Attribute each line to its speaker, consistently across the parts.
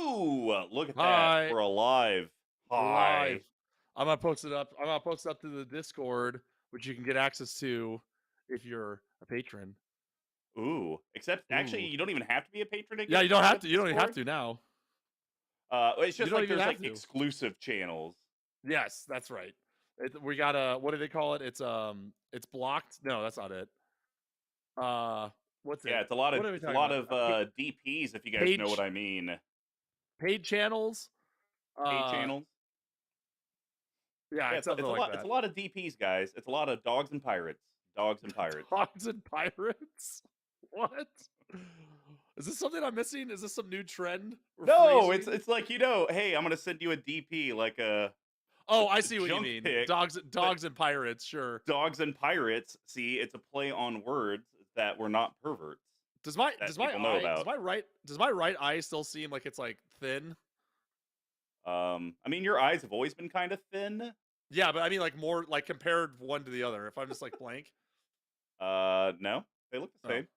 Speaker 1: Ooh, look at that.
Speaker 2: Hi,
Speaker 1: We're alive.
Speaker 2: we're live.
Speaker 1: Hi.
Speaker 2: I'm gonna post it up. I'm gonna post it up to the Discord, which you can get access to if you're a patron.
Speaker 1: Ooh. Except actually
Speaker 2: Ooh,
Speaker 1: you don't even have to be a patron to
Speaker 2: yeah.
Speaker 1: get
Speaker 2: You don't
Speaker 1: part
Speaker 2: have
Speaker 1: of
Speaker 2: to.
Speaker 1: the
Speaker 2: You don't even have
Speaker 1: Discord.
Speaker 2: to now.
Speaker 1: It's
Speaker 2: You
Speaker 1: just
Speaker 2: don't
Speaker 1: like
Speaker 2: even
Speaker 1: there's
Speaker 2: have
Speaker 1: like
Speaker 2: to.
Speaker 1: exclusive channels.
Speaker 2: Yes, that's right. We got a what do they call it? It's blocked. No, that's not it. Uh, what's
Speaker 1: Yeah,
Speaker 2: it?
Speaker 1: it's a lot of
Speaker 2: What are we
Speaker 1: it's a
Speaker 2: talking
Speaker 1: lot
Speaker 2: about?
Speaker 1: of DPs if you guys know what
Speaker 2: Page
Speaker 1: I mean.
Speaker 2: paid channels.
Speaker 1: Paid
Speaker 2: Uh,
Speaker 1: channels.
Speaker 2: yeah,
Speaker 1: Yeah,
Speaker 2: it's something
Speaker 1: it's a
Speaker 2: like
Speaker 1: lot it's a
Speaker 2: that.
Speaker 1: lot of DPs, guys. It's a lot of dogs and pirates. Dogs and pirates.
Speaker 2: Dogs and pirates. What? Is this something I'm missing? Is this some new trend or
Speaker 1: No,
Speaker 2: phrasing?
Speaker 1: it's like, hey, I'm gonna send you a DP like
Speaker 2: Oh, I
Speaker 1: a
Speaker 2: see what you
Speaker 1: junk
Speaker 2: mean.
Speaker 1: pic, but
Speaker 2: Dogs and pirates, sure.
Speaker 1: dogs and pirates, see, it's a play on words that we're not perverts that people know about.
Speaker 2: Does my right eye still seem like it's like thin?
Speaker 1: I mean, your eyes have always been kind of thin.
Speaker 2: Yeah, but I mean like more like compared one to the other. If I'm just like blank.
Speaker 1: No, they look the
Speaker 2: Oh.
Speaker 1: same.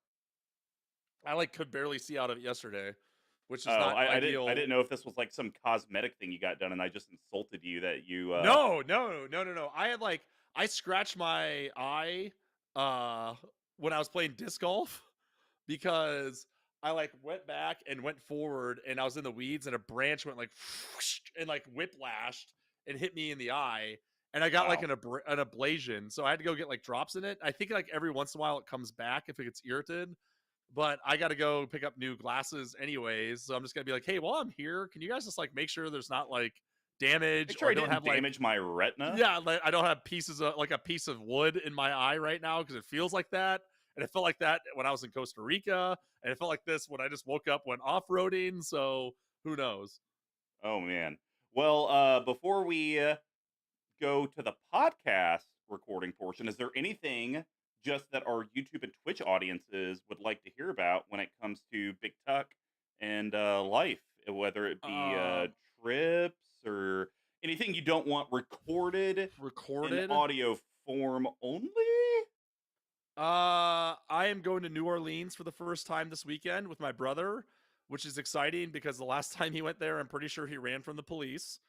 Speaker 2: I like could barely see out of it yesterday, which is
Speaker 1: Oh,
Speaker 2: not
Speaker 1: I
Speaker 2: ideal.
Speaker 1: didn't know if this was like some cosmetic thing you got done, and I just insulted you that you.
Speaker 2: No. I scratched my eye when I was playing disc golf because I like went back and went forward and I was in the weeds and a branch went like whoosh, and like whiplashed and hit me in the eye and I got like
Speaker 1: Wow.
Speaker 2: an ablation, so I had to go get like drops in it. I think like every once in a while it comes back if it gets irritated, but I got to go pick up new glasses anyways, so I'm just gonna be like, hey, while I'm here, can you guys just like make sure there's not like damage
Speaker 1: Make sure
Speaker 2: or
Speaker 1: I
Speaker 2: I don't
Speaker 1: didn't
Speaker 2: have like
Speaker 1: damage my retina.
Speaker 2: yeah, like I don't have pieces of like a piece of wood in my eye right now because it feels like that. And it felt like that when I was in Costa Rica. And it felt like this when I just woke up, went off roading. So who knows?
Speaker 1: Oh man. Well, before we go to the podcast recording portion, is there anything just that our YouTube and Twitch audiences would like to hear about when it comes to Big Tuck and life, whether it be
Speaker 2: Uh
Speaker 1: trips or anything you don't want recorded in
Speaker 2: Recorded.
Speaker 1: audio form only?
Speaker 2: I am going to New Orleans for the first time this weekend with my brother, which is exciting because the last time he went there, I'm pretty sure he ran from the police.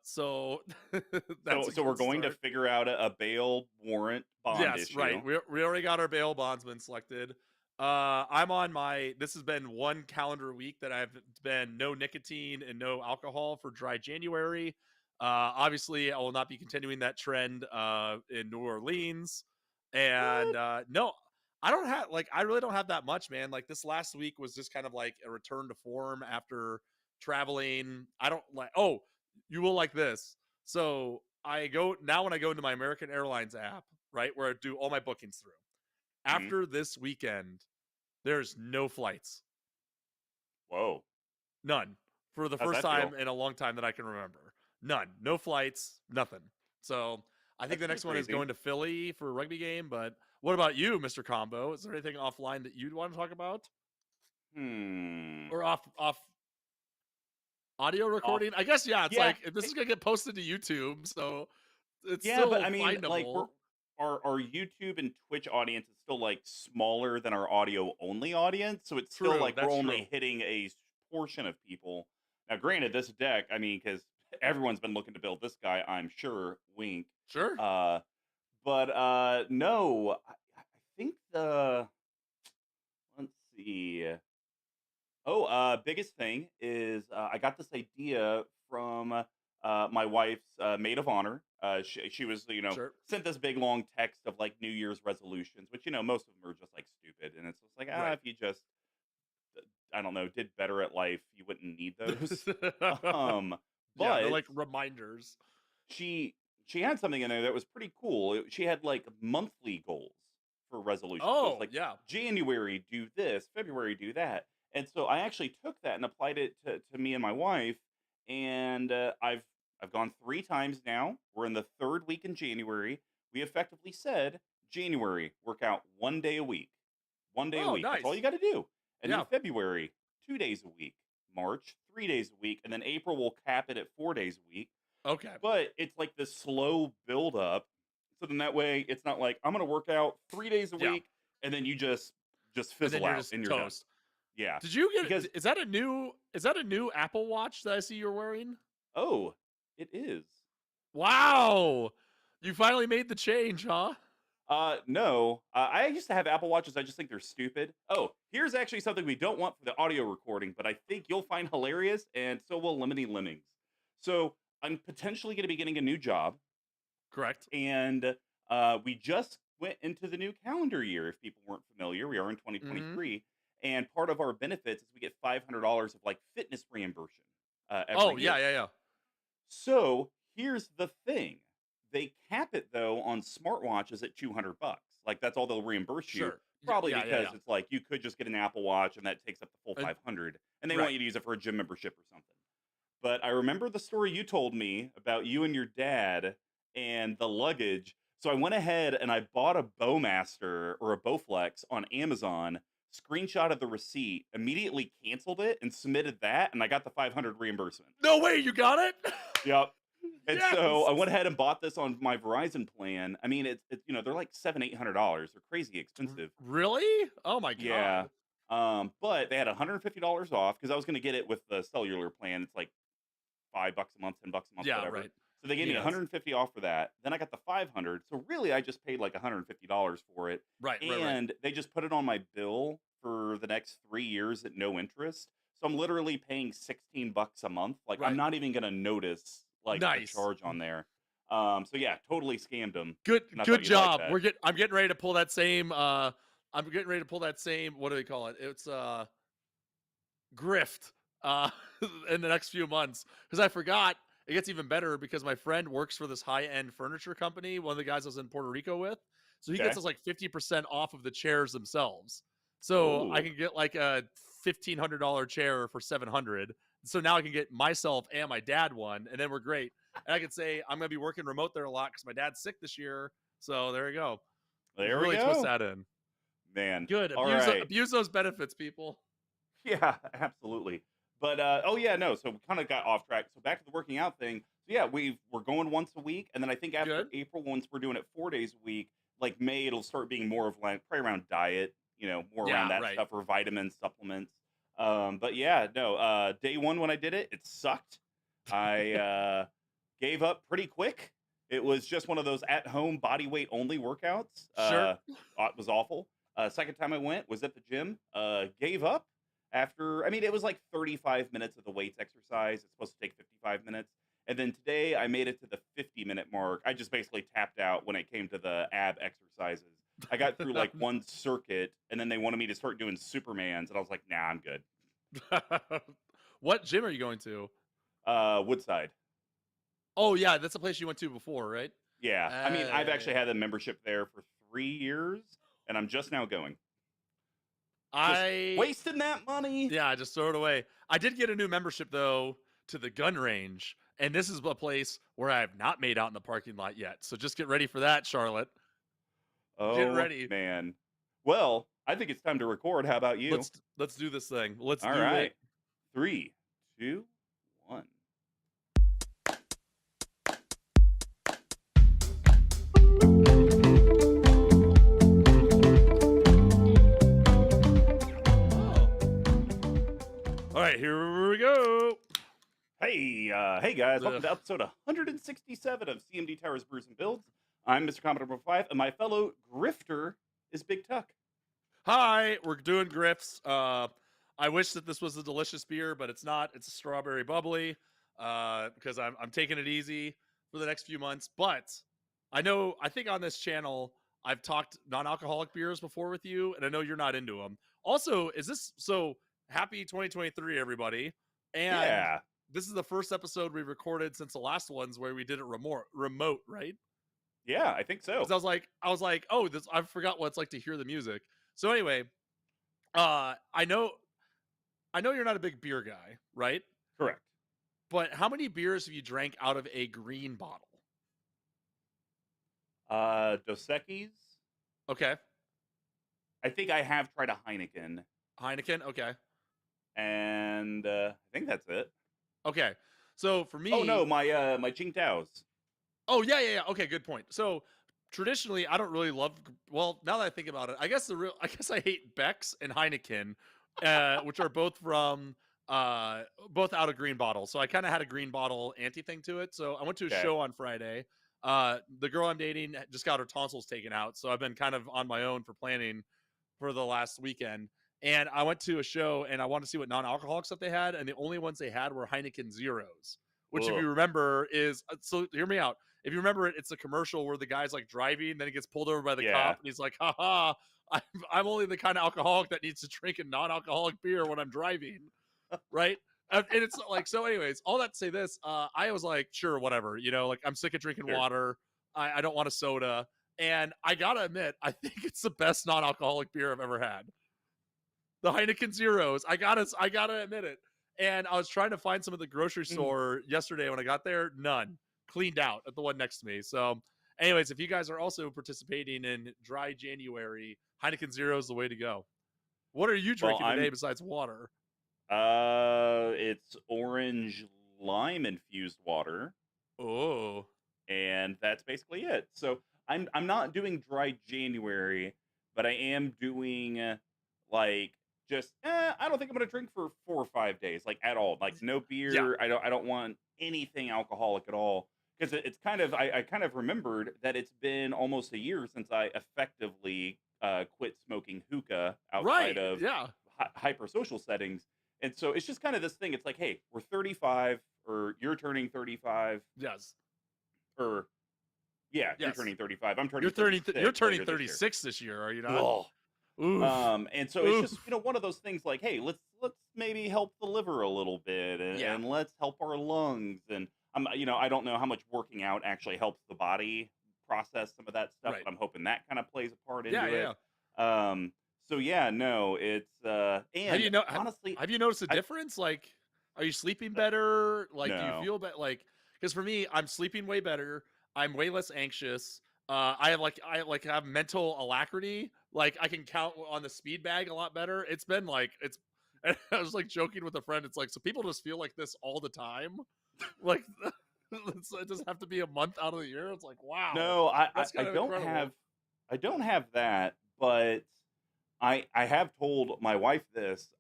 Speaker 2: So that's a
Speaker 1: So we're
Speaker 2: good
Speaker 1: going to
Speaker 2: start.
Speaker 1: figure out a bail warrant bond
Speaker 2: Yes, right.
Speaker 1: issue.
Speaker 2: We already got our bail bondsman selected. I'm on my. This has been one calendar week that I've been no nicotine and no alcohol for dry January. Obviously, I will not be continuing that trend in New Orleans. And
Speaker 1: What?
Speaker 2: no, I don't have like I really don't have that much, man. Like this last week was just kind of like a return to form after traveling. I don't like. Oh, you will like this. So I go now when I go into my American Airlines app, right, where I do all my bookings through.
Speaker 1: Mhm.
Speaker 2: After this weekend, there's no flights.
Speaker 1: Whoa.
Speaker 2: None. For the
Speaker 1: How's
Speaker 2: first
Speaker 1: that feel?
Speaker 2: time in a long time that I can remember. None. No flights, nothing. So I think
Speaker 1: That's
Speaker 2: the
Speaker 1: pretty
Speaker 2: next one is
Speaker 1: crazy.
Speaker 2: going to Philly for a rugby game. But what about you, Mr. Combo? Is there anything offline that you'd want to talk about?
Speaker 1: Hmm.
Speaker 2: Or off audio
Speaker 1: Off.
Speaker 2: recording? I guess yeah, it's
Speaker 1: Yeah.
Speaker 2: like this is gonna get posted to YouTube, so it's
Speaker 1: Yeah, but
Speaker 2: still
Speaker 1: I mean, like,
Speaker 2: findable.
Speaker 1: our YouTube and Twitch audience is still like smaller than our audio only audience, so it's still
Speaker 2: True,
Speaker 1: like we're
Speaker 2: that's
Speaker 1: only
Speaker 2: true.
Speaker 1: hitting a portion of people. Now, granted, this deck, I mean, because everyone's been looking to build this guy, I'm sure. Wink.
Speaker 2: Sure.
Speaker 1: Uh, but no, I think the let's see. Oh, biggest thing is I got this idea from my wife's maid of honor. She was,
Speaker 2: Sure.
Speaker 1: sent this big long text of like New Year's resolutions, which, most of them are just like stupid. And it's just like,
Speaker 2: Right.
Speaker 1: if you just, I don't know, did better at life, you wouldn't need those. um,
Speaker 2: Yeah, they're
Speaker 1: but
Speaker 2: like reminders.
Speaker 1: she she had something in there that was pretty cool. She had like monthly goals for resolutions. So it was
Speaker 2: Oh,
Speaker 1: like
Speaker 2: yeah.
Speaker 1: January do this, February do that. And so I actually took that and applied it to me and my wife. And I've gone 3 times now. We're in the third week in January. We effectively said January work out 1 day a week, 1 day a
Speaker 2: Oh,
Speaker 1: week. That's all you
Speaker 2: nice.
Speaker 1: got to do. And then
Speaker 2: Yeah.
Speaker 1: February 2 days a week, March 3 days a week, and then April will cap it at 4 days a week,
Speaker 2: Okay.
Speaker 1: but it's like this slow build up. So then that way it's not like I'm gonna work out 3 days a
Speaker 2: Yeah.
Speaker 1: week and then you just
Speaker 2: And then
Speaker 1: fizzle
Speaker 2: you're
Speaker 1: out
Speaker 2: just
Speaker 1: and you're done.
Speaker 2: toast.
Speaker 1: Yeah,
Speaker 2: Did you
Speaker 1: because
Speaker 2: get? Is that a new Apple Watch that I see you're wearing?
Speaker 1: oh, it is.
Speaker 2: Wow, you finally made the change, huh?
Speaker 1: No. I used to have Apple Watches. I just think they're stupid. Oh, here's actually something we don't want for the audio recording, but I think you'll find hilarious, and so will Lemony Lemmings. So I'm potentially going to be getting a new job,
Speaker 2: Correct.
Speaker 1: and we just went into the new calendar year. If people weren't familiar, we are in
Speaker 2: Mm-hmm.
Speaker 1: 2023, and part of our benefits is we get $500 of like fitness reimbursement every
Speaker 2: Oh yeah,
Speaker 1: year.
Speaker 2: yeah, yeah.
Speaker 1: So here's the thing. They cap it though on smartwatches at 200 bucks. Like that's all they'll reimburse you.
Speaker 2: Sure.
Speaker 1: Probably
Speaker 2: Yeah, yeah,
Speaker 1: because
Speaker 2: yeah.
Speaker 1: it's like you could just get an Apple Watch and that takes up the full
Speaker 2: And
Speaker 1: 500 and they want
Speaker 2: right.
Speaker 1: you to use it for a gym membership or something. But I remember the story you told me about you and your dad and the luggage. So I went ahead and I bought a Bowmaster or a Bowflex on Amazon, screenshot of the receipt, immediately canceled it and submitted that and I got the 500 reimbursement.
Speaker 2: No way, you got it.
Speaker 1: Yep. And so
Speaker 2: Yes.
Speaker 1: I went ahead and bought this on my Verizon plan. I mean, it's they're like $700-800. They're crazy expensive.
Speaker 2: Really? Oh my
Speaker 1: Yeah.
Speaker 2: god.
Speaker 1: But they had $150 off because I was going to get it with the cellular plan. It's like $5 a month, $10 a month,
Speaker 2: Yeah,
Speaker 1: whatever.
Speaker 2: right.
Speaker 1: So they gave me
Speaker 2: Yes.
Speaker 1: 150 off for that. Then I got the 500. So really, I just paid like $150 for it,
Speaker 2: Right, right, right.
Speaker 1: and they just put it on my bill for the next 3 years at no interest. So I'm literally paying $16 a month. Like I'm
Speaker 2: Right.
Speaker 1: not even gonna notice like the
Speaker 2: Nice.
Speaker 1: charge on there. So yeah, totally scammed them,
Speaker 2: Good
Speaker 1: and I thought
Speaker 2: good
Speaker 1: you'd like
Speaker 2: job.
Speaker 1: that.
Speaker 2: I'm getting ready to pull that same I'm getting ready to pull that same, what do they call it? It's grift uh in the next few months because I forgot. It gets even better because my friend works for this high-end furniture company, one of the guys I was in Puerto Rico with. So he gets
Speaker 1: Okay.
Speaker 2: us like 50% off of the chairs themselves. So I
Speaker 1: Oh,
Speaker 2: can get like a $1,500 chair for 700. So now I can get myself and my dad one, and then we're great. And I could say I'm gonna be working remote there a lot because my dad's sick this year. So there you go.
Speaker 1: there we
Speaker 2: Really twist
Speaker 1: go,
Speaker 2: that in.
Speaker 1: man.
Speaker 2: Good.
Speaker 1: All right.
Speaker 2: Abuse those benefits, people.
Speaker 1: Yeah, absolutely. But oh yeah, no. So we kind of got off track. So back to the working out thing. So yeah, we're going once a week, and then I think after
Speaker 2: Good.
Speaker 1: April, once we're doing it 4 days a week, like May, it'll start being more of like probably around diet, more around
Speaker 2: Yeah,
Speaker 1: that
Speaker 2: right.
Speaker 1: stuff or vitamins, supplements. But yeah, no. Day one when I did it, it sucked. I gave up pretty quick. It was just one of those at home body weight only workouts.
Speaker 2: Sure.
Speaker 1: It was awful. Second time I went was at the gym. Gave up after, I mean, it was like 35 minutes of the weights exercise. It's supposed to take 55 minutes. And then today I made it to the 50-minute mark. I just basically tapped out when it came to the ab exercises. I got through like one circuit and then they wanted me to start doing Supermans. And I was like, nah, I'm good.
Speaker 2: What gym are you going to?
Speaker 1: Woodside.
Speaker 2: Oh yeah, that's the place you went to before, right?
Speaker 1: Yeah. I mean, I've actually
Speaker 2: Yeah.
Speaker 1: had a membership there for 3 years and I'm just now going. Just
Speaker 2: I
Speaker 1: wasting that money.
Speaker 2: Yeah, just throw it away. I did get a new membership though to the gun range, and this is a place where I have not made out in the parking lot yet. So just get ready for that, Charlotte. Get
Speaker 1: Oh,
Speaker 2: ready.
Speaker 1: man. Well, I think it's time to record. How about you?
Speaker 2: Let's do this thing. Let's
Speaker 1: All
Speaker 2: do it.
Speaker 1: right. 3, 2, 1.
Speaker 2: Oh. All right, here we go.
Speaker 1: Hey guys, welcome
Speaker 2: Ugh.
Speaker 1: to episode 167 of CMDTower's Brews and Builds. I'm MrComboNumber5, and my fellow grifter is BigTuck.
Speaker 2: Hi, we're doing grifts. I wish that this was a delicious beer, but it's not. It's a strawberry bubbly. Because I'm taking it easy for the next few months. But I think on this channel I've talked non-alcoholic beers before with you, and I know you're not into them. Also, is this so happy 2023, everybody? And
Speaker 1: Yeah,
Speaker 2: this is the first episode we recorded since the last ones where we did it remote, right?
Speaker 1: yeah, I think
Speaker 2: Because
Speaker 1: so.
Speaker 2: I was like, oh, this I forgot what it's like to hear the music. So anyway, I know you're not a big beer guy, right?
Speaker 1: Correct.
Speaker 2: But how many beers have you drank out of a green bottle?
Speaker 1: Dos Equis.
Speaker 2: Okay,
Speaker 1: I think I have tried a Heineken,
Speaker 2: Heineken. Okay,
Speaker 1: and I think that's it.
Speaker 2: okay. So for
Speaker 1: Oh no,
Speaker 2: me,
Speaker 1: my Qingdao's.
Speaker 2: oh yeah, yeah, yeah. Okay, good point. So traditionally, I don't really love. Well, now that I think about it, I guess I hate Beck's and Heineken which are both out of green bottles. So I kind of had a green bottle anti thing to it. So I went to a
Speaker 1: Okay.
Speaker 2: show on Friday. The girl I'm dating just got her tonsils taken out, so I've been kind of on my own for planning for the last weekend. And I went to a show and I wanted to see what non-alcoholic stuff they had, and the only ones they had were Heineken Zeros, which, if
Speaker 1: Ugh.
Speaker 2: you remember, is so hear me out. If you remember it, it's a commercial where the guy's like driving, then he gets pulled over by the
Speaker 1: Yeah.
Speaker 2: cop, and he's like, "Haha, I'm only the kind of alcoholic that needs to drink a non-alcoholic beer when I'm driving." Right? And it's like, so anyways, all that to say this, I was like, sure, whatever, like I'm sick of drinking
Speaker 1: Sure.
Speaker 2: water. I don't want a soda. And I gotta admit, I think it's the best non-alcoholic beer I've ever had. The Heineken Zeros. I gotta admit it. And I was trying to find some at the grocery
Speaker 1: Mm.
Speaker 2: store yesterday when I got there. None. Cleaned out at the one next to me. So anyways, if you guys are also participating in dry January, Heineken Zero is the way to go. What are you
Speaker 1: Well,
Speaker 2: drinking today
Speaker 1: I'm
Speaker 2: besides water?
Speaker 1: it's orange lime infused water,
Speaker 2: Oh.
Speaker 1: and that's basically it. So I'm not doing dry January, but I am doing like just I don't think I'm gonna drink for 4 or 5 days, like at all. Like no
Speaker 2: Yeah.
Speaker 1: beer. I don't want anything alcoholic at all. Because it's kind of I kind of remembered that it's been almost a year since I effectively quit smoking hookah outside
Speaker 2: Right.
Speaker 1: of
Speaker 2: Yeah.
Speaker 1: hyper social settings. And so it's just kind of this thing. It's like, hey, we're 35, or you're turning 35,
Speaker 2: Yes.
Speaker 1: or yeah, you're
Speaker 2: Yes.
Speaker 1: turning 35. I'm
Speaker 2: You're
Speaker 1: turning
Speaker 2: 30 you're
Speaker 1: 36
Speaker 2: turning
Speaker 1: later this year.
Speaker 2: 36 this year, are you not?
Speaker 1: Ugh.
Speaker 2: Oof.
Speaker 1: And so it's just
Speaker 2: Oof.
Speaker 1: one of those things like, hey, let's maybe help the liver a little bit,
Speaker 2: Yeah.
Speaker 1: and let's help our lungs. And I don't know how much working out actually helps the body process some of that stuff,
Speaker 2: Right.
Speaker 1: but I'm hoping that kind of plays a part
Speaker 2: Yeah,
Speaker 1: into
Speaker 2: yeah,
Speaker 1: it.
Speaker 2: yeah.
Speaker 1: So yeah, no, it's
Speaker 2: Have
Speaker 1: and
Speaker 2: you know
Speaker 1: honestly,
Speaker 2: have you noticed a
Speaker 1: I
Speaker 2: difference? Like, are you sleeping better? Like, do you
Speaker 1: no.
Speaker 2: feel better? Like, because for me, I'm sleeping way better. I'm way less anxious. I have mental alacrity. Like, I can count on the speed bag a lot better. It's been like it's. I was like joking with a friend. It's like, so people just feel like this all the time. Like, it doesn't have to be a month out of the year. It's like, wow,
Speaker 1: No,
Speaker 2: that's
Speaker 1: I
Speaker 2: kind of
Speaker 1: don't
Speaker 2: incredible.
Speaker 1: have that, but I have told my wife this.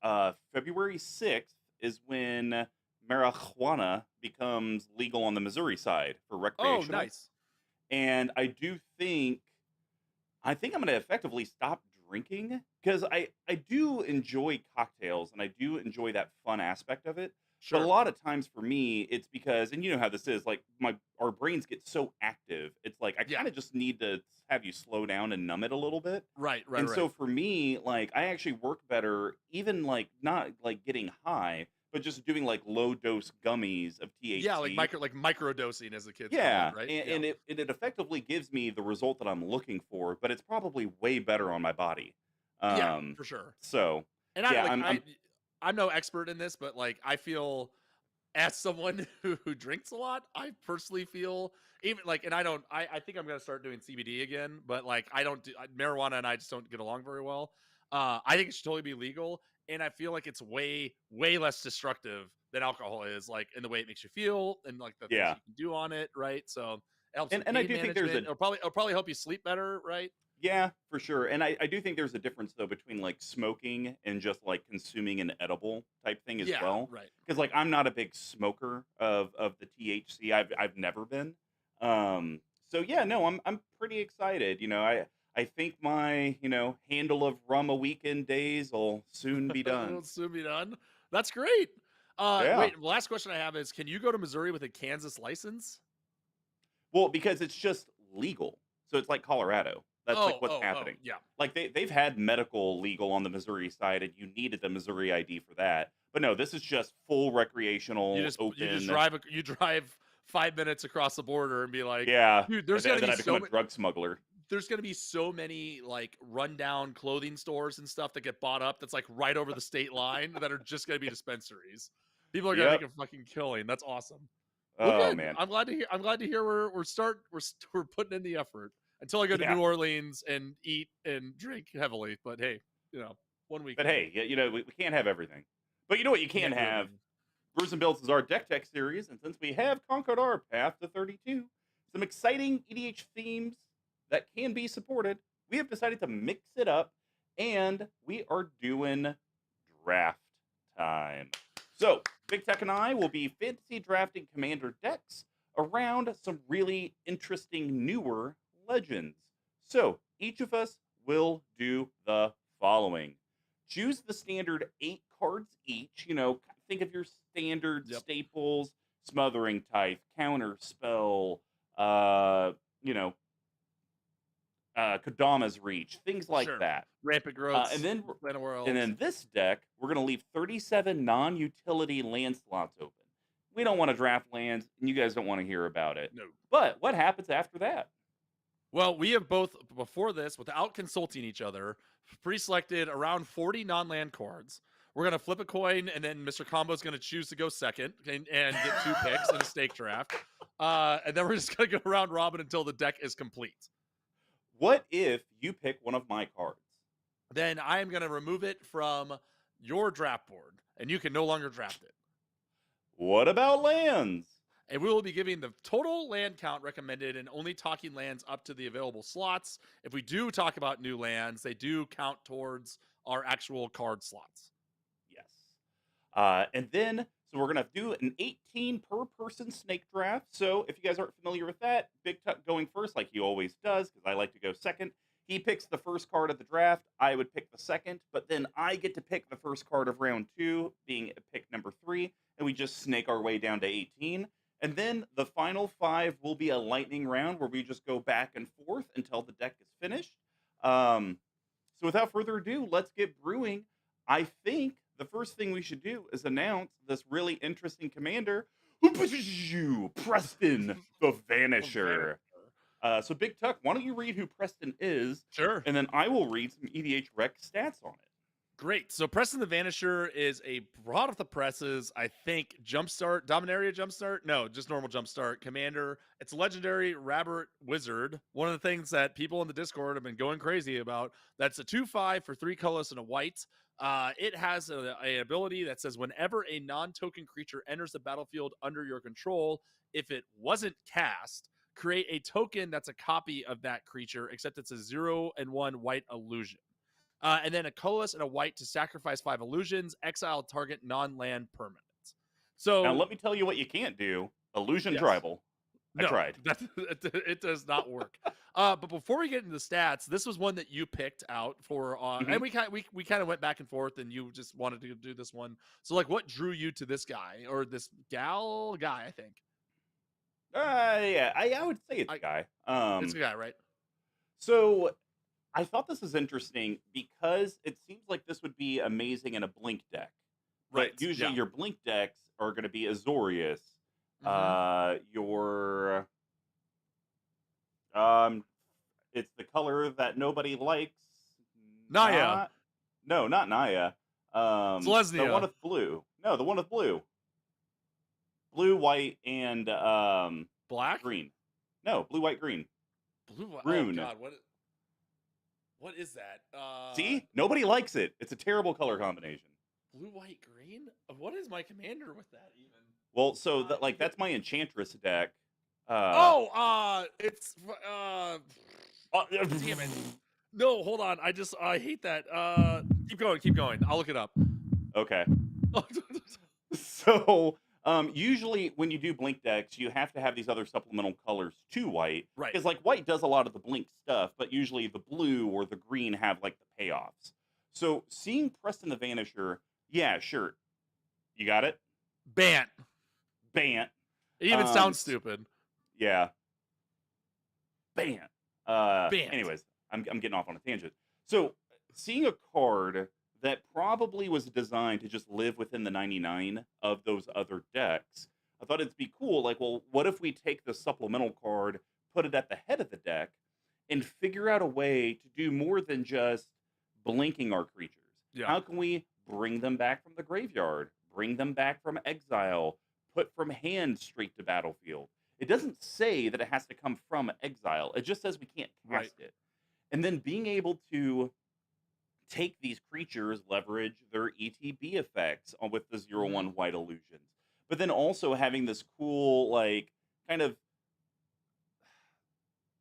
Speaker 1: February 6th is when marijuana becomes legal on the Missouri side for
Speaker 2: Oh,
Speaker 1: recreational,
Speaker 2: nice.
Speaker 1: and I think I'm gonna effectively stop drinking, because I do enjoy cocktails and I do enjoy that fun aspect of it. But a
Speaker 2: Sure.
Speaker 1: lot of times for me, it's because, and you know how this is, like my our brains get so active. It's like I
Speaker 2: Yeah.
Speaker 1: kind of just need to have you slow down and numb it a little bit.
Speaker 2: Right. Right.
Speaker 1: And
Speaker 2: Right.
Speaker 1: so for me, like I actually work better, even like not like getting high, but just doing like low dose gummies of
Speaker 2: Yeah,
Speaker 1: THC.
Speaker 2: like micro dosing as the kids call it,
Speaker 1: Yeah,
Speaker 2: right?
Speaker 1: and,
Speaker 2: Yeah.
Speaker 1: it effectively gives me the result that I'm looking for, but it's probably way better on my body.
Speaker 2: Yeah,
Speaker 1: Um,
Speaker 2: for sure.
Speaker 1: so
Speaker 2: And I
Speaker 1: yeah,
Speaker 2: like
Speaker 1: I'm
Speaker 2: I'm no expert in this, but like I feel as someone who drinks a lot, I personally feel even like, and I think I'm gonna start doing CBD again, but like I don't do marijuana and I just don't get along very well. I think it should totally be legal, and I feel like it's way less destructive than alcohol is, like in the way it makes you feel and like the things
Speaker 1: yeah,
Speaker 2: you can do on it, right? So it helps with
Speaker 1: and I
Speaker 2: pain
Speaker 1: do think there's
Speaker 2: management.
Speaker 1: a
Speaker 2: It'll probably help you sleep better, right?
Speaker 1: yeah, for sure, and I do think there's a difference though between like smoking and just like consuming an edible type thing as
Speaker 2: Yeah,
Speaker 1: well.
Speaker 2: right.
Speaker 1: Because like I'm not a big smoker of the THC. I've never been. So yeah, no, I'm pretty excited. I think my handle of rum a weekend days will soon be done.
Speaker 2: It'll soon be done. That's great.
Speaker 1: Yeah.
Speaker 2: Wait, last question I have is, can you go to Missouri with a Kansas license?
Speaker 1: Well, because it's just legal. So it's like Colorado. That's like what's
Speaker 2: Oh,
Speaker 1: happening.
Speaker 2: yeah.
Speaker 1: Like they've had medical legal on the Missouri side, and you needed the Missouri ID for that. But no, this is just full recreational
Speaker 2: You just
Speaker 1: open.
Speaker 2: drive 5 minutes across the border and be like,
Speaker 1: Yeah.
Speaker 2: dude,
Speaker 1: And then I become a drug smuggler.
Speaker 2: there's gonna be so many like rundown clothing stores and stuff that get bought up that's like right over the state line that are just gonna be dispensaries. People are gonna make
Speaker 1: Yep.
Speaker 2: a fucking killing. That's awesome. Well,
Speaker 1: Oh
Speaker 2: good.
Speaker 1: man.
Speaker 2: I'm glad to hear we're putting in the effort. Until I go to
Speaker 1: Yeah.
Speaker 2: New Orleans and eat and drink heavily, but hey, you know, one
Speaker 1: But
Speaker 2: weekend.
Speaker 1: hey, we can't have everything. But you know what you can
Speaker 2: Can't do
Speaker 1: have?
Speaker 2: everything.
Speaker 1: Brews and Builds is our deck tech series, and since we have conquered our path to 32, some exciting EDH themes that can be supported, we have decided to mix it up, and we are doing draft time. So, Big Tech and I will be fantasy drafting commander decks around some really interesting newer legends. So, each of us will do the following: choose the standard 8 cards each. Think of your standard
Speaker 2: Yep.
Speaker 1: staples: Smothering Type, Counter Spell, uh, you know, Kodama's Reach, things like
Speaker 2: Sure.
Speaker 1: that.
Speaker 2: Rampant
Speaker 1: Uh, and
Speaker 2: growths,
Speaker 1: then
Speaker 2: Planet
Speaker 1: and
Speaker 2: Worlds.
Speaker 1: then this deck, we're going to leave 37 non-utility land slots open. We don't want to draft lands, and you guys don't want to hear about it.
Speaker 2: No.
Speaker 1: But what happens after that?
Speaker 2: Well, we have both before this, without consulting each other, pre-selected around 40 non-land cards. We're gonna flip a coin, and then Mr. Combo is gonna choose to go second and get 2 picks in a stake draft. And then we're just gonna go round robin until the deck is complete.
Speaker 1: What if you pick one of my cards?
Speaker 2: Then I am gonna remove it from your draft board, and you can no longer draft it.
Speaker 1: What about lands?
Speaker 2: And we will be giving the total land count recommended and only talking lands up to the available slots. If we do talk about new lands, they do count towards our actual card slots.
Speaker 1: Yes. And then, so we're going to do an 18 per person snake draft. So if you guys aren't familiar with that, Big Tuck going first, like he always does, because I like to go second. He picks the first card of the draft. I would pick the second, but then I get to pick the first card of round 2, being pick number 3, and we just snake our way down to 18. And then the final 5 will be a lightning round where we just go back and forth until the deck is finished. Um, so without further ado, let's get brewing. I think the first thing we should do is announce this really interesting commander, Preston the Vanisher. So, Big Tuck, why don't you read who Preston is,
Speaker 2: Sure.
Speaker 1: and then I will read some EDH Rec stats on it.
Speaker 2: Great. So Preston the Vanisher is a broad off the presses, I think, jumpstart, Dominaria jumpstart? No, just normal jumpstart commander. It's a legendary rabbit wizard. One of the things that people in the Discord have been going crazy about. That's a 2/5 for 3 colors and a white. It has a ability that says whenever a non-token creature enters the battlefield under your control, if it wasn't cast, create a token that's a copy of that creature, except it's a 0/1 white illusion. And then a colorless and a white to sacrifice 5 illusions, exile target non-land permanents.
Speaker 1: Now,
Speaker 2: So,
Speaker 1: let me tell you what you can't do: Illusion
Speaker 2: yes.
Speaker 1: Tribal. I
Speaker 2: No,
Speaker 1: tried.
Speaker 2: it does not work. But before we get into the stats, this was one that you picked out for, and
Speaker 1: Mhm.
Speaker 2: we kind of went back and forth, and you just wanted to do this one. So, like, what drew you to this guy or this guy? I think
Speaker 1: Yeah, I would say it's a
Speaker 2: I
Speaker 1: guy.
Speaker 2: it's a guy, right?
Speaker 1: So I thought this was interesting because it seems like this would be amazing in a blink deck. But
Speaker 2: Right.
Speaker 1: usually
Speaker 2: Yeah.
Speaker 1: your blink decks are going to be Azorius.
Speaker 2: Mm-hmm.
Speaker 1: Your um it's the color that nobody likes.
Speaker 2: Naya,
Speaker 1: Not No, not Naya. The one
Speaker 2: Selesnya,
Speaker 1: with blue. No, the one with blue. Blue, white, and
Speaker 2: Black,
Speaker 1: green. No, blue, white, green.
Speaker 2: Blue. Oh
Speaker 1: Rune.
Speaker 2: God, what is that?
Speaker 1: See? Nobody likes it. It's a terrible color combination.
Speaker 2: Blue, white, green. What is my commander with that even?
Speaker 1: Well, so that
Speaker 2: You get.
Speaker 1: that's my Enchantress deck. Uh,
Speaker 2: Oh, it's damn it. No, hold on. I hate that. Keep going, keep going. I'll look it up.
Speaker 1: okay. So, usually when you do blink decks, you have to have these other supplemental colors to white
Speaker 2: Right.
Speaker 1: because like white does a lot of the blink stuff, but usually the blue or the green have like the payoffs. So, seeing Preston the Vanisher, yeah, sure, you got it.
Speaker 2: Bant.
Speaker 1: Bant.
Speaker 2: It even sounds stupid.
Speaker 1: Yeah, bam.
Speaker 2: Bant.
Speaker 1: Anyways, I'm getting off on a tangent. So, seeing a card that probably was designed to just live within the 99 of those other decks, I thought it'd be cool. Like, well, what if we take the supplemental card, put it at the head of the deck, and figure out a way to do more than just blinking our creatures?
Speaker 2: Yeah.
Speaker 1: How can we bring them back from the graveyard, bring them back from exile, put from hand straight to battlefield? It doesn't say that it has to come from exile. It just says we can't
Speaker 2: Right.
Speaker 1: cast it. And then being able to take these creatures, leverage their ETB effects with the 0/1
Speaker 2: Mhm.
Speaker 1: white illusions. But then also having this cool, like, kind of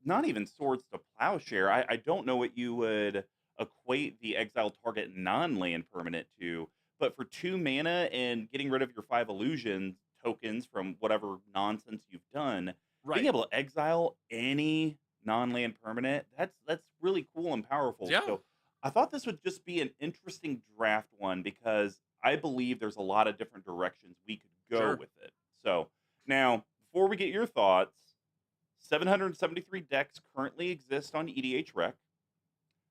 Speaker 1: not even swords to plowshare. I don't know what you would equate the exile target non land permanent to, but for 2 mana and getting rid of your 5 illusion tokens from whatever nonsense you've done, being
Speaker 2: Right.
Speaker 1: able to exile any non-land permanent, that's really cool and powerful.
Speaker 2: Yeah.
Speaker 1: So I thought this would just be an interesting draft one because I believe there's a lot of different directions we could go
Speaker 2: Sure.
Speaker 1: with it. So now, before we get your thoughts, 773 decks currently exist on EDH Rec,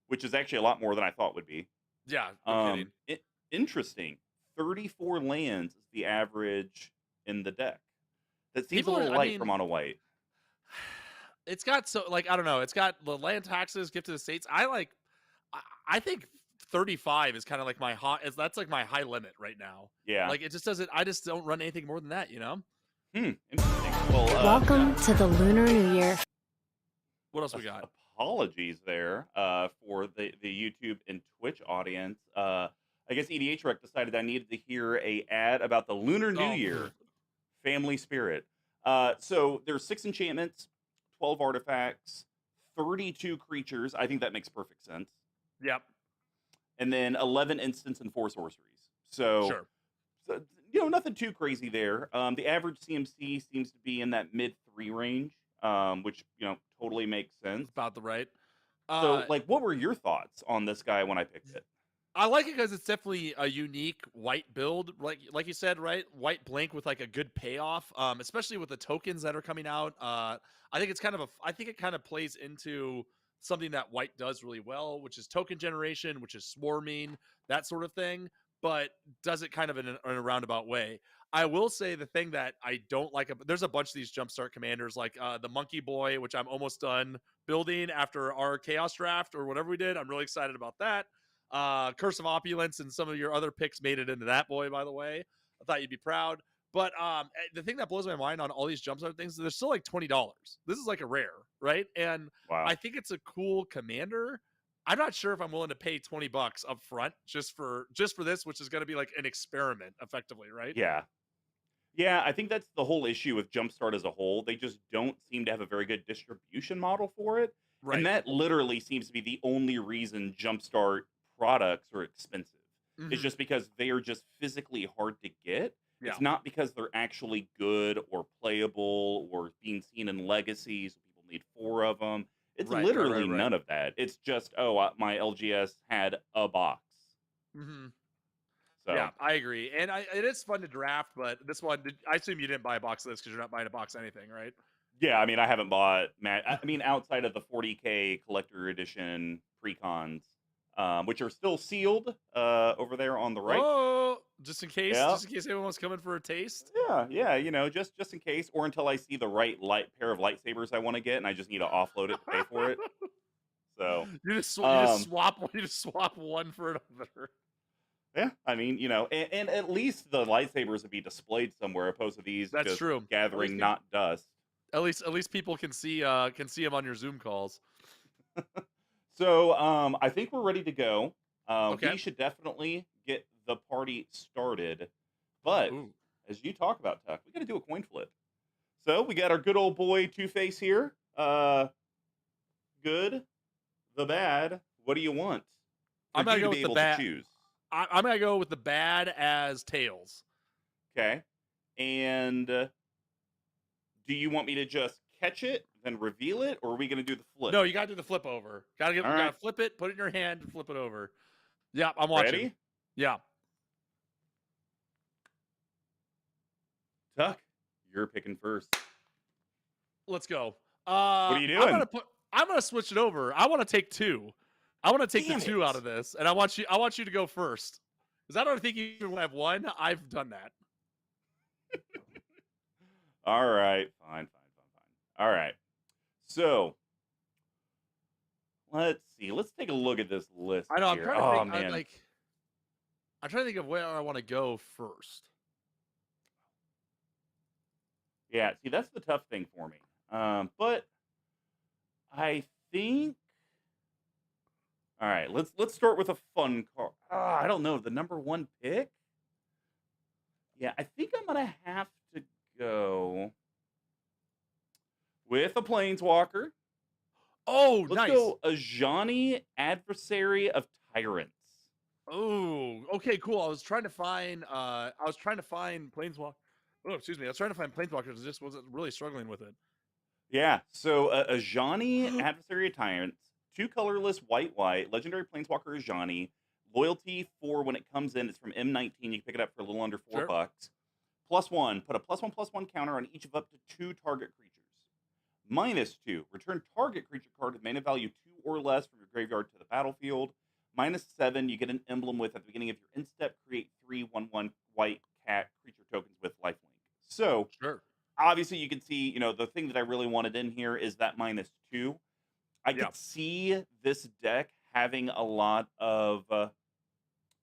Speaker 1: which is actually a lot more than I thought would be.
Speaker 2: Yeah. No kidding.
Speaker 1: Interesting. 34 lands is the average in the deck. That seems a
Speaker 2: People are.
Speaker 1: little
Speaker 2: I
Speaker 1: light for
Speaker 2: mean,
Speaker 1: mono white.
Speaker 2: it's got so like I don't know. It's got the land taxes, gift to the states. I I think 35 is kind of like my high. That's like my high limit right now.
Speaker 1: Yeah.
Speaker 2: Like it just doesn't. I just don't run anything more than that. You know.
Speaker 1: Interesting. Well,
Speaker 3: Welcome to the Lunar New Year.
Speaker 2: What else we got?
Speaker 1: apologies there for the YouTube and Twitch audience. I guess EDH Rec decided I needed to hear a ad about the Lunar New
Speaker 2: Oh,
Speaker 1: Year family spirit. So there's 6 enchantments, 12 artifacts, 32 creatures. I think that makes perfect sense.
Speaker 2: yep.
Speaker 1: And then 11 instants and 4 sorceries. So,
Speaker 2: Sure.
Speaker 1: so nothing too crazy there. The average CMC seems to be in that mid 3 range, which totally makes sense.
Speaker 2: About the right.
Speaker 1: So, like, what were your thoughts on this guy when I picked it?
Speaker 2: I like it because it's definitely a unique white build, like you said, right? White blink with like a good payoff, especially with the tokens that are coming out. I think it's kind of I think it kind of plays into something that white does really well, which is token generation, which is swarming, that sort of thing, but does it kind of in a roundabout way. I will say the thing that I don't like, there's a bunch of these jumpstart commanders, like the Monkey Boy, which I'm almost done building after our Chaos draft or whatever we did. I'm really excited about that. Curse of Opulence and some of your other picks made it into that boy, by the way. I thought you'd be proud. But the thing that blows my mind on all these jumpstart things, they're still like $20. This is like a rare, right? And
Speaker 1: Wow.
Speaker 2: I think it's a cool commander. I'm not sure if I'm willing to pay $20 up front just for this, which is going to be like an experiment, effectively, right?
Speaker 1: Yeah. Yeah, I think that's the whole issue with Jumpstart as a whole. They just don't seem to have a very good distribution model for it. And
Speaker 2: Right.
Speaker 1: that literally seems to be the only reason Jumpstart products are expensive. It's
Speaker 2: Mhm.
Speaker 1: just because they are just physically hard to get.
Speaker 2: Yeah.
Speaker 1: It's not because they're actually good or playable or being seen in Legacy, so people need 4 of them. It's
Speaker 2: Right.
Speaker 1: literally
Speaker 2: Right.
Speaker 1: none of that. It's just, my LGS had a box.
Speaker 2: Mm-hmm.
Speaker 1: So,
Speaker 2: Yeah, I agree, and it is fun to draft. But this one, I assume you didn't buy a box of this because you're not buying a box of anything, right?
Speaker 1: yeah, I mean, I haven't bought outside of the 40K collector edition precons, which are still sealed over there on the right.
Speaker 2: Oh,
Speaker 1: Yeah.
Speaker 2: just in case anyone was coming for a taste.
Speaker 1: Yeah, just in case, or until I see the right pair of lightsabers I want to get, and I just need to offload it to pay for it. So,
Speaker 2: you just
Speaker 1: um,
Speaker 2: swap one for another.
Speaker 1: yeah, I mean, and at least the lightsabers would be displayed somewhere, opposed to these
Speaker 2: That's
Speaker 1: just
Speaker 2: true.
Speaker 1: gathering not dust.
Speaker 2: At least people can see them on your Zoom calls.
Speaker 1: So, I think we're ready to go.
Speaker 2: Okay.
Speaker 1: We should definitely get the party started. But
Speaker 2: Ooh.
Speaker 1: as you talk about, Tuck, we got to do a coin flip. So we got our good old boy Two-Face here. Good, the bad. What do you want?
Speaker 2: I'm gonna
Speaker 1: you
Speaker 2: go
Speaker 1: to
Speaker 2: with
Speaker 1: be
Speaker 2: the
Speaker 1: able
Speaker 2: bad.
Speaker 1: to choose.
Speaker 2: I'm gonna go with the bad as tails.
Speaker 1: Okay. And do you want me to just catch it, then reveal it, or are we going to do the flip?
Speaker 2: No, you gotta do the flip over. Gotta
Speaker 1: All right.
Speaker 2: flip it, put it in your hand, and flip it over. Yeah, I'm watching.
Speaker 1: Ready?
Speaker 2: Yeah.
Speaker 1: Tuck, you're picking first.
Speaker 2: Let's go.
Speaker 1: What are you doing?
Speaker 2: I'm gonna switch it over. I want to take 2. I want to take
Speaker 1: Damn
Speaker 2: the 2
Speaker 1: it.
Speaker 2: out of this, and I want you to go first. Because I don't think even when I've won, I've done that.
Speaker 1: All right. Fine. All right. So let's see. Let's take a look at this list.
Speaker 2: I know. I'm
Speaker 1: here.
Speaker 2: trying to
Speaker 1: Oh,
Speaker 2: think.
Speaker 1: man.
Speaker 2: I'm trying to think of where I want to go first.
Speaker 1: Yeah. See, that's the tough thing for me. But I think. All right. Let's start with a fun card. I don't know, the number 1 pick. Yeah, I think I'm gonna have to go with a Planeswalker.
Speaker 2: Oh,
Speaker 1: Let's
Speaker 2: nice.
Speaker 1: go Ajani, Adversary of Tyrants.
Speaker 2: Oh, okay, cool. I was trying to find Planeswalker. Oh, excuse me. I was trying to find Planeswalkers. I just wasn't really struggling with it.
Speaker 1: Yeah. So Ajani, Adversary of Tyrants, 2 colorless, white, legendary Planeswalker Ajani. Loyalty 4 when it comes in. It's from M19. You can pick it up for a little under
Speaker 2: Sure.
Speaker 1: $4. +1. Put a +1/+1 counter on each of up to 2 target creatures. -2. Return target creature card with mana value 2 or less from your graveyard to the battlefield. -7. You get an emblem with at the beginning of your end step. Create 3/1/1 white cat creature tokens with lifelink. So
Speaker 2: Sure.
Speaker 1: obviously you can see, the thing that I really wanted in here is that -2. I
Speaker 2: Yeah.
Speaker 1: could see this deck having a lot of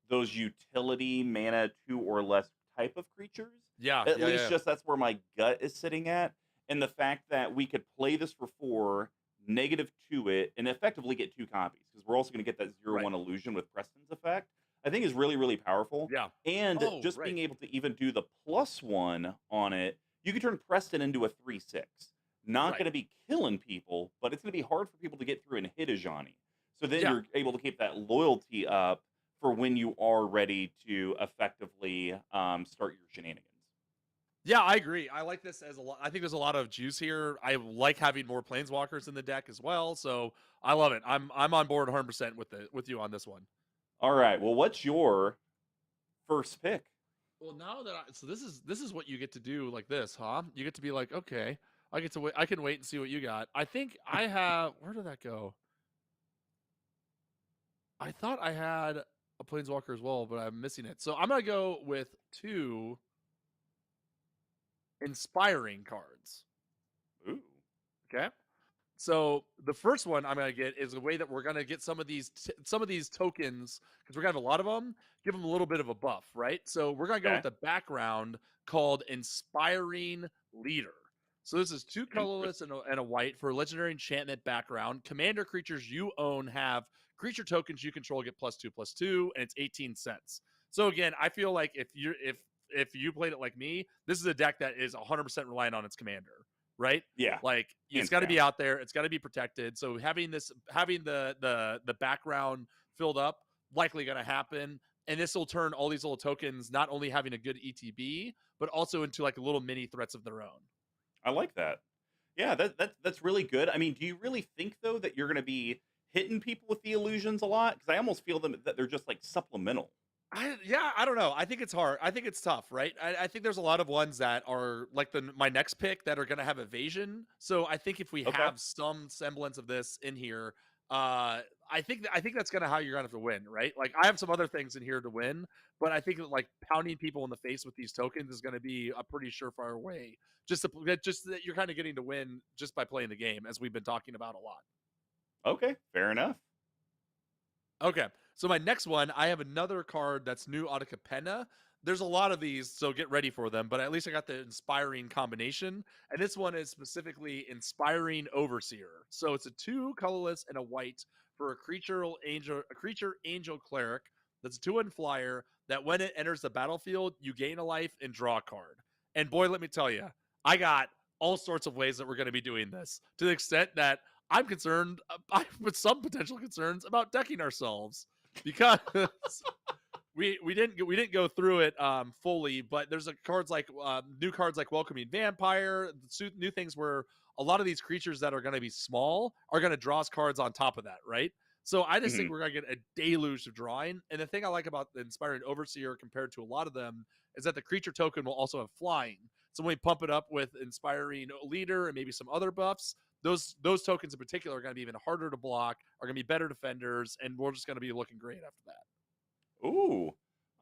Speaker 1: those utility mana 2 or less type of creatures.
Speaker 2: Yeah.
Speaker 1: At
Speaker 2: Yeah.
Speaker 1: least
Speaker 2: Yeah.
Speaker 1: just that's where my gut is sitting at. And the fact that we could play this for 4, -2 it, and effectively get 2 copies, because we're also going to get that
Speaker 2: Right.
Speaker 1: 0/1 illusion with Preston's effect, I think is really, really powerful.
Speaker 2: Yeah.
Speaker 1: And
Speaker 2: Oh,
Speaker 1: just
Speaker 2: right.
Speaker 1: being able to even do the +1 on it, you could turn Preston into a 3/6. Not going
Speaker 2: Right.
Speaker 1: to be killing people, but it's going to be hard for people to get through and hit a Johnny. So then
Speaker 2: Yeah.
Speaker 1: you're able to keep that loyalty up for when you are ready to effectively start your shenanigans.
Speaker 2: Yeah, I agree. I like this as a lot. I think there's a lot of juice here. I like having more planeswalkers in the deck as well. So I love it. I'm on board 100% with you on this one.
Speaker 1: All right. Well, what's your first pick?
Speaker 2: Well, now that so this is what you get to do like this, huh? You get to be like, okay, I get to wait. I can wait and see what you got. I think I have. Where did that go? I thought I had a planeswalker as well, but I'm missing it. So I'm gonna go with 2 inspiring cards.
Speaker 1: Ooh.
Speaker 2: Okay. So the first one I'm gonna get is a way that we're gonna get some of these tokens, because we're gonna have a lot of them. Give them a little bit of a buff, right? So we're gonna go with
Speaker 1: Okay.
Speaker 2: the background called Inspiring Leader. So this is 2 colorless
Speaker 1: Interesting.
Speaker 2: and a white for a legendary enchantment background. Commander creatures you own have creature tokens you control get +2/+2, and it's 18 cents. So again, I feel like if you played it like me, this is a deck that is 100% reliant on its commander, right?
Speaker 1: Yeah.
Speaker 2: Like it's
Speaker 1: Hands
Speaker 2: got to be
Speaker 1: down.
Speaker 2: out there, it's got to be protected. So having the background filled up likely going to happen, and this will turn all these little tokens not only having a good ETB but also into like little mini threats of their own.
Speaker 1: I like that. Yeah, that's really good. I mean, do you really think though that you're going to be hitting people with the illusions a lot? Because I almost feel them that they're just like supplemental.
Speaker 2: I don't know. I think it's hard. I think it's tough, right? I think there's a lot of ones that are like my next pick that are going to have evasion. So I think if we
Speaker 1: Okay.
Speaker 2: have some semblance of this in here, I think that's kind of how you're going to have to win, right? Like I have some other things in here to win, but I think that like pounding people in the face with these tokens is going to be a pretty surefire way. Just that you're kind of getting to win just by playing the game, as we've been talking about a lot.
Speaker 1: Okay. Fair enough.
Speaker 2: Okay. So my next one, I have another card that's new out of Capenna. There's a lot of these, so get ready for them. But at least I got the inspiring combination, and this one is specifically Inspiring Overseer. So it's a 2 colorless and a white for a creature angel cleric. That's a 2/1 flyer that when it enters the battlefield, you gain a life and draw a card. And boy, let me tell you, I got all sorts of ways that we're going to be doing this, to the extent that I'm concerned, with some potential concerns about decking ourselves, because we didn't go through it fully, but there's new cards like Welcoming Vampire, new things where a lot of these creatures that are going to be small are going to draw us cards on top of that, right? So I just
Speaker 1: Hmm.
Speaker 2: think we're going to get a deluge of drawing. And the thing I like about the Inspiring Overseer compared to a lot of them is that the creature token will also have flying. So when we pump it up with Inspiring Leader and maybe some other buffs, those tokens in particular are going to be even harder to block, are going to be better defenders, and we're just going to be looking great after that.
Speaker 1: Ooh,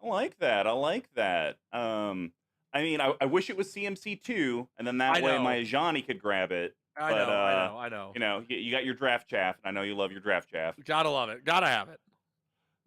Speaker 1: I like that. I like that. I mean, I wish it was CMC2, and then that
Speaker 2: I
Speaker 1: way my
Speaker 2: know,
Speaker 1: Ajani could grab it.
Speaker 2: I
Speaker 1: But
Speaker 2: know, I know, I know.
Speaker 1: you got your draft chaff, and I know you love your draft chaff.
Speaker 2: Gotta love it. Gotta have it.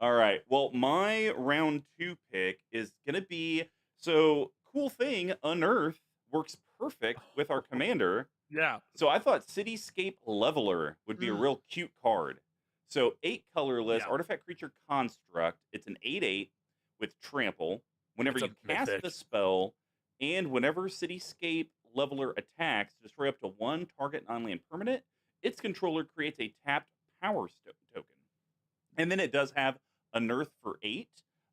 Speaker 1: All right. Well, my round 2 pick is gonna be, so cool thing. Unearth works perfect with our commander.
Speaker 2: Yeah.
Speaker 1: So I thought Cityscape Leveler would be a
Speaker 2: Mm,
Speaker 1: real cute card. So 8 colorless
Speaker 2: yeah.
Speaker 1: artifact creature construct. It's an 8/8 with trample. Whenever
Speaker 2: It's a
Speaker 1: you cast the
Speaker 2: mythic.
Speaker 1: spell, and whenever Cityscape Leveler attacks, destroy up to 1 target non-land permanent. Its controller creates a tapped power token. And then it does have Unearth for 8,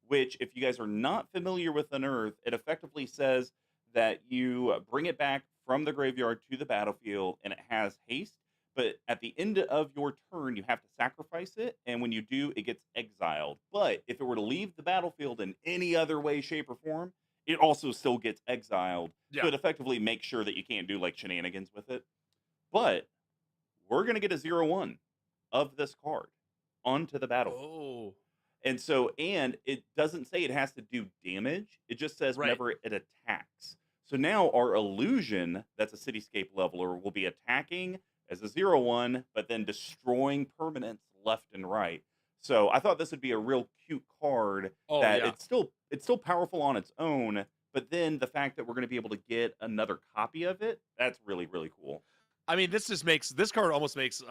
Speaker 1: which, if you guys are not familiar with Unearth, it effectively says that you bring it back from the graveyard to the battlefield and it has haste. But at the end of your turn, you have to sacrifice it. And when you do, it gets exiled. But if it were to leave the battlefield in any other way, shape, or form, it also still gets exiled. So
Speaker 2: Yeah.
Speaker 1: it effectively makes sure that you can't do like shenanigans with it. But we're going to get a 0/1 of this card onto the battlefield.
Speaker 2: Oh,
Speaker 1: And so, and it doesn't say it has to do damage. It just says
Speaker 2: right.
Speaker 1: whenever it attacks. So now our illusion, that's a cityscape leveler, will be attacking as a 0/1, but then destroying permanents left and right. So I thought this would be a real cute card
Speaker 2: Oh,
Speaker 1: that
Speaker 2: yeah.
Speaker 1: it's still powerful on its own, but then the fact that we're going to be able to get another copy of it, that's really, really cool.
Speaker 2: I mean, this card almost makes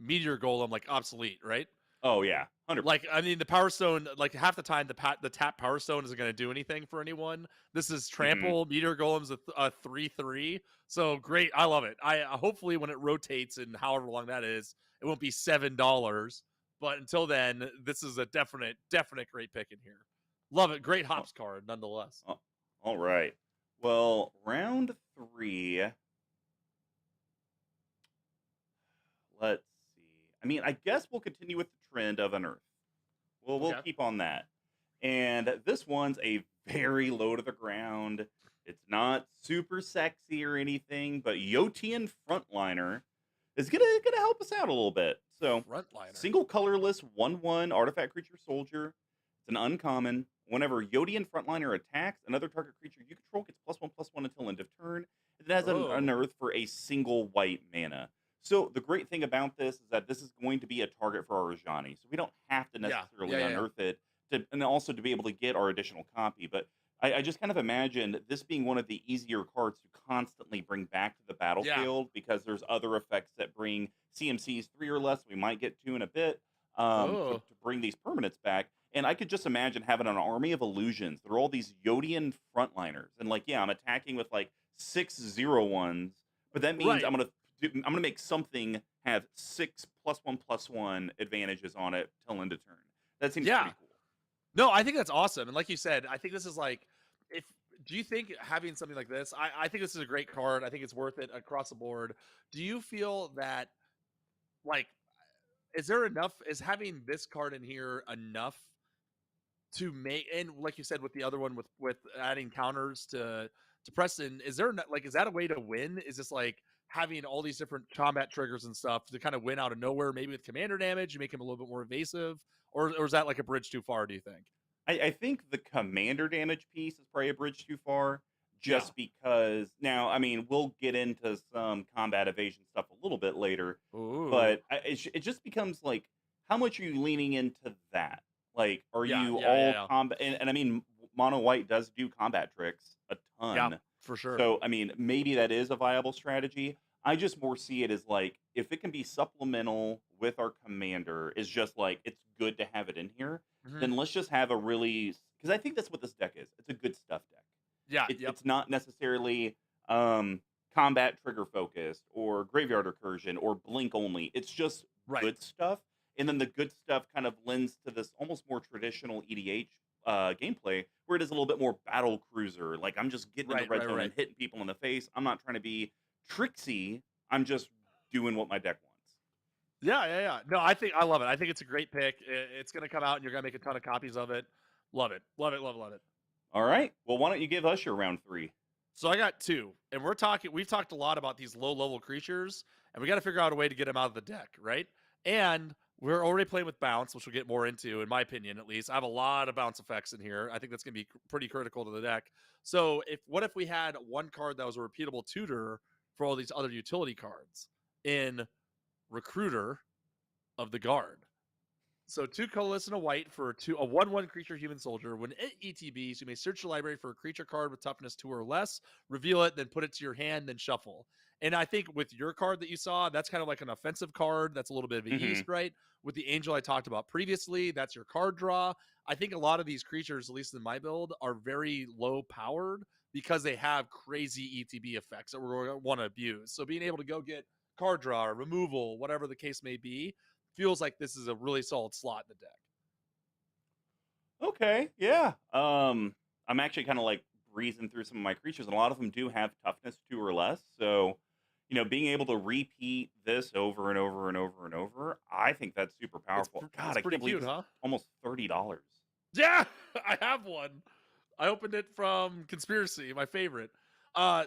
Speaker 2: Meteor Golem like obsolete, right?
Speaker 1: Oh yeah, 100%.
Speaker 2: Like, I mean, the Power Stone, like half the time, the tap Power Stone isn't going to do anything for anyone. This is
Speaker 1: Mhm.
Speaker 2: Trample. Meteor Golem's a 3/3. So great. I love it. I hopefully when it rotates and however long that is, it won't be $7. But until then, this is a definite great pick in here. Love it. Great
Speaker 1: Oh,
Speaker 2: hops card nonetheless.
Speaker 1: oh, all right. Well, round 3. Let's see. I mean, I guess we'll continue with the trend of Unearth. We'll
Speaker 2: Okay.
Speaker 1: keep on that. And this one's a very low to the ground. It's not super sexy or anything, but Yotian Frontliner is gonna help us out a little bit. So
Speaker 2: Frontliner.
Speaker 1: single colorless 1/1 artifact creature soldier. It's an uncommon. Whenever Yotian Frontliner attacks, another target creature you control gets +1/+1 until end of turn. It has an
Speaker 2: Oh,
Speaker 1: unearth for a single white mana. So the great thing about this is that this is going to be a target for our Rajani. So we don't have to
Speaker 2: yeah. Yeah,
Speaker 1: necessarily
Speaker 2: yeah, yeah.
Speaker 1: unearth it and also to be able to get our additional copy. But I just kind of imagine this being one of the easier cards to constantly bring back to the
Speaker 2: Yeah.
Speaker 1: battlefield because there's other effects that bring CMCs 3 or less. We might get to in a bit
Speaker 2: Oh,
Speaker 1: to bring these permanents back. And I could just imagine having an army of illusions. There are all these Yodian frontliners. And like, yeah, I'm attacking with like 6/0/1s, but that means
Speaker 2: right.
Speaker 1: I'm gonna make something have 6+1/+1 advantages on it till end of turn. That seems
Speaker 2: Yeah.
Speaker 1: pretty cool.
Speaker 2: No, I think that's awesome. And like you said, I think this is like, if do you think having something like this, I think this is a great card. I think it's worth it across the board. Do you feel that like is there enough is having this card in here enough to make, and like you said with the other one with adding counters to Preston, is there like is that a way to win? Is this like having all these different combat triggers and stuff to kind of win out of nowhere, maybe with commander damage, you make him a little bit more evasive, or is that like a bridge too far, do you think?
Speaker 1: I think the commander damage piece is probably a bridge too far,
Speaker 2: Yeah.
Speaker 1: just because now, I mean, we'll get into some combat evasion stuff a little bit later,
Speaker 2: Ooh.
Speaker 1: but it just becomes like, how much are you leaning into that? Like, are
Speaker 2: Yeah,
Speaker 1: you
Speaker 2: yeah, yeah,
Speaker 1: all
Speaker 2: yeah.
Speaker 1: combat? And I mean, mono white does do combat tricks a
Speaker 2: Yeah,
Speaker 1: ton.
Speaker 2: for sure.
Speaker 1: So, I mean, maybe that is a viable strategy. I just more see it as like, if it can be supplemental with our commander, is just like, it's good to have it in here,
Speaker 2: Mhm.
Speaker 1: then let's just have a really, because I think that's what this deck is. It's a good stuff deck.
Speaker 2: Yeah, yep.
Speaker 1: It's not necessarily combat trigger focused or graveyard recursion or blink only. It's just
Speaker 2: Right.
Speaker 1: good stuff. And then the good stuff kind of lends to this almost more traditional EDH gameplay where it is a little bit more battle cruiser. Like, I'm just getting in the
Speaker 2: Right,
Speaker 1: red
Speaker 2: right,
Speaker 1: zone
Speaker 2: right.
Speaker 1: and hitting people in the face. I'm not trying to be tricksy. I'm just doing what my deck wants.
Speaker 2: Yeah, yeah, yeah. No, I love it. I think it's a great pick. It's going to come out and you're going to make a ton of copies of it. Love it. Love it, love it, love it.
Speaker 1: All right. Well, why don't you give us your round 3?
Speaker 2: So I got two, and we've talked a lot about these low level creatures, and we got to figure out a way to get them out of the deck, right? And we're already playing with bounce, which we'll get more into, in my opinion, at least. I have a lot of bounce effects in here. I think that's going to be pretty critical to the deck. So what if we had one card that was a repeatable tutor for all these other utility cards in Recruiter of the Guard? So 2 colorless and a white for a 1/1 creature human soldier. When it ETBs, you may search your library for a creature card with toughness 2 or less, reveal it, then put it to your hand, then shuffle. And I think with your card that you saw, that's kind of like an offensive card. That's a little bit of a
Speaker 1: Hmm.
Speaker 2: yeast, right? With the angel I talked about previously, that's your card draw. I think a lot of these creatures, at least in my build, are very low powered because they have crazy ETB effects that we're going to want to abuse. So being able to go get card draw or removal, whatever the case may be, feels like this is a really solid slot in the deck.
Speaker 1: Okay, yeah. I'm actually kind of like breezing through some of my creatures, and a lot of them do have toughness 2 or less. So, being able to repeat this over and over and over and over, I think that's super powerful. God,
Speaker 2: It's
Speaker 1: I
Speaker 2: pretty
Speaker 1: can't believe
Speaker 2: cute,
Speaker 1: this is
Speaker 2: huh?
Speaker 1: almost $30.
Speaker 2: Yeah, I have one. I opened it from Conspiracy, my favorite.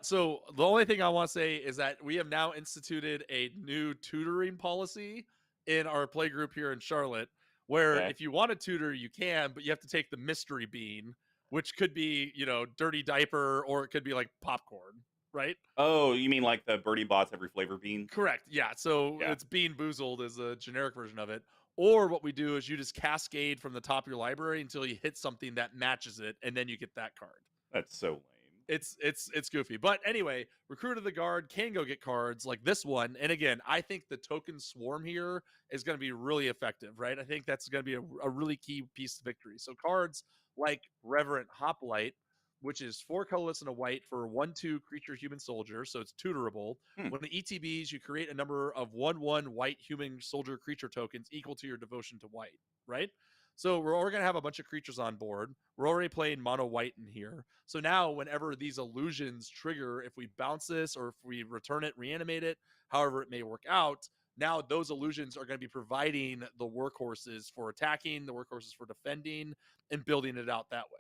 Speaker 2: So the only thing I want to say is that we have now instituted a new tutoring policy in our play group here in Charlotte, where
Speaker 1: Okay.
Speaker 2: if you want to tutor, you can, but you have to take the mystery bean, which could be, dirty diaper, or it could be like popcorn, right?
Speaker 1: Oh, you mean like the Birdie Bots every flavor bean?
Speaker 2: Correct. Yeah. So
Speaker 1: Yeah,
Speaker 2: it's Bean Boozled is a generic version of it. Or what we do is you just cascade from the top of your library until you hit something that matches it, and then you get that card.
Speaker 1: that's so lame.
Speaker 2: It's goofy. But anyway, Recruit of the Guard can go get cards like this one. And again, I think the token swarm here is going to be really effective, right? I think that's going to be a really key piece of victory. So cards like Reverent Hoplite, which is 4 colorless and a white for 1/2 creature human soldier, so it's tutorable.
Speaker 1: Hmm.
Speaker 2: When the ETBs, you create a number of 1/1 white human soldier creature tokens equal to your devotion to white, right? So we're already going to have a bunch of creatures on board. We're already playing mono white in here. So now whenever these illusions trigger, if we bounce this or if we return it, reanimate it, however it may work out, now those illusions are going to be providing the workhorses for attacking, the workhorses for defending, and building it out that way.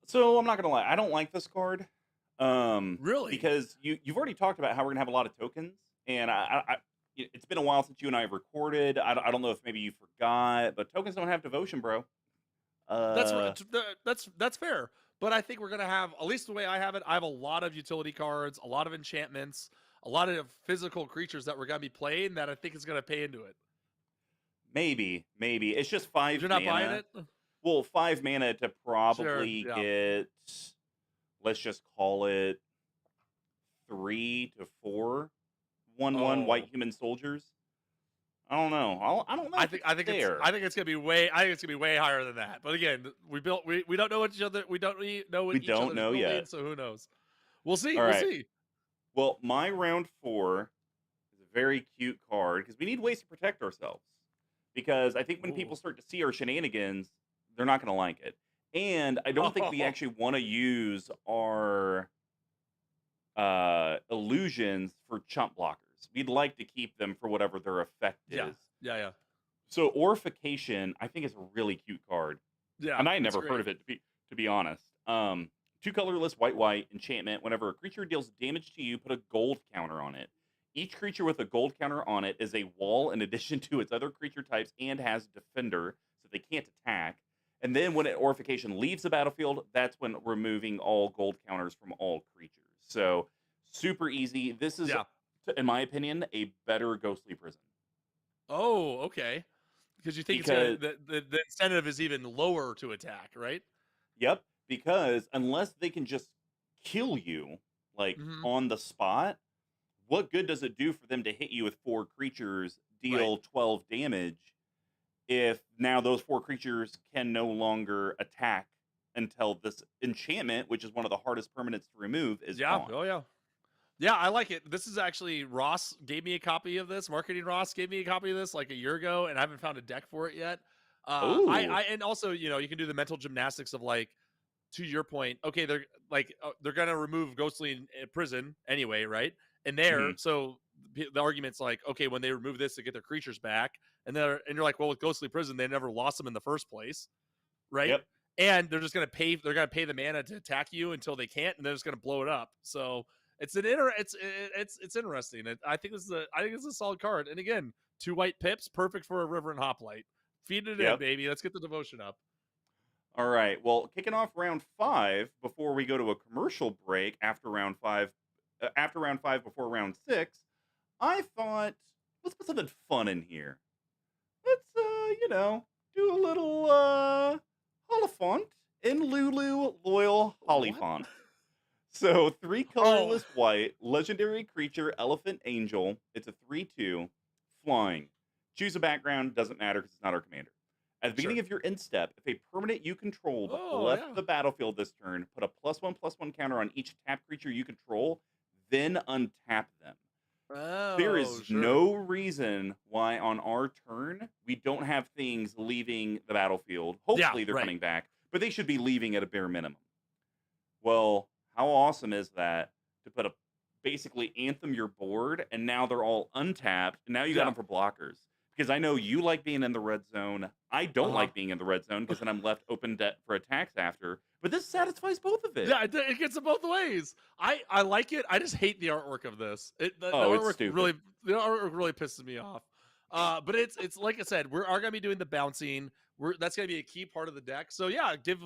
Speaker 1: So I'm not gonna lie, I don't like this card,
Speaker 2: Really?
Speaker 1: because you've already talked about how we're gonna have a lot of tokens, and it's been a while since you and I have recorded. I don't know if maybe you forgot, but tokens don't have devotion, bro.
Speaker 2: That's
Speaker 1: Uh,
Speaker 2: that's fair. But I think we're gonna have, at least the way I have it, I have a lot of utility cards, a lot of enchantments, a lot of physical creatures that we're gonna be playing that I think is gonna pay into it.
Speaker 1: maybe it's just 5
Speaker 2: You're not buying
Speaker 1: mana.
Speaker 2: it?
Speaker 1: Well, 5 mana to
Speaker 2: Sure.
Speaker 1: probably
Speaker 2: Yeah.
Speaker 1: get, let's just call it 3 to 4 1/1 white
Speaker 2: Oh,
Speaker 1: human soldiers. I don't know. I don't know
Speaker 2: I
Speaker 1: if
Speaker 2: think
Speaker 1: it's
Speaker 2: I think it's
Speaker 1: fair.
Speaker 2: I think it's gonna be way I think it's gonna be way higher than that. But again, we don't know what each other we don't know
Speaker 1: We
Speaker 2: what each
Speaker 1: don't
Speaker 2: other's
Speaker 1: know
Speaker 2: building,
Speaker 1: yet.
Speaker 2: so who knows? We'll see.
Speaker 1: All
Speaker 2: We'll
Speaker 1: right.
Speaker 2: see.
Speaker 1: Well, my round 4 is a very cute card because we need ways to protect ourselves. Because I think when people
Speaker 2: Ooh.
Speaker 1: start to see our shenanigans, they're not going to like it. And I don't think we
Speaker 2: Oh,
Speaker 1: actually want to use our illusions for chump blockers. We'd like to keep them for whatever their effect
Speaker 2: yeah.
Speaker 1: is.
Speaker 2: Yeah, yeah.
Speaker 1: So Orification, I think is a really cute card,
Speaker 2: Yeah,
Speaker 1: and I had
Speaker 2: it's
Speaker 1: never heard
Speaker 2: great.
Speaker 1: of it to be honest. 2 colorless white enchantment. Whenever a creature deals damage to you, put a gold counter on it. Each creature with a gold counter on it is a wall in addition to its other creature types and has defender, so they can't attack. And then when an Orification leaves the battlefield, that's when removing all gold counters from all creatures. So super easy. This is,
Speaker 2: Yeah.
Speaker 1: in my opinion, a better Ghostly Prison
Speaker 2: Oh, okay. Because you think it's gonna
Speaker 1: because
Speaker 2: the incentive is even lower to attack, right?
Speaker 1: Yep, because unless they can just kill you, like,
Speaker 2: Mhm.
Speaker 1: on the spot, what good does it do for them to hit you with 4 creatures,
Speaker 2: Right.
Speaker 1: deal 12 damage, if now those 4 creatures can no longer attack until this enchantment, which is one of the hardest permanents to remove, is
Speaker 2: Yeah.
Speaker 1: gone?
Speaker 2: Oh, yeah. Yeah, I like it. This is actually Ross gave me a copy of this. Marketing Ross gave me a copy of this like a year ago, and I haven't found a deck for it yet.
Speaker 1: Ooh.
Speaker 2: And also, you can do the mental gymnastics of like, to your point. Okay, they're like they're gonna remove Ghostly in prison anyway, right? And there,
Speaker 1: Mhm.
Speaker 2: so the argument's like, okay, when they remove this to get their creatures back, and you're like, well, with Ghostly Prison, they never lost them in the first place, right?
Speaker 1: Yep.
Speaker 2: And they're just gonna pay. They're gonna pay the mana to attack you until they can't, and they're just gonna blow it up. So it's interesting. I think it's a solid card. And again, 2 white pips, perfect for a River and Hoplite. Feed it in,
Speaker 1: Yep.
Speaker 2: baby. Let's get the devotion up.
Speaker 1: Alright, well, kicking off round 5 before we go to a commercial break after round 5 before round 6, I thought, let's put something fun in here. Let's, do a little, Holifont in Lulu Loyal
Speaker 2: What?
Speaker 1: Hollyfont. So, 3
Speaker 2: Oh,
Speaker 1: colorless white, legendary creature, Elephant Angel. It's a 3/2, flying. Choose a background, doesn't matter because it's not our commander. At the beginning
Speaker 2: sure.
Speaker 1: of your end step, if a permanent you controlled
Speaker 2: Oh,
Speaker 1: left
Speaker 2: yeah.
Speaker 1: the battlefield this turn, put a +1/+1 counter on each tap creature you control, then untap them. There
Speaker 2: Oh,
Speaker 1: is
Speaker 2: sure.
Speaker 1: no reason why on our turn we don't have things leaving the battlefield.
Speaker 2: Yeah,
Speaker 1: Hopefully they're
Speaker 2: right.
Speaker 1: coming back, but they should be leaving at a bare minimum. Well, how awesome is that to put a basically anthem your board and now they're all untapped and now you got
Speaker 2: Yeah.
Speaker 1: them for blockers. Because I know you like being in the red zone. I don't
Speaker 2: Uh-huh.
Speaker 1: like being in the red zone because then I'm left open for attacks after. But this satisfies both of it.
Speaker 2: Yeah, it gets it both ways. I like it. I just hate the artwork of this. The
Speaker 1: Oh, it's
Speaker 2: artwork
Speaker 1: stupid.
Speaker 2: really pisses me off. But it's like I said, we are gonna be doing the bouncing. That's gonna be a key part of the deck. So yeah, give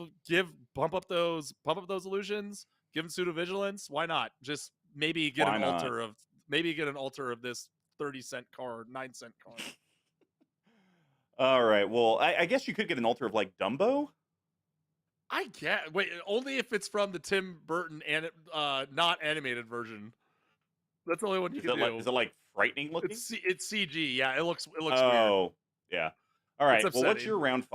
Speaker 2: pump up those illusions. Give them pseudo vigilance. Why not? Just
Speaker 1: Why not?
Speaker 2: maybe get an altar of this 30-cent card, 9-cent card.
Speaker 1: All right. Well, I guess you could get an altar of like Dumbo.
Speaker 2: I get wait only if it's from the Tim Burton and not animated version. That's the only one you
Speaker 1: Is
Speaker 2: can
Speaker 1: it like
Speaker 2: do.
Speaker 1: frightening looking?
Speaker 2: It's CG. Yeah, it looks weird.
Speaker 1: Oh, yeah. All
Speaker 2: It's
Speaker 1: right. Well, what's your
Speaker 2: upsetting.
Speaker 1: round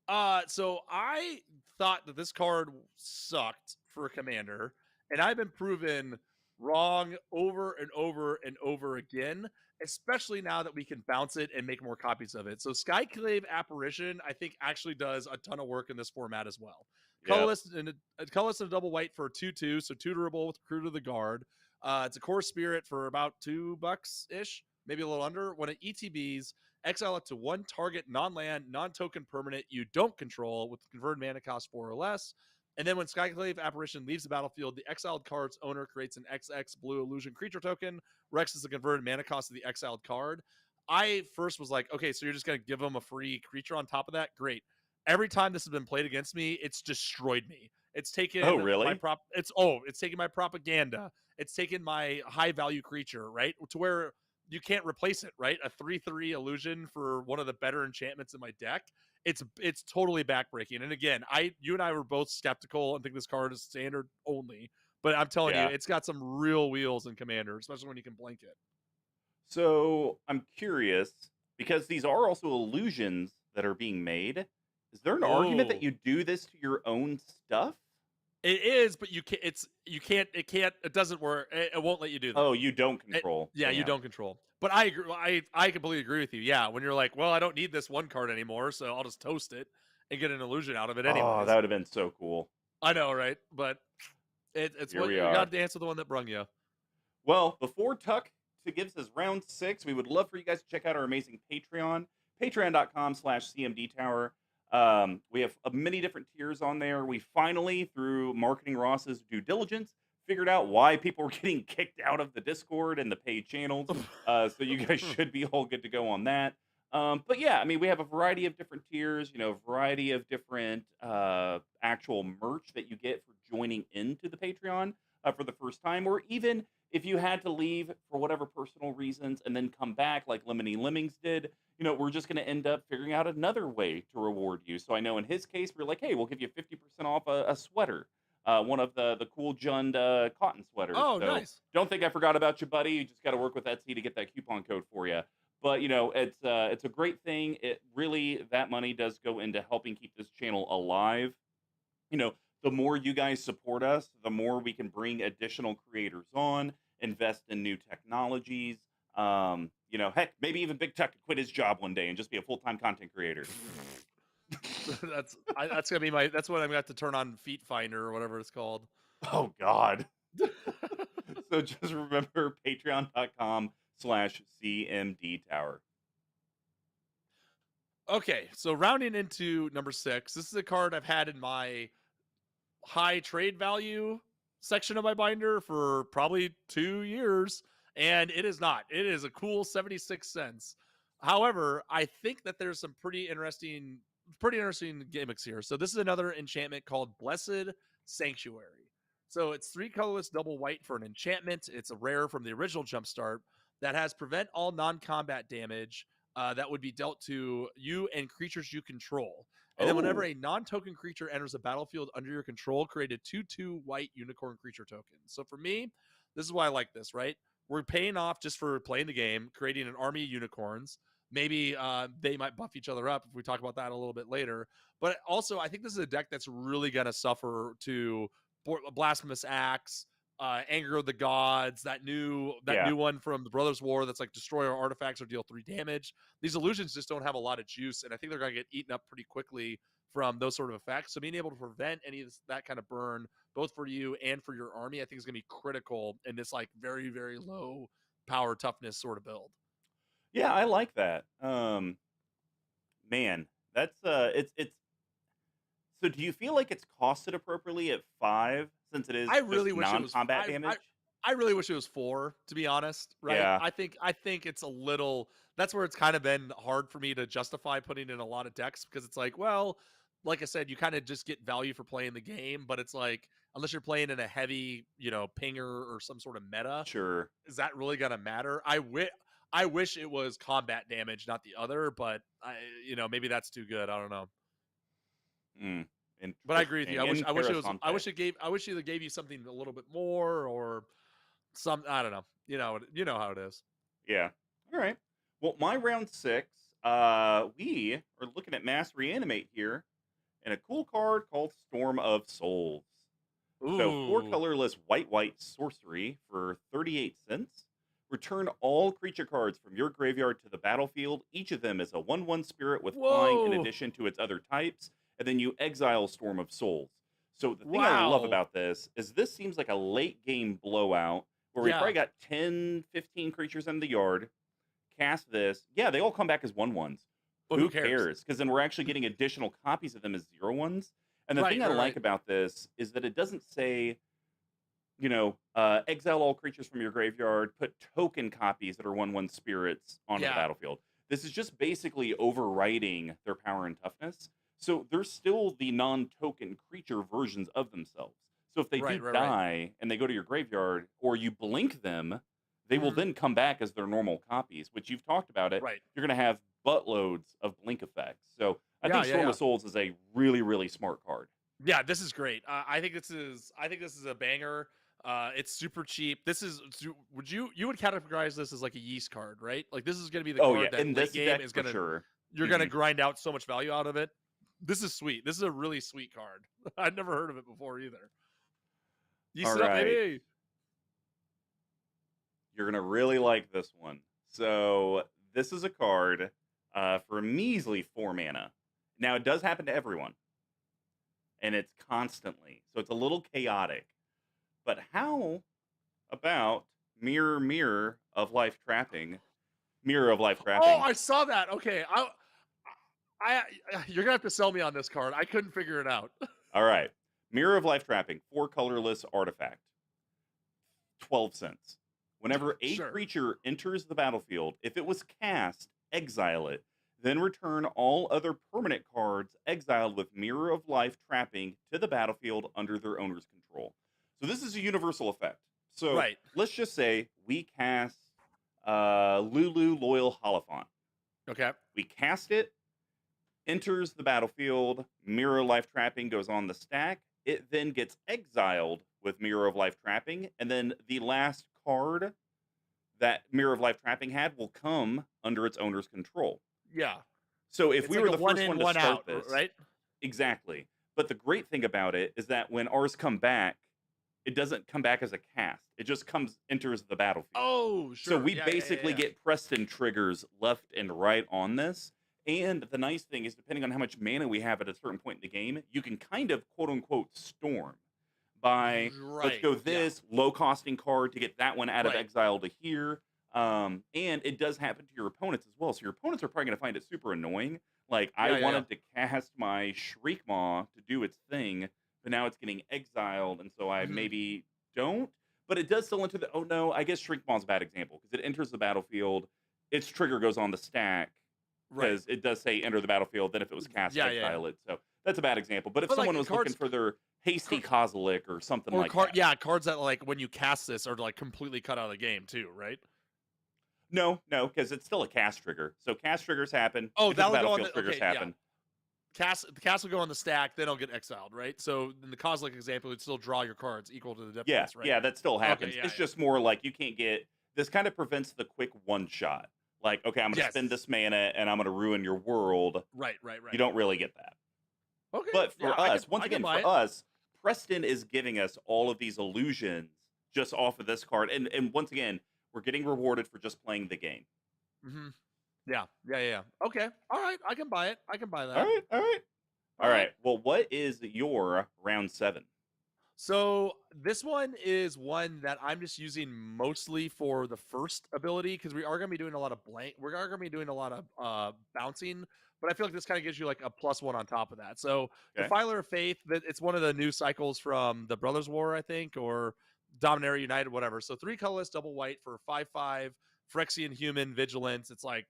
Speaker 1: 5?
Speaker 2: So I thought that this card sucked for a commander, and I've been proven wrong over and over and over again, especially now that we can bounce it and make more copies of it. So Skyclave Apparition, I think, actually does a ton of work in this format as well.
Speaker 1: Yep.
Speaker 2: Colorless and a double white for 2/2, so tutorable with Crew to the Guard. It's a core spirit for about $2 ish, maybe a little under. When it ETBs, exile it to one target non-land, non-token permanent you don't control with converted mana cost 4 or less. And then when Skyclave Apparition leaves the battlefield, the exiled card's owner creates an XX blue illusion creature token. Rex is the converted mana cost of the exiled card. I first was like, okay, so you're just going to give them a free creature on top of that? Great. Every time this has been played against me, it's destroyed me. It's
Speaker 1: Oh,
Speaker 2: taken my
Speaker 1: really?
Speaker 2: it's taken my propaganda. It's taken my high value creature, right? To where you can't replace it, right? A 3/3 illusion for one of the better enchantments in my deck. It's totally backbreaking. And again, you and I were both skeptical and think this card is standard only. But I'm telling you,
Speaker 1: Yeah.
Speaker 2: it's got some real wheels in Commander, especially when you can blank it.
Speaker 1: So I'm curious because these are also illusions that are being made. Is there an argument that
Speaker 2: Oh,
Speaker 1: you do this to your own stuff?
Speaker 2: it is, but it doesn't work. It won't let you do that.
Speaker 1: Oh, you don't
Speaker 2: It,
Speaker 1: control.
Speaker 2: yeah, you
Speaker 1: Damn.
Speaker 2: don't control. But I agree. I completely agree with you. Yeah, when you're like, well, I don't need this one card anymore, so I'll just toast it and get an illusion out of it
Speaker 1: Oh, that
Speaker 2: anyways.
Speaker 1: would have been so cool.
Speaker 2: I know, right? But it's
Speaker 1: Here
Speaker 2: what
Speaker 1: we
Speaker 2: you got
Speaker 1: are.
Speaker 2: to dance with the one that brung you.
Speaker 1: Well, before Tuck gives us round 6, we would love for you guys to check out our amazing Patreon, patreon.com/CMDTower. We have many different tiers on there. We finally, through Marketing Ross's due diligence, figured out why people were getting kicked out of the Discord and the paid channels. So you guys should be all good to go on that. But yeah, I mean, we have a variety of different tiers, a variety of different actual merch that you get for joining into the Patreon for the first time, or even if you had to leave for whatever personal reasons and then come back like Lemony Lemmings did, we're just going to end up figuring out another way to reward you. So I know in his case, we're like, hey, we'll give you 50% off a sweater, one of the cool Jund cotton sweaters.
Speaker 2: Oh,
Speaker 1: So
Speaker 2: nice.
Speaker 1: don't think I forgot about you, buddy. You just got to work with Etsy to get that coupon code for you. But it's a great thing. It really that money does go into helping keep this channel alive. you know, the more you guys support us, the more we can bring additional creators on, invest in new technologies. Heck, maybe even BigTuck could quit his job one day and just be a full-time content creator.
Speaker 2: That's gonna be that's what I'm gonna have to turn on Feet Finder or whatever it's called.
Speaker 1: Oh God. So just remember patreon.com/CMD Tower.
Speaker 2: Okay, so rounding into number 6, this is a card I've had in my high trade value section of my binder for probably 2 years, and it is not. It is a cool 76 cents. However, I think that there's some pretty interesting gimmicks here. So this is another enchantment called Blessed Sanctuary. So it's 3 colorless double white for an enchantment. It's a rare from the original Jumpstart that has prevent all non-combat damage that would be dealt to you and creatures you control. And then whenever
Speaker 1: Oh,
Speaker 2: a non-token creature enters the battlefield under your control, create a 2/2 white unicorn creature token. So for me, this is why I like this, right? We're paying off just for playing the game, creating an army of unicorns. Maybe they might buff each other up if we talk about that a little bit later. But also, I think this is a deck that's really going to suffer to Blasphemous Axe, Anger of the Gods, that new
Speaker 1: Yeah.
Speaker 2: one from the Brothers War that's like destroy our artifacts or deal 3 damage. These illusions just don't have a lot of juice, and I think they're gonna get eaten up pretty quickly from those sort of effects. So being able to prevent any of that kind of burn, both for you and for your army, I think is gonna be critical in this like very, very low power toughness sort of build.
Speaker 1: Yeah, I like that. Man, that's it's so do you feel like it's costed appropriately at 5 since it is
Speaker 2: I
Speaker 1: just
Speaker 2: really wish it was
Speaker 1: non-combat damage?
Speaker 2: I really wish it was 4, to be honest, right?
Speaker 1: Yeah,
Speaker 2: I think it's a little that's where it's kind of been hard for me to justify putting in a lot of decks because it's like, well, like I said, you kind of just get value for playing the game, but it's like unless you're playing in a heavy, pinger or some sort of meta,
Speaker 1: sure.
Speaker 2: is that really gonna matter? I wish it was combat damage, not the other, but maybe that's too good. I don't know.
Speaker 1: Mm,
Speaker 2: But I agree with you.
Speaker 1: interesting.
Speaker 2: I
Speaker 1: Interessante.
Speaker 2: wish either gave you something a little bit more or some I don't know. You know how it is.
Speaker 1: Yeah. All right. Well, my round 6, we are looking at Mass Reanimate here and a cool card called Storm of Souls. So 4
Speaker 2: Ooh.
Speaker 1: colorless white sorcery for 38 cents. Return all creature cards from your graveyard to the battlefield. Each of them is a 1/1 spirit with flying in
Speaker 2: Whoa.
Speaker 1: addition to its other types. And then you exile Storm of Souls. So the thing I love
Speaker 2: Wow.
Speaker 1: about this seems like a late game blowout where we probably
Speaker 2: Yeah.
Speaker 1: got 10, 15 creatures in the yard. Cast this. Yeah, they all come back as 1/1s.
Speaker 2: But who
Speaker 1: Who
Speaker 2: cares?
Speaker 1: cares? Because then we're actually getting additional copies of them as 0/1s. And the
Speaker 2: Right,
Speaker 1: thing I
Speaker 2: right,
Speaker 1: like
Speaker 2: right.
Speaker 1: about this is that it doesn't say, exile all creatures from your graveyard, put token copies that are 1/1 spirits onto the
Speaker 2: Yeah.
Speaker 1: battlefield. This is just basically overwriting their power and toughness. So they're still the non token creature versions of themselves. So if they do
Speaker 2: Right, right, right.
Speaker 1: die and they go to your graveyard or you blink them, they will
Speaker 2: Mhm.
Speaker 1: then come back as their normal copies, which you've talked about it.
Speaker 2: Right.
Speaker 1: You're going to have buttloads of blink effects. So I
Speaker 2: Yeah,
Speaker 1: think
Speaker 2: yeah,
Speaker 1: Storm
Speaker 2: yeah.
Speaker 1: of Souls is a really, really smart card.
Speaker 2: Yeah, this is great. I think this is a banger. It's super cheap. You would categorize this as like a yeast card, right? Like this is going to be the
Speaker 1: Oh, yeah.
Speaker 2: card that
Speaker 1: In
Speaker 2: late
Speaker 1: this
Speaker 2: game
Speaker 1: deck,
Speaker 2: is
Speaker 1: for
Speaker 2: going to
Speaker 1: sure.
Speaker 2: you're going to
Speaker 1: Mhm.
Speaker 2: grind out so much value out of it. This is sweet. This is a really sweet card. I'd never heard of it before either.
Speaker 1: All
Speaker 2: Yeast it up,
Speaker 1: right.
Speaker 2: baby.
Speaker 1: You're going to really like this one. So this is a card for a measly 4 mana. Now, it does happen to everyone, and it's constantly. So it's a little chaotic. But how about Mirror of Life Trapping? Mirror of Life
Speaker 2: Oh,
Speaker 1: Trapping.
Speaker 2: I saw that. Okay, you're gonna have to sell me on this card. I couldn't figure it out.
Speaker 1: All right. Mirror of Life Trapping, 4 colorless artifact, 12 cents. Whenever a
Speaker 2: Sure.
Speaker 1: creature enters the battlefield, if it was cast, exile it. Then return all other permanent cards exiled with Mirror of Life Trapping to the battlefield under their owner's control. So this is a universal effect. So
Speaker 2: Right.
Speaker 1: let's just say we cast Lulu Loyal Holophant.
Speaker 2: Okay.
Speaker 1: We cast it, enters the battlefield, Mirror of Life Trapping goes on the stack. It then gets exiled with Mirror of Life Trapping, and then the last card that Mirror of Life Trapping had will come under its owner's control.
Speaker 2: Yeah.
Speaker 1: So if
Speaker 2: It's
Speaker 1: we
Speaker 2: like
Speaker 1: were
Speaker 2: a
Speaker 1: the
Speaker 2: one
Speaker 1: first
Speaker 2: in,
Speaker 1: one to
Speaker 2: one
Speaker 1: start
Speaker 2: out,
Speaker 1: this,
Speaker 2: right?
Speaker 1: exactly. But the great thing about it is that when ours come back, it doesn't come back as a cast. It just enters the battlefield.
Speaker 2: Oh,
Speaker 1: So
Speaker 2: sure.
Speaker 1: we
Speaker 2: Yeah, yeah, yeah,
Speaker 1: basically
Speaker 2: yeah.
Speaker 1: get Preston triggers left and right on this. And the nice thing is, depending on how much mana we have at a certain point in the game, you can kind of quote unquote storm by let's
Speaker 2: Right.
Speaker 1: go
Speaker 2: Yeah.
Speaker 1: this low costing card to get that one out of
Speaker 2: Right.
Speaker 1: exile to here. And it does happen to your opponents as well. So your opponents are probably going to find it super annoying. Like
Speaker 2: Yeah,
Speaker 1: I
Speaker 2: yeah, yeah.
Speaker 1: wanted to cast my Shriekmaw to do its thing, but now it's getting exiled, and so I
Speaker 2: Mhm.
Speaker 1: maybe don't. But it does still enter the. Oh no, I guess Shriekmaw's a bad example because it enters the battlefield. Its trigger goes on the stack
Speaker 2: Right.
Speaker 1: because it does say enter the battlefield. Then if it was cast,
Speaker 2: Yeah, yeah, yeah.
Speaker 1: exile it. So that's a bad example. But if
Speaker 2: But
Speaker 1: someone
Speaker 2: like
Speaker 1: was looking
Speaker 2: cards,
Speaker 1: for their hasty Kozilek or something
Speaker 2: or
Speaker 1: like that,
Speaker 2: cards that like when you cast this are like completely cut out of the game too, right?
Speaker 1: no, because it's still a cast trigger. So cast triggers happen.
Speaker 2: Oh,
Speaker 1: Enter the
Speaker 2: that'll go on
Speaker 1: battlefield
Speaker 2: the
Speaker 1: triggers
Speaker 2: okay, yeah.
Speaker 1: happen.
Speaker 2: The cast will go on the stack, then it'll get exiled, right? So in the Kozilek example, you'd still draw your cards equal to the
Speaker 1: Yeah,
Speaker 2: difference, right?
Speaker 1: yeah, that still happens.
Speaker 2: Okay, yeah,
Speaker 1: It's
Speaker 2: yeah.
Speaker 1: just more like you can't get this kind of prevents the quick one shot. Like, okay, I'm gonna
Speaker 2: Yes.
Speaker 1: spend this mana and I'm gonna ruin your world.
Speaker 2: Right.
Speaker 1: You don't really get that.
Speaker 2: Okay.
Speaker 1: But
Speaker 2: Yeah,
Speaker 1: for us, once again, for us, Preston is giving us all of these illusions just off of this card. And once again, we're getting rewarded for just playing the game.
Speaker 2: Hmm. Yeah, yeah, yeah, yeah. Okay, all right, I can buy it. I can buy
Speaker 1: All
Speaker 2: that.
Speaker 1: right, all right,
Speaker 2: All
Speaker 1: all
Speaker 2: right.
Speaker 1: right. Well, what is your round 7?
Speaker 2: So this one is one that I'm just using mostly for the first ability because we are going to be doing a lot of blank. We are going to be doing a lot of bouncing, but I feel like this kind of gives you like a +1 on top of that. So
Speaker 1: Okay.
Speaker 2: Defiler of Faith, that it's one of the new cycles from the Brothers War, I think, or Dominaria United, whatever. So 3 colorless, double white for 5/5, Phyrexian human vigilance. It's like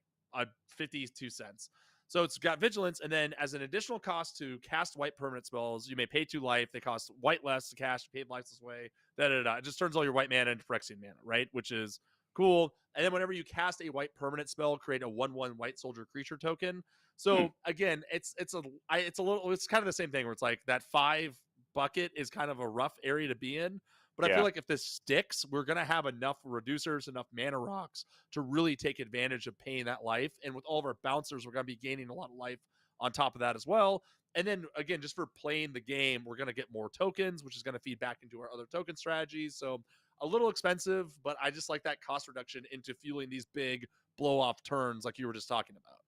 Speaker 2: 52 cents. So it's got vigilance, and then as an additional cost to cast white permanent spells, you may pay 2 life. They cost white less to cast. You pay life this way. Da, da, da. It just turns all your white mana into Phyrexian mana, right? Which is cool. And then whenever you cast a white permanent spell, create a 1/1 white soldier creature token.
Speaker 1: Hmm.
Speaker 2: So again, it's kind of the same thing where it's like that 5 bucket is kind of a rough area to be in. But I feel
Speaker 1: Yeah.
Speaker 2: like if this sticks, we're gonna have enough reducers, enough mana rocks to really take advantage of paying that life. And with all of our bouncers, we're going to be gaining a lot of life on top of that as well. And then again, just for playing the game, we're going to get more tokens, which is going to feed back into our other token strategies. So a little expensive, but I just like that cost reduction into fueling these big blow off turns like you were just talking about.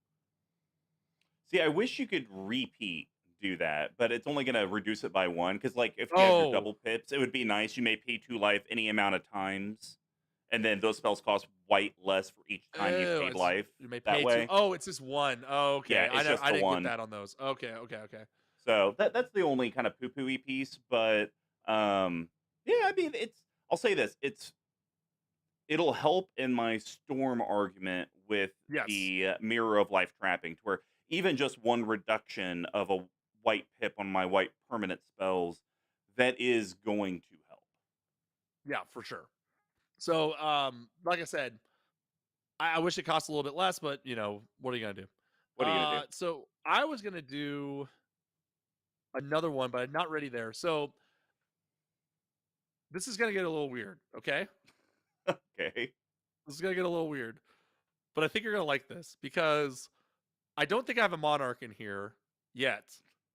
Speaker 1: See, I wish you could repeat do that, but it's only going to reduce it by 1. Because, like, if you have your
Speaker 2: Oh,
Speaker 1: double pips, it would be nice. You may pay 2 life any amount of times, and then those spells cost white less for each time you
Speaker 2: oh,
Speaker 1: paid
Speaker 2: it's
Speaker 1: life
Speaker 2: you may
Speaker 1: that
Speaker 2: pay two.
Speaker 1: way.
Speaker 2: Oh, it's just one. Oh,
Speaker 1: Yeah,
Speaker 2: okay.
Speaker 1: it's just
Speaker 2: I
Speaker 1: the
Speaker 2: didn't get
Speaker 1: one.
Speaker 2: that on those. Okay, okay, okay.
Speaker 1: So that's the only kind of poo-pooey piece. But yeah, I mean, I'll say this: it'll help in my storm argument with
Speaker 2: Yes.
Speaker 1: the mirror of life trapping, to where even just one reduction of a white pip on my white permanent spells, that is going to help.
Speaker 2: Yeah, for sure. So, like I said, I wish it cost a little bit less, but what are you gonna do?
Speaker 1: What are you gonna do?
Speaker 2: So I was gonna do another one, but I'm not ready there. So this is gonna get a little weird. Okay,
Speaker 1: Okay.
Speaker 2: this is gonna get a little weird, but I think you're gonna like this because I don't think I have a monarch in here yet.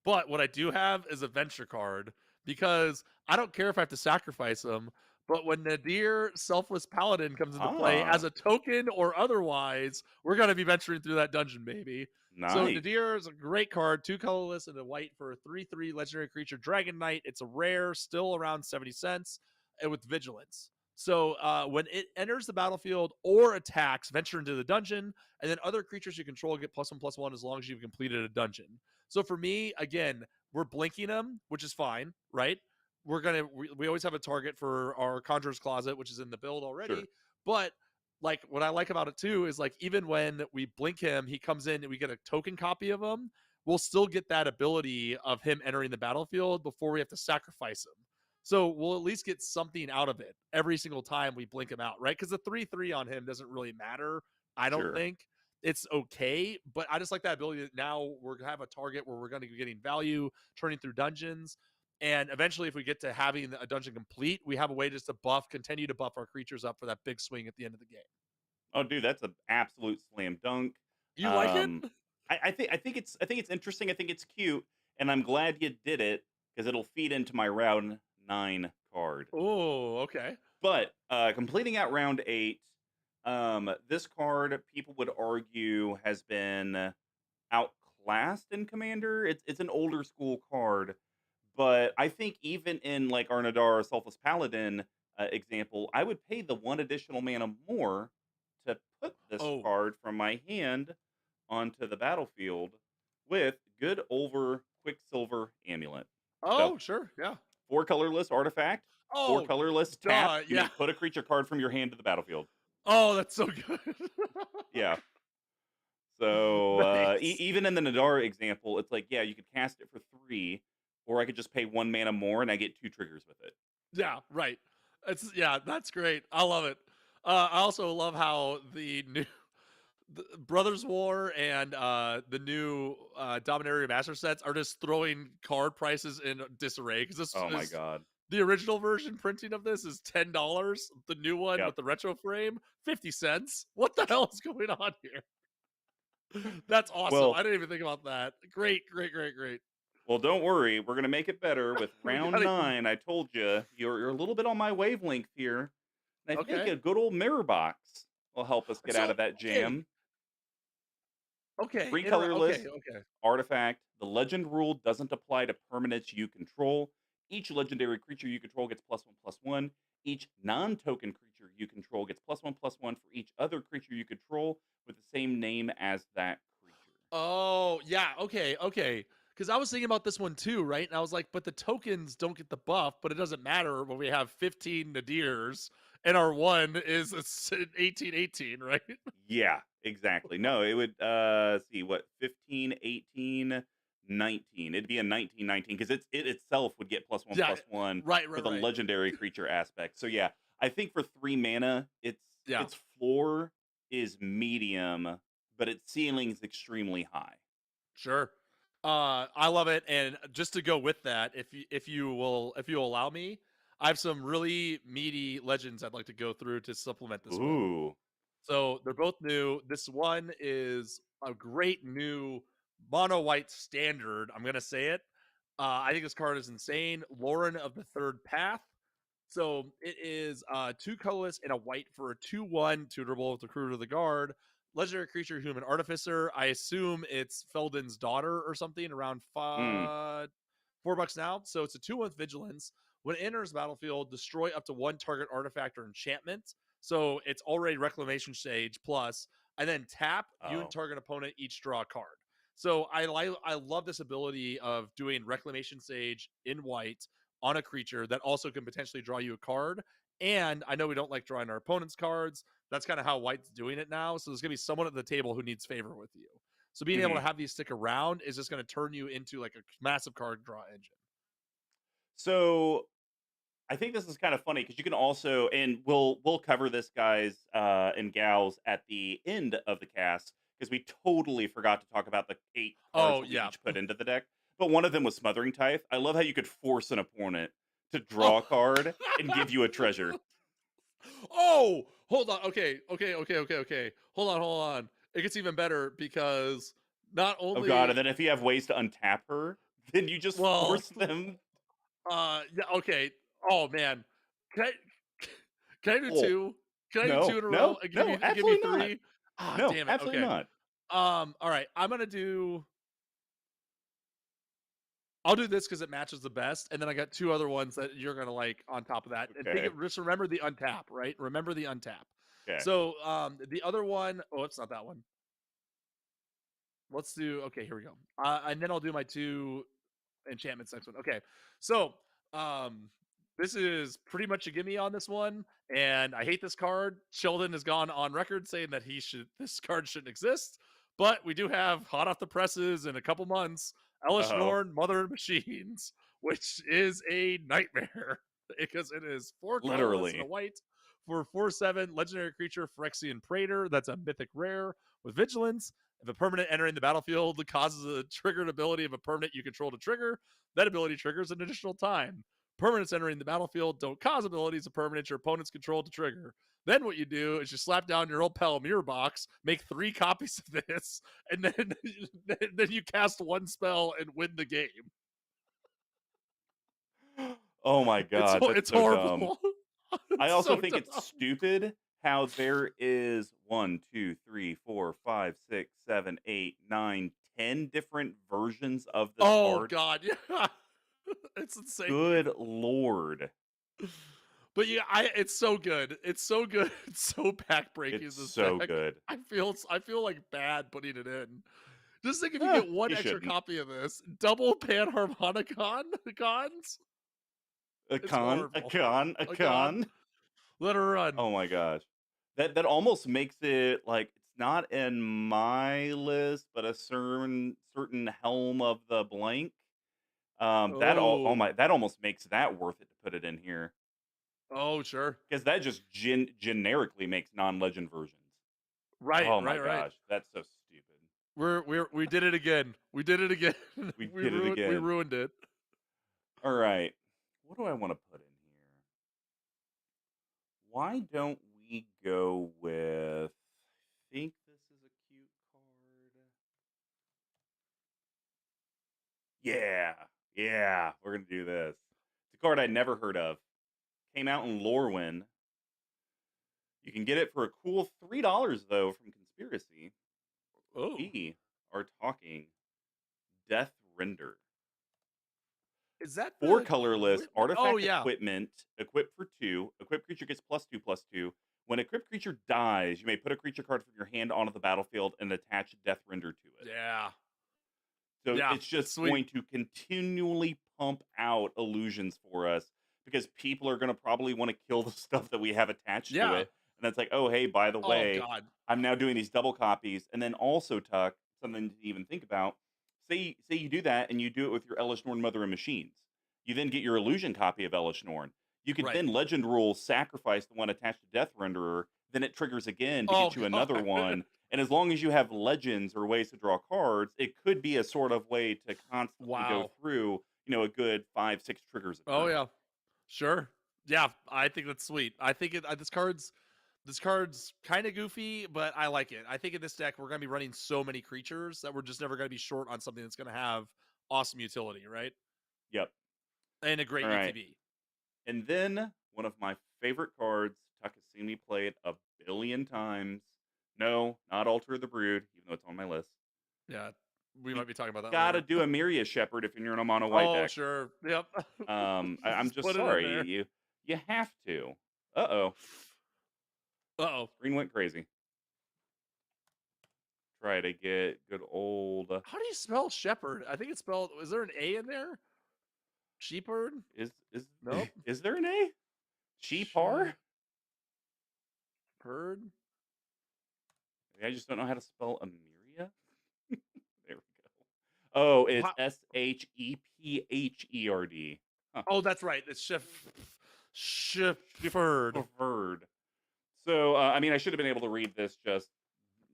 Speaker 2: But what I do have is a venture card because I don't care if I have to sacrifice them. But when Nadir Selfless Paladin comes into play as
Speaker 1: Ah,
Speaker 2: a token or otherwise, we're going to be venturing through that dungeon, baby. So
Speaker 1: nice.
Speaker 2: Nadir is a great card, 2 colorless and a white for a 3/3 legendary creature, Dragon Knight. It's a rare, still around 70 cents, and with vigilance. So when it enters the battlefield or attacks, venture into the dungeon, and then other creatures you control get +1/+1 as long as you've completed a dungeon. So for me, again, we're blinking them, which is fine, right? We always have a target for our Conjurer's Closet, which is in the build
Speaker 1: Sure.
Speaker 2: already. But like what I like about it too is like even when we blink him, he comes in and we get a token copy of him. We'll still get that ability of him entering the battlefield before we have to sacrifice him. So we'll at least get something out of it every single time we blink him out, right? Because the 3/3 on him doesn't really matter, I don't
Speaker 1: Sure.
Speaker 2: think. It's okay, but I just like that ability that now we're gonna have a target where we're gonna be getting value, turning through dungeons. And eventually, if we get to having a dungeon complete, we have a way just to continue to buff our creatures up for that big swing at the end of the game.
Speaker 1: Oh, dude, that's an absolute slam dunk.
Speaker 2: You like it?
Speaker 1: Um, I think it's interesting. I think it's cute, and I'm glad you did it because it'll feed into my round 9 card.
Speaker 2: Oh, okay.
Speaker 1: But completing out round 8, this card people would argue has been outclassed in Commander. It's an older school card, but I think even in like Arnadar Selfless Paladin example, I would pay the 1 additional mana more to put this
Speaker 2: Oh,
Speaker 1: card from my hand onto the battlefield with good over Quicksilver Amulet. So
Speaker 2: oh, sure, yeah.
Speaker 1: 4 colorless artifact, 4
Speaker 2: Oh,
Speaker 1: colorless tap.
Speaker 2: duh,
Speaker 1: You
Speaker 2: yeah.
Speaker 1: may put a creature card from your hand to the battlefield.
Speaker 2: Oh, that's so good.
Speaker 1: Yeah. So
Speaker 2: Nice.
Speaker 1: even in the Nadar example, it's like, yeah, you could cast it for 3, or I could just pay 1 mana more and I get 2 triggers with it.
Speaker 2: Yeah, right. That's great. I love it. I also love how the new the Brothers War and the new Dominaria Master sets are just throwing card prices in disarray because this
Speaker 1: Oh my
Speaker 2: is
Speaker 1: god.
Speaker 2: the original version printing of this is $10. The new one
Speaker 1: Yep.
Speaker 2: with the retro frame, 50 cents. What the hell is going on here? That's awesome.
Speaker 1: Well,
Speaker 2: I didn't even think about that. Great, great, great, great.
Speaker 1: Well, don't worry. We're gonna make it better with
Speaker 2: We
Speaker 1: round
Speaker 2: gotta
Speaker 1: 9. I told you you're a little bit on my wavelength here, and I think
Speaker 2: okay.
Speaker 1: a good old mirror box will help us get out
Speaker 2: So
Speaker 1: of that
Speaker 2: okay,
Speaker 1: jam.
Speaker 2: okay,
Speaker 1: Free colorless
Speaker 2: okay.
Speaker 1: artifact. The legend rule doesn't apply to permanents you control. Each legendary creature you control gets +1/+1. Each non-token creature you control gets +1/+1 for each other creature you control with the same name as that creature.
Speaker 2: Oh, yeah, okay, okay. Because I was thinking about this one too, right? And I was like, but the tokens don't get the buff, but it doesn't matter when we have 15 Nadirs and our one is an 18/18, right?
Speaker 1: Yeah, exactly. No, it would see what 15, 18, 19. It'd be a 19/19 because it itself would get
Speaker 2: Yeah,
Speaker 1: +1/+1
Speaker 2: right,
Speaker 1: for
Speaker 2: right,
Speaker 1: the
Speaker 2: right.
Speaker 1: legendary creature aspect. So yeah, I think for 3 mana,
Speaker 2: Yeah,
Speaker 1: its floor is medium, but its ceiling is extremely high.
Speaker 2: sure. I love it. And just to go with that, if you allow me, I have some really meaty legends I'd like to go through to supplement this with.
Speaker 1: Ooh.
Speaker 2: So they're both new. This one is a great new mono white standard. I'm gonna say it. I think this card is insane. Lauren of the Third Path. So it is 2 colorless and a white for a 2/1 tutorable with the crew to the guard. Legendary creature, human artificer. I assume it's Felden's daughter or something around
Speaker 1: Mm.
Speaker 2: $4 now. So it's a 2/1 vigilance. When it enters the battlefield, destroy up to one target artifact or enchantment. So it's already Reclamation Sage plus, and then tap. You and
Speaker 1: Oh.
Speaker 2: target opponent each draw a card. So I love this ability of doing Reclamation Sage in white on a creature that also can potentially draw you a card. And I know we don't like drawing our opponent's cards. That's kind of how white's doing it now. So there's gonna be someone at the table who needs favor with you. So being able to
Speaker 1: Mhm.
Speaker 2: have these stick around is just going to turn you into like a massive card draw engine.
Speaker 1: So I think this is kind of funny because you can also, and we'll cover this, guys and gals, at the end of the cast because we totally forgot to talk about the 8 cards
Speaker 2: Oh
Speaker 1: that we
Speaker 2: yeah.
Speaker 1: each put into the deck. But one of them was Smothering Tithe. I love how you could force an opponent to
Speaker 2: Oh.
Speaker 1: draw a card and give you a treasure.
Speaker 2: Oh, hold on. Okay. Hold on. It gets even better because not
Speaker 1: Oh god!
Speaker 2: only
Speaker 1: And then if you have ways to untap her, then you just
Speaker 2: well,
Speaker 1: force them.
Speaker 2: yeah, okay. Oh man. Can I can I do
Speaker 1: Oh
Speaker 2: two? Can I do two
Speaker 1: no,
Speaker 2: in a row
Speaker 1: no,
Speaker 2: and
Speaker 1: no!
Speaker 2: give you
Speaker 1: Absolutely not.
Speaker 2: three? Ah,
Speaker 1: No,
Speaker 2: damn it.
Speaker 1: absolutely
Speaker 2: Okay.
Speaker 1: not.
Speaker 2: All right. I'll do this because it matches the best, and then I got two other ones that you're gonna like on top of that. And think
Speaker 1: Okay,
Speaker 2: of just remember the untap, right? Remember the untap.
Speaker 1: okay.
Speaker 2: So the other one, oh, it's not that one. Let's do okay, here we go. And then I'll do my two enchantments next one. Okay. So um this is pretty much a gimme on this one. And I hate this card. Sheldon has gone on record saying that this card shouldn't exist. But we do have hot off the presses in a couple months, Elish
Speaker 1: Oh,
Speaker 2: Norn, Mother of Machines, which is a nightmare because it is 4 colorless and a
Speaker 1: literally.
Speaker 2: white for 4/7 legendary creature Phyrexian Praetor. That's a mythic rare with vigilance. If a permanent entering the battlefield causes a triggered ability of a permanent you control to trigger, that ability triggers an additional time. Permanents entering the battlefield don't cause abilities of permanents your opponents control to trigger. Then what you do is you slap down your old pal mirror box, make 3 copies of this, and then then you cast one spell and win the game.
Speaker 1: Oh my god, that's
Speaker 2: It's
Speaker 1: so dumb.
Speaker 2: horrible.
Speaker 1: I
Speaker 2: It's
Speaker 1: also
Speaker 2: so
Speaker 1: think it's
Speaker 2: dumb.
Speaker 1: stupid how there is 1, 2, 3, 4, 5, 6, 7, 8, 9, 10 different versions of this
Speaker 2: Oh
Speaker 1: card.
Speaker 2: god, yeah. It's insane.
Speaker 1: Good lord.
Speaker 2: But yeah, it's so good. It's so good. It's so backbreaking
Speaker 1: It's
Speaker 2: this
Speaker 1: so
Speaker 2: deck.
Speaker 1: good.
Speaker 2: I feel like bad putting it in. Just think if you
Speaker 1: Eh,
Speaker 2: get one
Speaker 1: you
Speaker 2: extra
Speaker 1: shouldn't.
Speaker 2: copy of this, double Panharmonicon cons.
Speaker 1: A
Speaker 2: It's
Speaker 1: con, a
Speaker 2: horrible.
Speaker 1: con, a
Speaker 2: A con.
Speaker 1: con.
Speaker 2: Let her run.
Speaker 1: Oh my gosh. That almost makes it like it's not in my list, but a certain Helm of the Blank. Oh
Speaker 2: Oh.
Speaker 1: my, that almost makes that worth it to put it in here.
Speaker 2: Oh, sure.
Speaker 1: Because that just generically makes non-legend versions.
Speaker 2: Right,
Speaker 1: Oh my
Speaker 2: right, right.
Speaker 1: gosh, that's so stupid.
Speaker 2: We did it again. We did it again.
Speaker 1: We did it
Speaker 2: We
Speaker 1: again.
Speaker 2: ruined it.
Speaker 1: All right. What do I want to put in here? Why don't we go with, I think this is a cute card. Yeah, yeah, we're gonna do this. It's a card I'd never heard of. Came out in Lorwyn. You can get it for a cool $3 though from Conspiracy.
Speaker 2: Oh,
Speaker 1: We are talking Death Render.
Speaker 2: is that
Speaker 1: Four
Speaker 2: the
Speaker 1: colorless
Speaker 2: equipment? Oh
Speaker 1: artifact
Speaker 2: yeah,
Speaker 1: equipment, equipped for 2. Equipped creature gets +2/+2. When equipped creature dies, you may put a creature card from your hand onto the battlefield and attach Death Render to it.
Speaker 2: yeah,
Speaker 1: So
Speaker 2: yeah.
Speaker 1: it's just
Speaker 2: Sweet.
Speaker 1: going to continually pump out illusions for us because people are going to probably want to kill the stuff that we have attached to
Speaker 2: Yeah.
Speaker 1: it. And that's like, oh, hey, by the
Speaker 2: Oh
Speaker 1: way,
Speaker 2: God.
Speaker 1: I'm now doing these double copies. And then also, Tuck, something to even think about. Say you do that and you do it with your Elish Norn Mother of Machines. You then get your illusion copy of Elish Norn. You could
Speaker 2: Right.
Speaker 1: then legend rule sacrifice the one attached to Death Renderer. Then it triggers again to
Speaker 2: Oh
Speaker 1: get you another
Speaker 2: God.
Speaker 1: one, and as long as you have legends or ways to draw cards, it could be a sort of way to constantly go
Speaker 2: Wow.
Speaker 1: through, a good 5, 6 triggers a
Speaker 2: Oh
Speaker 1: turn.
Speaker 2: yeah. Sure. Yeah, I think that's sweet. I think this card's kind of goofy, but I like it. I think in this deck we're gonna be running so many creatures that we're just never gonna be short on something that's gonna have awesome utility, right?
Speaker 1: Yep.
Speaker 2: And a
Speaker 1: All
Speaker 2: great
Speaker 1: right.
Speaker 2: ETB.
Speaker 1: And then one of my favorite cards, Tuck has seen me play it a billion times. No, not Alter of the Brood, even though it's on my list.
Speaker 2: Yeah, we
Speaker 1: You
Speaker 2: might be talking about that
Speaker 1: gotta
Speaker 2: later.
Speaker 1: do a Myria Shepherd if you're in a mono white
Speaker 2: Oh
Speaker 1: deck.
Speaker 2: sure. Yep.
Speaker 1: I'm
Speaker 2: Just
Speaker 1: just
Speaker 2: put it in
Speaker 1: sorry.
Speaker 2: there.
Speaker 1: You have to. Uh-oh.
Speaker 2: Uh-oh.
Speaker 1: Screen went crazy. Try to get good old
Speaker 2: How do you spell shepherd? I think it's spelled. Is there an A in there? Shepherd?
Speaker 1: is
Speaker 2: Nope.
Speaker 1: is there an A? Sheepar?
Speaker 2: Shepherd.
Speaker 1: Maybe I just don't know how to spell Amiria. There we go. Oh, it's
Speaker 2: Wow.
Speaker 1: Shepherd. Huh.
Speaker 2: Oh, that's right. It's Shepherd.
Speaker 1: Shepherd. So, I mean, I should have been able to read this just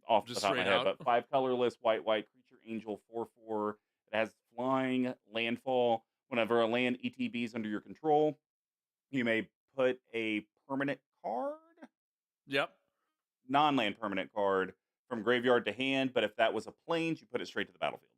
Speaker 1: off the
Speaker 2: Just
Speaker 1: top of my
Speaker 2: straight
Speaker 1: head,
Speaker 2: out.
Speaker 1: but 5 colorless, white, creature angel, 4/4. It has flying, landfall. Whenever a land ETBs under your control, you may put a permanent card,
Speaker 2: Yep.
Speaker 1: non-land permanent card, from graveyard to hand. But if that was a plains, you put it straight to the battlefield.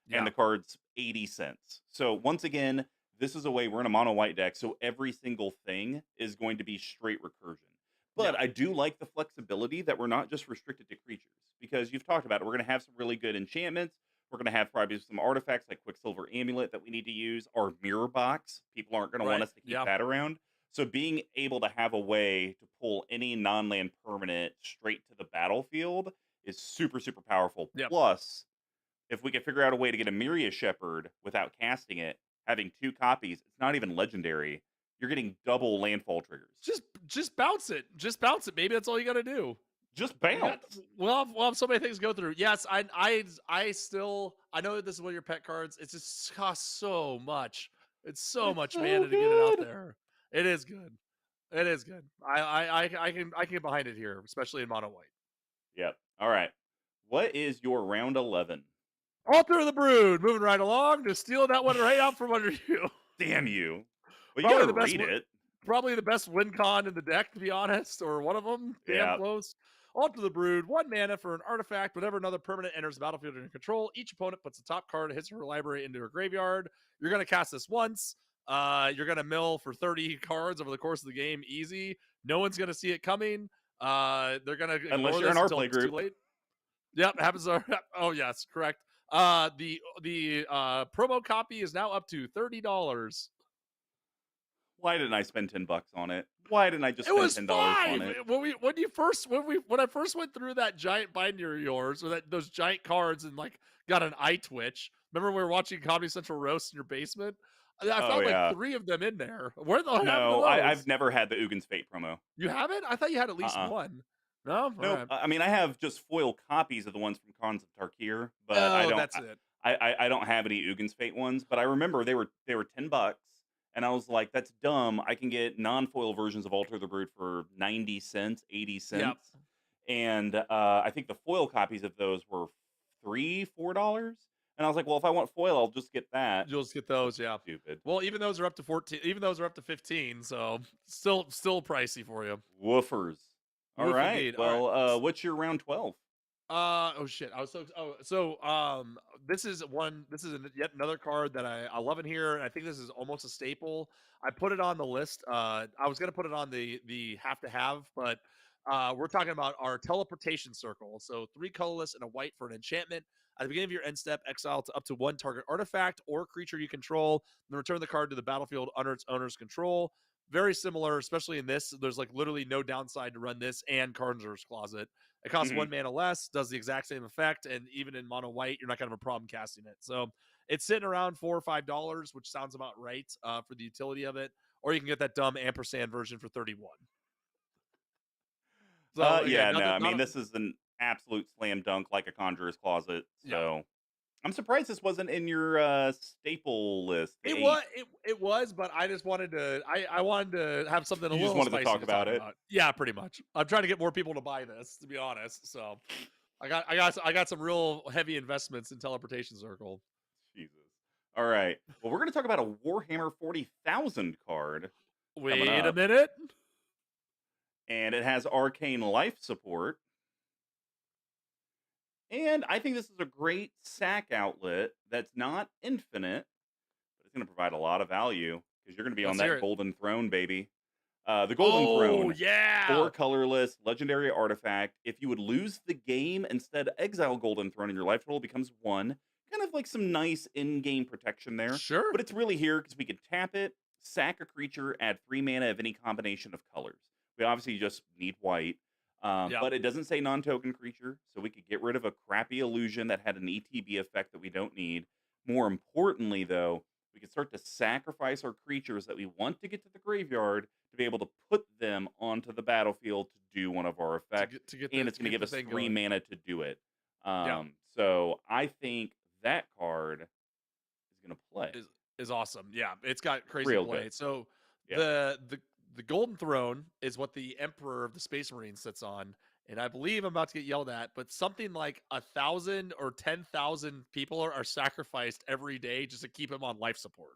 Speaker 1: And
Speaker 2: Yeah.
Speaker 1: the card's 80 cents. So once again, this is a way we're in a mono white deck, so every single thing is going to be straight recursion.
Speaker 2: Yeah.
Speaker 1: But I do like the flexibility that we're not just restricted to creatures because you've talked about it. We're going to have some really good enchantments. We're going to have probably some artifacts like Quicksilver Amulet that we need to use. Our mirror box, people aren't going to want
Speaker 2: Right.
Speaker 1: us to keep
Speaker 2: Yeah.
Speaker 1: that around. So being able to have a way to pull any non-land permanent straight to the battlefield is super, super powerful.
Speaker 2: Yep.
Speaker 1: Plus, if we could figure out a way to get a Myria Shepherd without casting it, having 2 copies, it's not even legendary. You're getting double landfall triggers.
Speaker 2: Just bounce it. Just bounce it. Maybe that's all you got to do.
Speaker 1: Just
Speaker 2: We got
Speaker 1: bounce.
Speaker 2: we'll have so many things to go through. Yes, I still I know that this is one of your pet cards. It just costs so much. It's so
Speaker 1: It's
Speaker 2: much
Speaker 1: so
Speaker 2: mana to get it out
Speaker 1: good.
Speaker 2: there. It is good. It is good. I can get behind it here, especially in mono white.
Speaker 1: Yep. All right. What is your round 11?
Speaker 2: Altar of the Brood, moving right along to steal that one right out from under you.
Speaker 1: Damn you. Well, you
Speaker 2: Probably
Speaker 1: gotta
Speaker 2: the best
Speaker 1: read it.
Speaker 2: Probably the best win con in the deck, to be honest, or one of them. Damn
Speaker 1: Yeah.
Speaker 2: close. Alter the Brood, 1 mana for an artifact. Whenever another permanent enters the battlefield in your control, each opponent puts the top card of his or her library into her graveyard. You're going to cast this once. You're going to mill for 30 cards over the course of the game, easy. No one's going to see it coming. They're going to
Speaker 1: Unless
Speaker 2: ignore
Speaker 1: you're in
Speaker 2: this
Speaker 1: our
Speaker 2: until
Speaker 1: play
Speaker 2: it's too
Speaker 1: group.
Speaker 2: late. Yep, happens. Oh yes, correct. The promo copy is now up to $30.
Speaker 1: Why didn't I spend $10 on it? Why didn't I just
Speaker 2: It
Speaker 1: spend
Speaker 2: was
Speaker 1: $10 on
Speaker 2: 5
Speaker 1: it?
Speaker 2: when I first went through that giant binder of yours, or those giant cards, and like got an eye twitch. Remember we were watching Comedy Central roast in your basement? I
Speaker 1: Oh
Speaker 2: found like
Speaker 1: yeah.
Speaker 2: 3 of them in there. Where the hell happened to
Speaker 1: No, I've
Speaker 2: those?
Speaker 1: never had the Ugin's Fate promo.
Speaker 2: You haven't? I thought you had at least
Speaker 1: Uh-uh.
Speaker 2: one. No, all
Speaker 1: Nope.
Speaker 2: right.
Speaker 1: I mean, I have just foil copies of the ones from Cons of Tarkir, but I
Speaker 2: Oh,
Speaker 1: don't.
Speaker 2: that's it.
Speaker 1: I don't have any Ugin's Fate ones. But I remember they were $10, and I was like, "That's dumb. I can get non-foil versions of Alter the Brood for 90 cents, 80
Speaker 2: Yep.
Speaker 1: cents." And I think the foil copies of those were $3, $4. And I was like, "Well, if I want foil, I'll just get that."
Speaker 2: You'll just get
Speaker 1: That's
Speaker 2: those, yeah.
Speaker 1: stupid.
Speaker 2: Well, even those are up to 14. Even those are up to 15. So still pricey for you.
Speaker 1: Woofers. All
Speaker 2: Woof
Speaker 1: right.
Speaker 2: indeed. All right.
Speaker 1: Well, what's your round 12?
Speaker 2: Oh shit! I was this is one. This is yet another card that I love in here, and I think this is almost a staple. I put it on the list. I was gonna put it on the have to have, but we're talking about our teleportation circle. So 3 colorless and a white for an enchantment. At the beginning of your end step, exile to up to 1 target artifact or creature you control, then return the card to the battlefield under its owner's control. Very similar, especially in this. There's like literally no downside to run this and Carnger's Closet. It costs
Speaker 1: Hmm.
Speaker 2: 1 mana less, does the exact same effect, and even in mono white, you're not gonna have a problem casting it. So it's sitting around $4 or $5, which sounds about right for the utility of it. Or you can get that dumb ampersand version for 31. So again,
Speaker 1: Yeah, no,
Speaker 2: nothing,
Speaker 1: I
Speaker 2: not
Speaker 1: mean
Speaker 2: a,
Speaker 1: this is an absolute slam dunk, like a conjurer's closet.
Speaker 2: yeah.
Speaker 1: So I'm surprised this wasn't in your staple list, the
Speaker 2: It
Speaker 1: eight.
Speaker 2: was it was, but I just wanted to I wanted to have something a
Speaker 1: You just
Speaker 2: little
Speaker 1: wanted to
Speaker 2: spicy
Speaker 1: talk
Speaker 2: to
Speaker 1: about
Speaker 2: talk
Speaker 1: it.
Speaker 2: about. Yeah, pretty much. I'm trying to get more people to buy this, to be honest. So I got some real heavy investments in Teleportation Circle.
Speaker 1: Jesus. All right. Well, we're going to talk about a Warhammer 40,000 card coming
Speaker 2: Wait a
Speaker 1: up,
Speaker 2: minute.
Speaker 1: and it has arcane life support. And I think this is a great sack outlet that's not infinite, but it's going to provide a lot of value because you're going to be on
Speaker 2: Let's hear
Speaker 1: that
Speaker 2: it.
Speaker 1: golden throne, baby. The Golden
Speaker 2: Oh
Speaker 1: Throne,
Speaker 2: yeah.
Speaker 1: 4 colorless, legendary artifact. If you would lose the game, instead exile Golden Throne and your life total becomes 1. Kind of like some nice in-game protection there.
Speaker 2: Sure.
Speaker 1: But it's really here because we can tap it, sack a creature, add 3 mana of any combination of colors. We obviously just need white.
Speaker 2: Yeah.
Speaker 1: But it doesn't say non-token creature, so we could get rid of a crappy illusion that had an ETB effect that we don't need. More importantly, though, we can start to sacrifice our creatures that we want to get to the graveyard to be able to put them onto the battlefield to do one of our effects, and it's
Speaker 2: To
Speaker 1: going to
Speaker 2: get
Speaker 1: give
Speaker 2: the
Speaker 1: us
Speaker 2: thing
Speaker 1: 3
Speaker 2: going.
Speaker 1: mana to do it.
Speaker 2: Yeah.
Speaker 1: So I think that card is going to play
Speaker 2: Is awesome. Yeah, it's got crazy
Speaker 1: real
Speaker 2: play.
Speaker 1: good.
Speaker 2: So
Speaker 1: Yeah.
Speaker 2: the Golden Throne is what the Emperor of the Space Marine sits on, and I believe I'm about to get yelled at, but something like 1,000 or 10,000 people are sacrificed every day just to keep him on life support.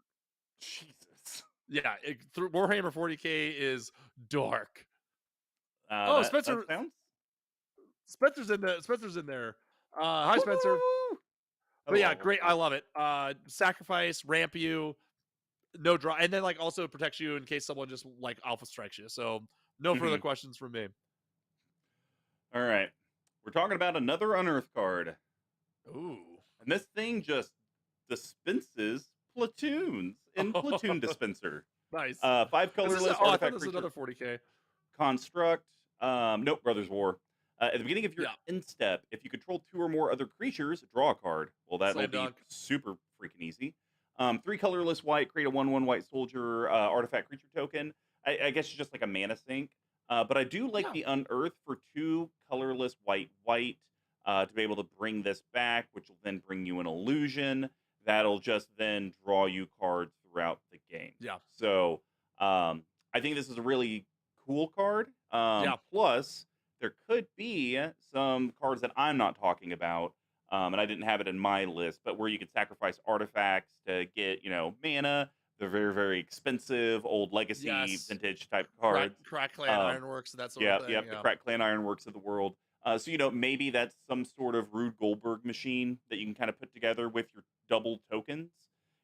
Speaker 1: Jesus.
Speaker 2: Yeah, through Warhammer 40k is dark. Oh,
Speaker 1: That sounds.
Speaker 2: Spencer's in there. Hi Spencer.
Speaker 1: Woo!
Speaker 2: But yeah,
Speaker 1: Hello.
Speaker 2: great. I love it. Sacrifice, ramp you, no draw, and then like also protects you in case someone just like alpha strikes you. So no further
Speaker 1: Mhm.
Speaker 2: questions from me.
Speaker 1: All right. We're talking about another unearth card.
Speaker 2: Ooh.
Speaker 1: And this thing just dispenses platoons in Platoon Dispenser.
Speaker 2: Nice.
Speaker 1: 5 colorless
Speaker 2: I thought
Speaker 1: artifact
Speaker 2: this was
Speaker 1: creature
Speaker 2: another 40k.
Speaker 1: construct. Nope, Brothers War. At the beginning of your
Speaker 2: Yeah.
Speaker 1: end step, if you control 2 or more other creatures, draw a card. Well, that'll
Speaker 2: Slam
Speaker 1: be
Speaker 2: dunk.
Speaker 1: super freaking easy. 3 colorless white, create a 1/1 white soldier artifact creature token. I guess it's just like a mana sink. But I do like
Speaker 2: Yeah.
Speaker 1: the unearth for 2 colorless white to be able to bring this back, which will then bring you an illusion that'll just then draw you cards throughout the game.
Speaker 2: Yeah.
Speaker 1: So I think this is a really cool card.
Speaker 2: Yeah.
Speaker 1: Plus, there could be some cards that I'm not talking about, and I didn't have it in my list, but where you could sacrifice artifacts to get, mana. They're very, very expensive, old legacy,
Speaker 2: Yes.
Speaker 1: vintage type cards.
Speaker 2: Crack Clan
Speaker 1: Um,
Speaker 2: Ironworks, that sort
Speaker 1: yeah,
Speaker 2: of thing.
Speaker 1: yep, the
Speaker 2: Yeah.
Speaker 1: Crack Clan Ironworks of the world. So maybe that's some sort of Rude Goldberg machine that you can kind of put together with your double tokens.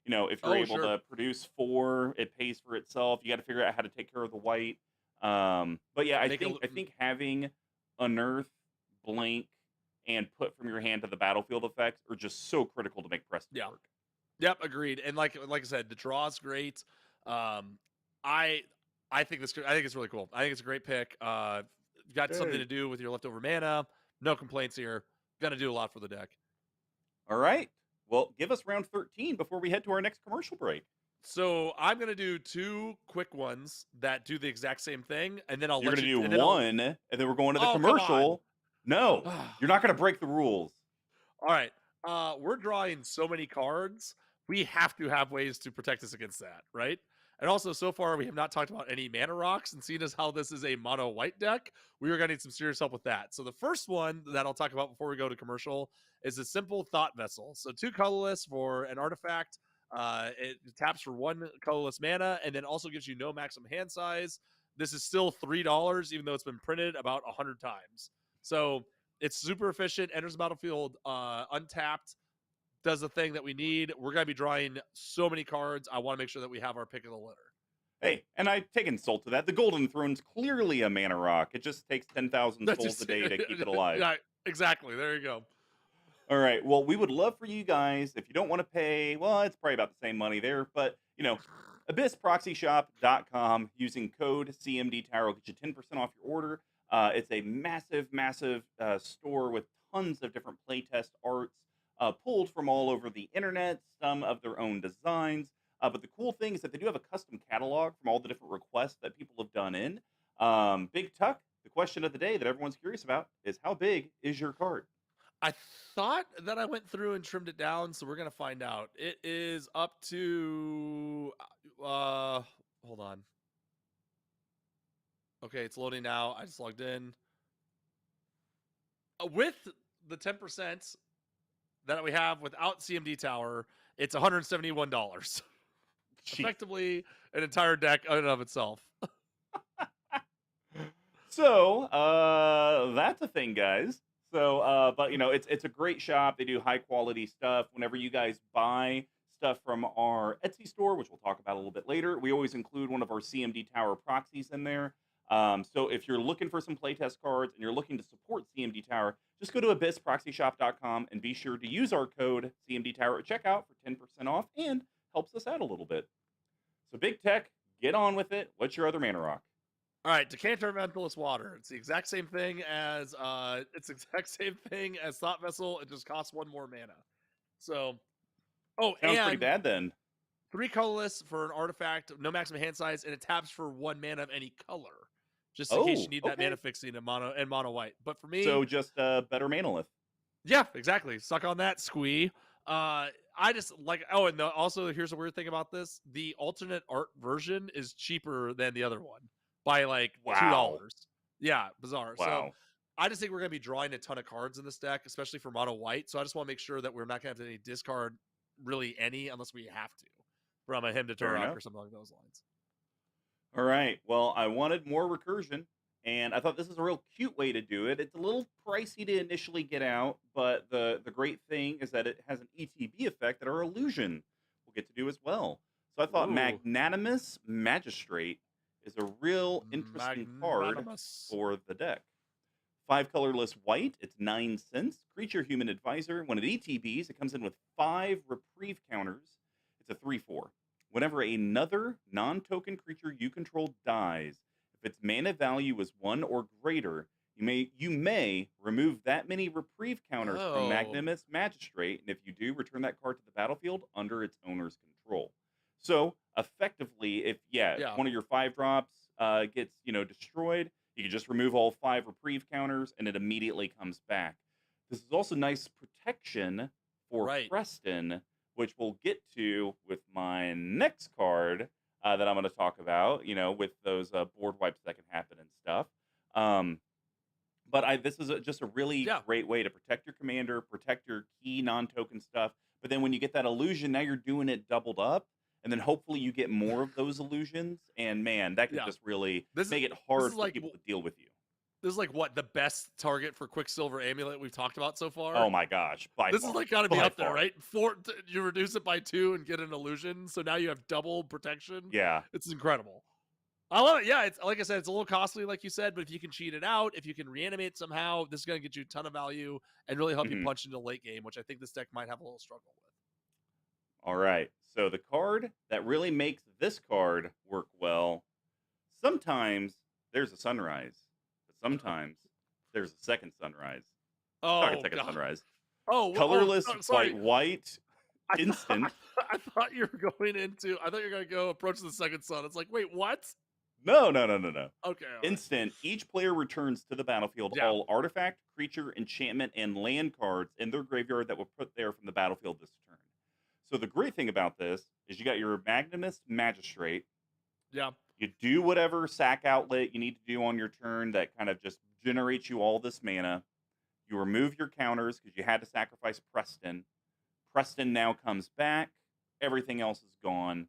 Speaker 1: If you're
Speaker 2: Oh,
Speaker 1: able
Speaker 2: sure.
Speaker 1: to produce 4, it pays for itself. You got to figure out how to take care of the white. But yeah,
Speaker 2: Make a
Speaker 1: I think having unearth, blank, and put from your hand to the battlefield effects are just so critical to make Preston
Speaker 2: yeah.
Speaker 1: work.
Speaker 2: Yep, agreed. And like I said, the draw's great. I I think it's really cool. I think it's a great pick. Got something to
Speaker 1: Hey.
Speaker 2: do with your leftover mana. No complaints here. Gonna do a lot for the deck.
Speaker 1: All right. Well, give us round 13 before we head to our next commercial break.
Speaker 2: So I'm gonna do 2 quick ones that do the exact same thing, and then I'll
Speaker 1: You're
Speaker 2: let
Speaker 1: going
Speaker 2: you.
Speaker 1: to do
Speaker 2: And then
Speaker 1: one, and then we're going to the
Speaker 2: Oh, come on.
Speaker 1: commercial. No, you're not going to break the rules.
Speaker 2: All right. We're drawing so many cards. We have to have ways to protect us against that, right? And also, so far, we have not talked about any mana rocks. And seeing as how this is a mono white deck, we are going to need some serious help with that. So, the first one that I'll talk about before we go to commercial is a simple thought vessel. So, 2 colorless for an artifact. It taps for 1 colorless mana and then also gives you no maximum hand size. This is still $3, even though it's been printed about 100 times. So, It's super efficient, enters the battlefield untapped, does the thing that we need. We're going to be drawing so many cards. I want to make sure that we have our pick of the litter.
Speaker 1: Hey, and I take insult to that. The Golden Throne's clearly a mana rock. It just takes 10,000
Speaker 2: That's
Speaker 1: souls a
Speaker 2: just,
Speaker 1: day to keep it alive.
Speaker 2: yeah, exactly. There you go.
Speaker 1: All right. Well, we would love for you guys, if you don't want to pay, well, it's probably about the same money there, but, abyssproxyshop.com using code CMDTower will get you 10% off your order. It's a massive, massive store with tons of different playtest arts pulled from all over the internet, some of their own designs. But the cool thing is that they do have a custom catalog from all the different requests that people have done in. BigTuck, the question of the day that everyone's curious about is how big is your card?
Speaker 2: I thought that I went through and trimmed it down, so we're gonna find out. It is up to hold on. Okay, it's loading now. I just logged in. With the 10% that we have without CMD Tower, it's $171. Effectively an entire deck in and of itself.
Speaker 1: So, that's a thing, guys. So, but it's a great shop. They do high quality stuff. Whenever you guys buy stuff from our Etsy store, which we'll talk about a little bit later, we always include one of our CMD Tower proxies in there. So if you're looking for some playtest cards and you're looking to support CMD Tower, just go to abyssproxyshop.com and be sure to use our code CMD Tower at checkout for 10% off and helps us out a little bit. So Big Tech, get on with it. What's your other mana rock?
Speaker 2: All right, Decanter of Endless Water. It's the exact same thing as Thought Vessel. It just costs one more mana. So,
Speaker 1: Sounds pretty bad then.
Speaker 2: 3 colorless for an artifact, no maximum hand size, and it taps for 1 mana of any color, just in case you need that mana fixing in mono white. But for me,
Speaker 1: so just a better manolith.
Speaker 2: Yeah, exactly. Suck on that, squee. I just like. Oh, and also here's a weird thing about this: the alternate art version is cheaper than the other one by like $2. Yeah, bizarre.
Speaker 1: Wow.
Speaker 2: So I just think we're gonna be drawing a ton of cards in this deck, especially for mono white. So I just want to make sure that we're not gonna have any discard really any unless we have to from a Hymn to Turok or something along those lines.
Speaker 1: All right. Well, I wanted more recursion, and I thought this is a real cute way to do it. It's a little pricey to initially get out, but the great thing is that it has an ETB effect that our illusion will get to do as well. So I thought Magnanimous Magistrate is a real interesting card for the deck. 5 colorless white, it's 9 cents. Creature Human Advisor. When it ETBs, it comes in with 5 reprieve counters. It's a 3/4. Whenever another non-token creature you control dies, if its mana value is 1 or greater, you may remove that many reprieve counters from Magnanimous Magistrate, and if you do, return that card to the battlefield under its owner's control. So effectively, if one of your 5 drops gets destroyed, you can just remove all 5 reprieve counters, and it immediately comes back. This is also nice protection for Preston, which we'll get to with my next card that I'm going to talk about, with those board wipes that can happen and stuff. But this is just a really great way to protect your commander, protect your key non-token stuff. But then when you get that illusion, now you're doing it doubled up. And then hopefully you get more of those illusions. And man, that can just really make it hard for people to deal with you.
Speaker 2: This is like what the best target for Quicksilver Amulet we've talked about so far.
Speaker 1: Oh my gosh!
Speaker 2: This is like got to be up there, right? You reduce it by 2 and get an illusion, so now you have double protection.
Speaker 1: Yeah,
Speaker 2: it's incredible. I love it. Yeah, it's like I said, it's a little costly, like you said, but if you can cheat it out, if you can reanimate somehow, this is going to get you a ton of value and really help you punch into late game, which I think this deck might have a little struggle with.
Speaker 1: All right, so the card that really makes this card work well. Sometimes there's a sunrise. Sometimes there's a second sunrise. Second sunrise. Colorless white instant.
Speaker 2: I thought you were going to go approach the second sun. It's like, wait, what?
Speaker 1: No.
Speaker 2: Okay.
Speaker 1: Instant. Each player returns to the battlefield all artifact, creature, enchantment, and land cards in their graveyard that were put there from the battlefield this turn. So the great thing about this is you got your Magnanimous Magistrate.
Speaker 2: Yeah.
Speaker 1: You do whatever sack outlet you need to do on your turn that kind of just generates you all this mana. You remove your counters because you had to sacrifice Preston. Preston now comes back. Everything else is gone.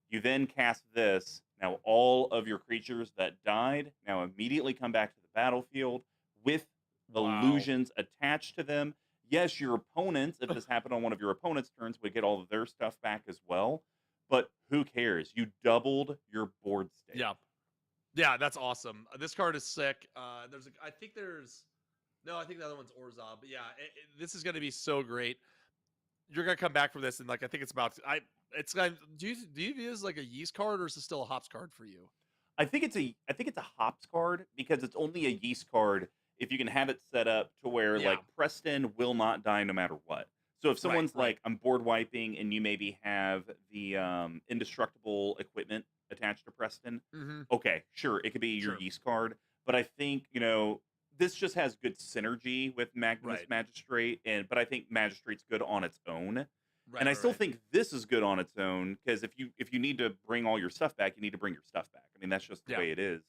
Speaker 1: You then cast this. Now all of your creatures that died now immediately come back to the battlefield with
Speaker 2: Wow.
Speaker 1: illusions attached to them. Yes, your opponents, if this happened on one of your opponent's turns, would get all of their stuff back as well. But who cares? You doubled your board state.
Speaker 2: Yeah. Yeah, that's awesome. This card is sick. I think there's no, I think the other one's Orzov, but yeah, this is going to be so great. You're going to come back from this, and like I think it's about. It's going. Do you view this as like a yeast card, or is it still a hops card for you?
Speaker 1: I think it's a hops card because it's only a yeast card if you can have it set up to where
Speaker 2: Yeah.
Speaker 1: like Preston will not die no matter what. So if
Speaker 2: Right.
Speaker 1: someone's
Speaker 2: Right.
Speaker 1: like I'm board wiping and you maybe have the indestructible equipment attached to Preston,
Speaker 2: Mm-hmm.
Speaker 1: okay, sure, it could be your
Speaker 2: Sure.
Speaker 1: yeast card, but I think, this just has good synergy with Magnus
Speaker 2: Right.
Speaker 1: Magistrate but I think Magistrate's good on its own.
Speaker 2: Right.
Speaker 1: And I
Speaker 2: Right.
Speaker 1: still
Speaker 2: Right.
Speaker 1: think this is good on its own because if you need to bring all your stuff back, you need to bring your stuff back. I mean, that's just the
Speaker 2: Yeah.
Speaker 1: way it is.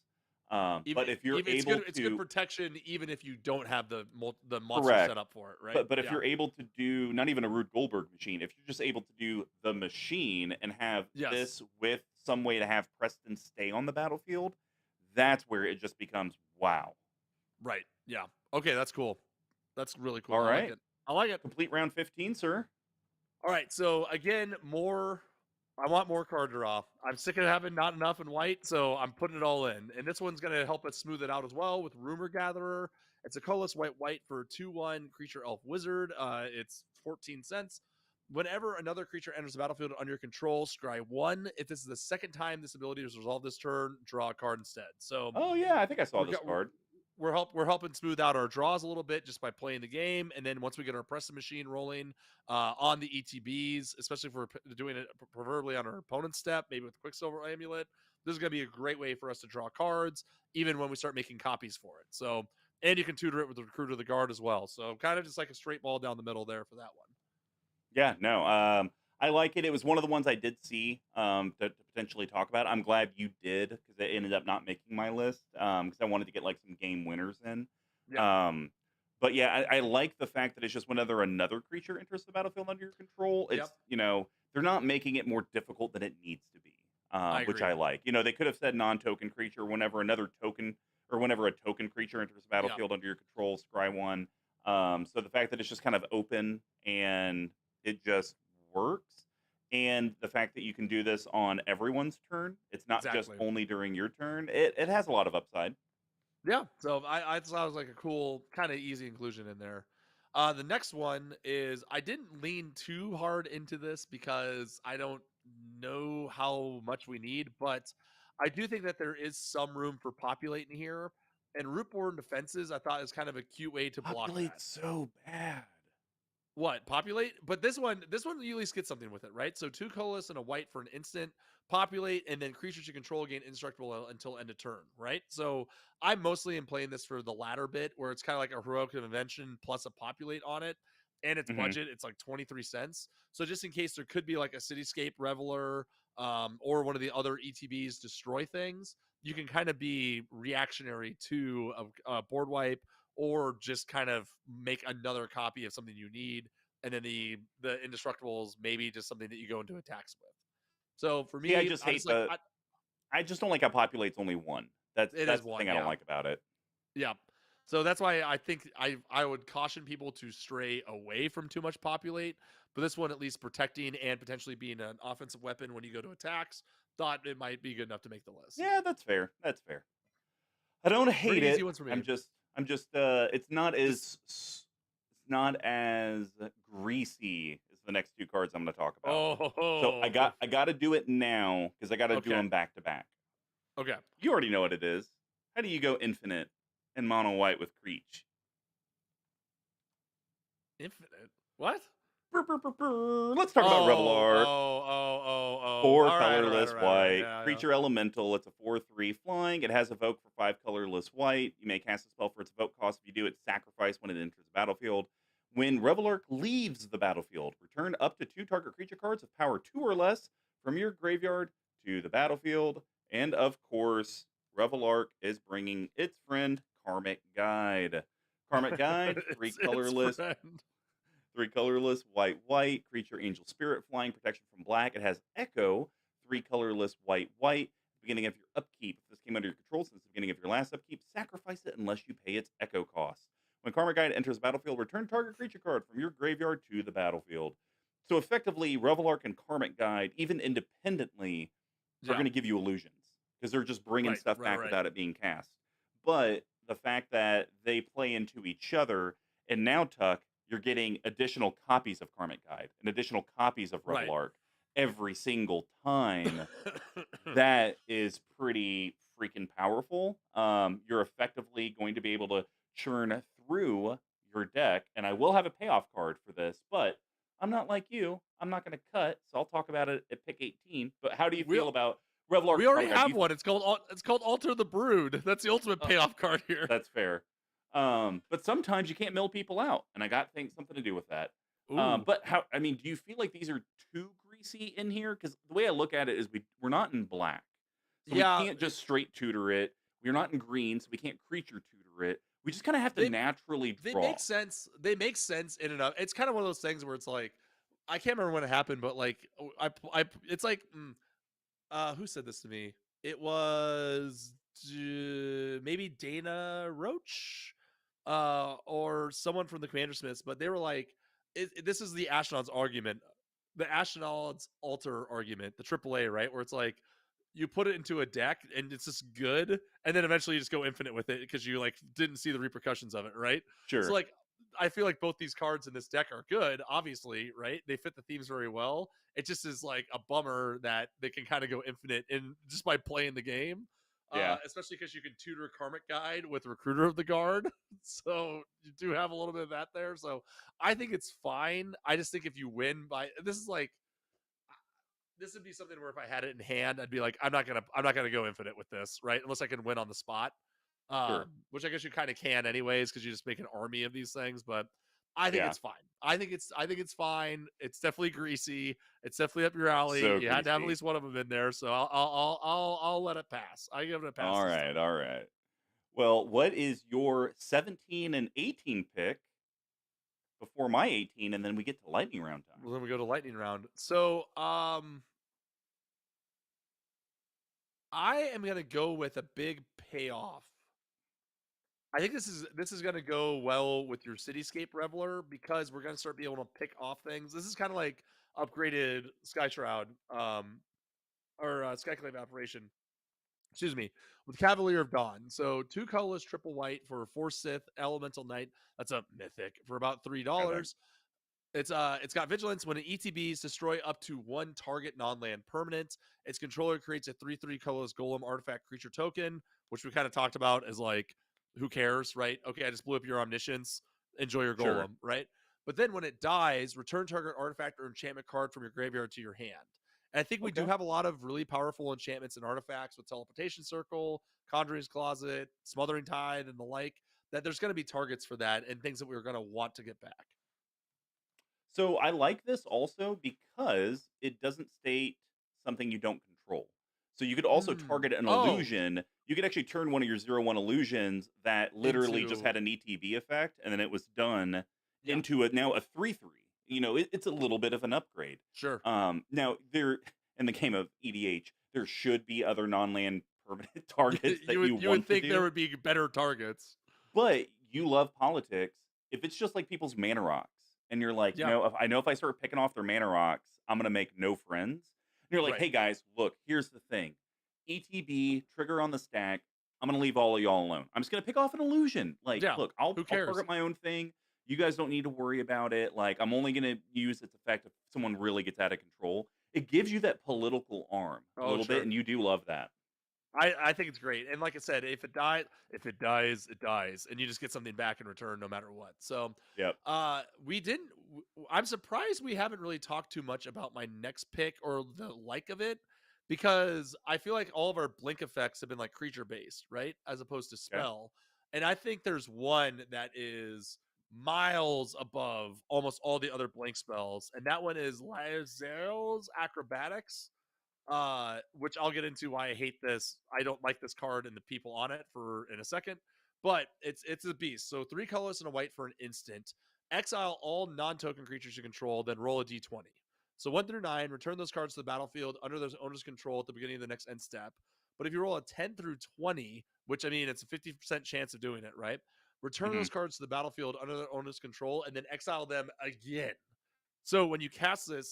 Speaker 2: Even
Speaker 1: But if you're
Speaker 2: even
Speaker 1: able
Speaker 2: it's good
Speaker 1: to
Speaker 2: protection, even if you don't have the monster
Speaker 1: correct,
Speaker 2: set up for it. Right.
Speaker 1: but if
Speaker 2: Yeah.
Speaker 1: you're able to do not even a Rube Goldberg machine, if you're just able to do the machine and have
Speaker 2: Yes.
Speaker 1: this with some way to have Preston stay on the battlefield, that's where it just becomes wow.
Speaker 2: Right. Yeah. Okay. That's cool. That's really cool.
Speaker 1: All
Speaker 2: I like
Speaker 1: right,
Speaker 2: it. I like it.
Speaker 1: complete round 15, sir.
Speaker 2: All right, so again, more. I want more card draw. I'm sick of having not enough in white, so I'm putting it all in. And this one's going to help us smooth it out as well with Rumor Gatherer. It's a colorless white for 2/1 creature elf wizard. It's 14 cents. Whenever another creature enters the battlefield under your control, scry 1. If this is the second time this ability is resolved this turn, draw a card instead. So
Speaker 1: Oh yeah, I think I saw
Speaker 2: we're
Speaker 1: this
Speaker 2: got,
Speaker 1: card.
Speaker 2: we're helping smooth out our draws a little bit just by playing the game, and then once we get our Preston machine rolling on the ETBs, especially if we're doing it preferably on our opponent's step, maybe with Quicksilver Amulet, this is going to be a great way for us to draw cards, even when we start making copies for it. So, and you can tutor it with the Recruiter of the Guard as well. So, kind of just like a straight ball down the middle there for that one.
Speaker 1: Yeah, no, I like it. It was one of the ones I did see to potentially talk about. I'm glad you did because it ended up not making my list because I wanted to get like some game winners in.
Speaker 2: Yeah,
Speaker 1: Um, but yeah, I like the fact that it's just whenever another creature enters the battlefield under your control.
Speaker 2: yep,
Speaker 1: They're not making it more difficult than it needs to be,
Speaker 2: I
Speaker 1: which
Speaker 2: agree.
Speaker 1: I like. They could have said non-token creature whenever another token or whenever a token creature enters the
Speaker 2: Yep,
Speaker 1: battlefield under your control, scry one. So the fact that it's just kind of open and it just works. And the fact that you can do this on everyone's turn, it's not just
Speaker 2: exactly.
Speaker 1: only during your turn. It has a lot of upside.
Speaker 2: Yeah, so I thought it was like a cool, kind of easy inclusion in there. The next one is I didn't lean too hard into this because I don't know how much we need, but I do think that there is some room for populating here. And root-borne defenses, I thought is kind of a cute way to block that.
Speaker 1: Populate's so bad.
Speaker 2: What, populate? But this one you at least get something with it, right? So 2 colorless and a white for an instant, populate, and then creatures you control gain indestructible until end of turn, right? So I mostly am playing this for the latter bit, where it's kind of like a heroic invention plus a populate on it, and its
Speaker 1: Hmm.
Speaker 2: budget, it's like 23 cents. So just in case there could be like a cityscape reveler, or one of the other ETBs destroy things, you can kind of be reactionary to a board wipe, or just kind of make another copy of something you need, and then the indestructibles maybe just something that you go into attacks with. So for
Speaker 1: See, I
Speaker 2: me,
Speaker 1: just
Speaker 2: I just
Speaker 1: hate
Speaker 2: like
Speaker 1: I just don't like how populate's only one. That's
Speaker 2: it is
Speaker 1: that's the
Speaker 2: one,
Speaker 1: thing I don't
Speaker 2: yeah,
Speaker 1: like about it.
Speaker 2: yeah. So that's why I think I would caution people to stray away from too much populate. But this one, at least protecting and potentially being an offensive weapon when you go to attacks, thought it might be good enough to make the list.
Speaker 1: Yeah, that's fair. That's fair. I don't hate
Speaker 2: Pretty easy
Speaker 1: it.
Speaker 2: ones for me.
Speaker 1: I'm just
Speaker 2: This
Speaker 1: it's not as greasy as the next two cards I'm going to talk about. So I
Speaker 2: oh
Speaker 1: got I got to do it now because I got to do
Speaker 2: okay
Speaker 1: them back to back.
Speaker 2: okay
Speaker 1: You already know what it is. How do you go infinite and mono white with Creech?
Speaker 2: infinite what?
Speaker 1: Brr, brr, brr, brr. Let's talk about
Speaker 2: Oh,
Speaker 1: Revelar.
Speaker 2: oh, oh, oh, oh.
Speaker 1: Four
Speaker 2: All right, all right,
Speaker 1: colorless
Speaker 2: all right, all right.
Speaker 1: white.
Speaker 2: Yeah, yeah.
Speaker 1: Creature elemental. It's a 4/3 flying. It has evoke for 5 colorless white. You may cast a spell for its evoke cost. If you do, it's sacrifice when it enters the battlefield. When Revelark leaves the battlefield, return up to 2 target creature cards of power 2 or less from your graveyard to the battlefield. And of course, Revelark is bringing its friend Karmic Guide. Karmic Guide,
Speaker 2: It's friend.
Speaker 1: 3 colorless, white, creature, angel, spirit, flying, protection from black. It has echo, 3 colorless, white. Beginning of your upkeep. If this came under your control since the beginning of your last upkeep, sacrifice it unless you pay its echo cost. When Karma Guide enters the battlefield, return target creature card from your graveyard to the battlefield. So effectively, Revelark and Karmic Guide, even independently, are
Speaker 2: Yeah.
Speaker 1: going to give you illusions because they're just bringing
Speaker 2: Right.
Speaker 1: stuff
Speaker 2: Right.
Speaker 1: back
Speaker 2: Right.
Speaker 1: without it being cast. But the fact that they play into each other, and now Tuck, you're getting additional copies of Karmic Guide and additional copies of
Speaker 2: Right.
Speaker 1: Revelark every single time. That is pretty freaking powerful. You're effectively going to be able to churn through your deck, and I will have a payoff card for this, but I'm not like you. I'm not going to cut, so I'll talk about it at pick 18. But how do you
Speaker 2: we
Speaker 1: feel about Revelark
Speaker 2: we already
Speaker 1: Karma Guide?
Speaker 2: have one. It's called Alter the Brood. That's the ultimate
Speaker 1: Uh,
Speaker 2: payoff card here.
Speaker 1: that's fair. But sometimes you can't mill people out, and I got something to do with that.
Speaker 2: Ooh.
Speaker 1: But how? I mean, do you feel like these are too greasy in here? Because the way I look at it is, we're not in black, so we
Speaker 2: Yeah.
Speaker 1: can't just straight tutor it. We're not in green, so we can't creature tutor it. We just kind of have to
Speaker 2: They
Speaker 1: naturally
Speaker 2: they
Speaker 1: draw.
Speaker 2: make sense. They make sense in and of. It's kind of one of those things where it's like, I can't remember when it happened, but like it's like who said this to me? It was maybe Dana Roach, or someone from the Commander Smiths, but they were like, this is the Ashnod's argument, the Ashnod's altar argument, the AAA, right? Where it's like, you put it into a deck and it's just good, and then eventually you just go infinite with it because you like didn't see the repercussions of it, right? So
Speaker 1: Sure.
Speaker 2: like, I feel like both these cards in this deck are good, obviously, right? They fit the themes very well. It just is like a bummer that they can kind of go infinite in just by playing the game.
Speaker 1: Yeah.
Speaker 2: Especially because you can tutor Karmic Guide with Recruiter of the Guard. So you do have a little bit of that there. So I think it's fine. I just think if you win by, this would be something where if I had it in hand, I'd be like, I'm not gonna go infinite with this, right? Unless I can win on the spot.
Speaker 1: Sure.
Speaker 2: Which I guess you kind of can anyways, because you just make an army of these things. But I think
Speaker 1: Yeah.
Speaker 2: it's fine. I think it's fine. It's definitely greasy. It's definitely up your alley.
Speaker 1: So
Speaker 2: You had to have at
Speaker 1: greasy.
Speaker 2: least one of them in there, so I'll let it pass. I give it a pass
Speaker 1: All
Speaker 2: this
Speaker 1: right.
Speaker 2: time.
Speaker 1: All right. Well, what is your 17 and 18 pick before my 18, and then we get to lightning round time?
Speaker 2: Well, then we go to lightning round. So I am gonna go with a big payoff. I think this is gonna go well with your Cityscape Reveler because we're gonna start being able to pick off things. This is kind of like upgraded Sky Shroud, or Skyclave Operation. Excuse me, with Cavalier of Dawn. So 2 colorless, triple white for 4 Sith Elemental Knight. That's a mythic for about
Speaker 1: Okay.
Speaker 2: $3. It's got vigilance. When an ETBs destroy up to 1 target non-land permanent, its controller creates a 3/3 colorless golem artifact creature token, which we kind of talked about as like, who cares, right? Okay, I just blew up your omniscience. Enjoy your
Speaker 1: Sure.
Speaker 2: golem, right? But then when it dies, return target artifact or enchantment card from your graveyard to your hand. And I think we do
Speaker 1: Okay.
Speaker 2: have a lot of really powerful enchantments and artifacts with Teleportation Circle, Conjuring's Closet, Smothering Tide, and the like, that there's going to be targets for that and things that we're going to want to get back.
Speaker 1: So I like this also because it doesn't state something you don't control. So you could also target an
Speaker 2: Oh,
Speaker 1: illusion. You could actually turn one of your 0/1 illusions that literally just
Speaker 2: into
Speaker 1: had an ETB effect, and then it was done
Speaker 2: yeah,
Speaker 1: into now a 3/3. It's a little bit of an upgrade.
Speaker 2: sure.
Speaker 1: Now there in the game of EDH, there should be other non-land permanent targets
Speaker 2: you
Speaker 1: that you
Speaker 2: would you would
Speaker 1: want to
Speaker 2: think there
Speaker 1: do,
Speaker 2: would be better targets.
Speaker 1: but you love politics. If it's just like people's mana rocks, and you're like,
Speaker 2: Yeah,
Speaker 1: if I start picking off their mana rocks, I'm gonna make no friends. And you're like,
Speaker 2: right.
Speaker 1: hey guys, look, here's the thing. ETB trigger on the stack. I'm gonna leave all of y'all alone. I'm just gonna pick off an illusion. Like,
Speaker 2: Yeah,
Speaker 1: look,
Speaker 2: who
Speaker 1: I'll
Speaker 2: cares?
Speaker 1: target my own thing. You guys don't need to worry about it. Like, I'm only gonna use its effect if someone really gets out of control. It gives you that political arm a
Speaker 2: Oh,
Speaker 1: little bit,
Speaker 2: sure.
Speaker 1: and you do love that.
Speaker 2: I think it's great. And like I said, if it dies, it dies. And you just get something back in return no matter what. So
Speaker 1: Yep.
Speaker 2: we didn't I'm surprised we haven't really talked too much about my next pick or the like of it, because I feel like all of our blink effects have been like creature based, right? As opposed to
Speaker 1: Okay.
Speaker 2: spell. And I think there's one that is miles above almost all the other blink spells, and that one is Lae'zel's Acrobatics, which I'll get into why I hate this. I don't like this card and the people on it for in a second, but it's a beast. So 3 colors and a white for an instant. Exile all non-token creatures you control, then roll a d20. So 1 through 9, return those cards to the battlefield under those owner's control at the beginning of the next end step. But if you roll a 10 through 20, which I mean it's a 50% chance of doing it, right? return
Speaker 1: Hmm.
Speaker 2: those cards to the battlefield under their owner's control, and then exile them again. So when you cast this,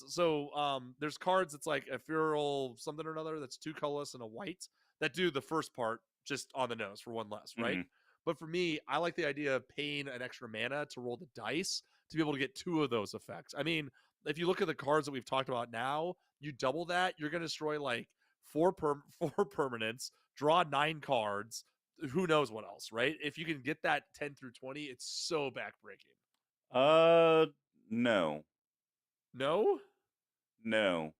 Speaker 2: there's cards that's like a feral something or another that's 2 colorless and a white that do the first part just on the nose for 1 less, right?
Speaker 1: Hmm.
Speaker 2: But for me, I like the idea of paying an extra mana to roll the dice to be able to get 2 of those effects. I mean, if you look at the cards that we've talked about now, you double that, you're going to destroy like 4 permanents, draw 9 cards, who knows what else, right? If you can get that 10 through 20, it's so backbreaking.
Speaker 1: Uh, no,
Speaker 2: No?
Speaker 1: no,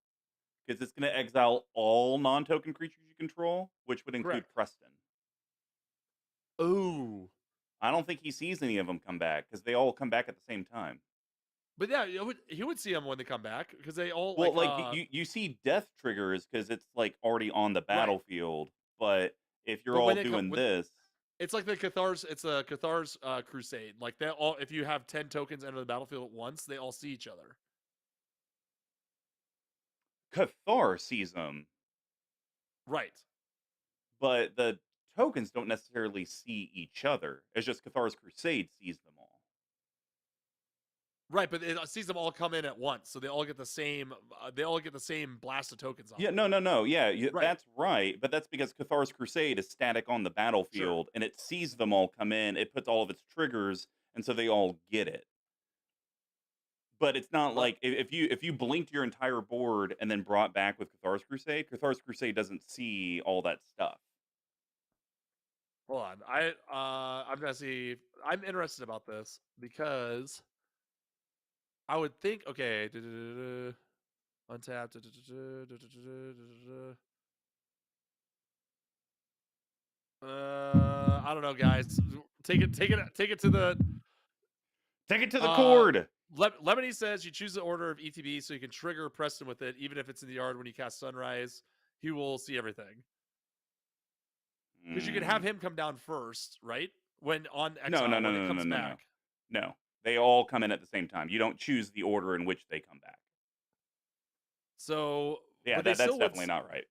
Speaker 1: because it's going to exile all non-token creatures you control, which would include
Speaker 2: Correct.
Speaker 1: Preston.
Speaker 2: Oh.
Speaker 1: I don't think he sees any of them come back because they all come back at the same time.
Speaker 2: But yeah, he would see them when they come back because they all
Speaker 1: Well, like you see death triggers because it's like already on the
Speaker 2: right.
Speaker 1: battlefield. But if you're
Speaker 2: But when
Speaker 1: all
Speaker 2: they come,
Speaker 1: doing this,
Speaker 2: it's like the Cathars. It's a Cathars crusade. Like they all, if you have 10 tokens enter the battlefield at once, they all see each other.
Speaker 1: Cathar sees them,
Speaker 2: Right.
Speaker 1: but the tokens don't necessarily see each other. It's just Cathar's Crusade sees them all.
Speaker 2: Right, but it sees them all come in at once, so they all get the same. They all get the same blast of tokens on
Speaker 1: Yeah,
Speaker 2: them.
Speaker 1: no. Yeah,
Speaker 2: Right.
Speaker 1: that's right. But that's because Cathar's Crusade is static on the
Speaker 2: Sure.
Speaker 1: battlefield and it sees them all come in. It puts all of its triggers, and so they all get it. But it's not
Speaker 2: But
Speaker 1: like if you blinked your entire board and then brought back with Cathar's Crusade doesn't see all that stuff.
Speaker 2: hold on, I'm gonna see. I'm interested about this because I would think okay. Untap. I don't know, guys. Take it to the.
Speaker 1: Take it to the cord.
Speaker 2: Lemony says you choose the order of ETB so you can trigger Preston with it, even if it's in the yard when you cast Sunrise. He will see everything because you can have
Speaker 1: Mm.
Speaker 2: him come down first, right? When on
Speaker 1: No,
Speaker 2: exile, when it comes back.
Speaker 1: no. They all come in at the same time. You don't choose the order in which they come back.
Speaker 2: So,
Speaker 1: Yeah,
Speaker 2: but they
Speaker 1: that's
Speaker 2: still would.
Speaker 1: definitely not right.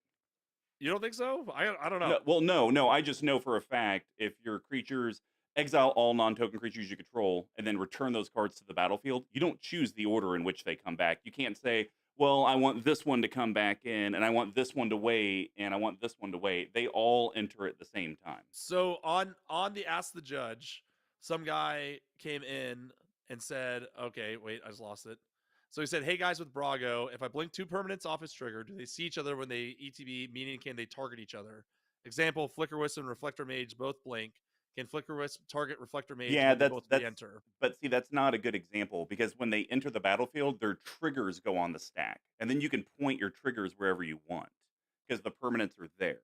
Speaker 2: You don't think so? I don't know.
Speaker 1: No, well, no. I just know for a fact if your creatures exile all non-token creatures you control and then return those cards to the battlefield, you don't choose the order in which they come back. You can't say, "Well, I want this one to come back in, and I want this one to wait, and I want this one to wait." They all enter at the same time.
Speaker 2: So on the Ask the Judge, some guy came in and said, "Okay, wait, I just lost it." So he said, "Hey guys, with Brago, if I blink 2 permanents off his trigger, do they see each other when they ETB? Meaning, can they target each other? Example: Flicker Wisp and Reflector Mage both blink. Can Flicker Wisp target Reflector Mage
Speaker 1: Yeah,
Speaker 2: when they both re-enter?"
Speaker 1: but see, that's not a good example because when they enter the battlefield, their triggers go on the stack, and then you can point your triggers wherever you want because the permanents are there.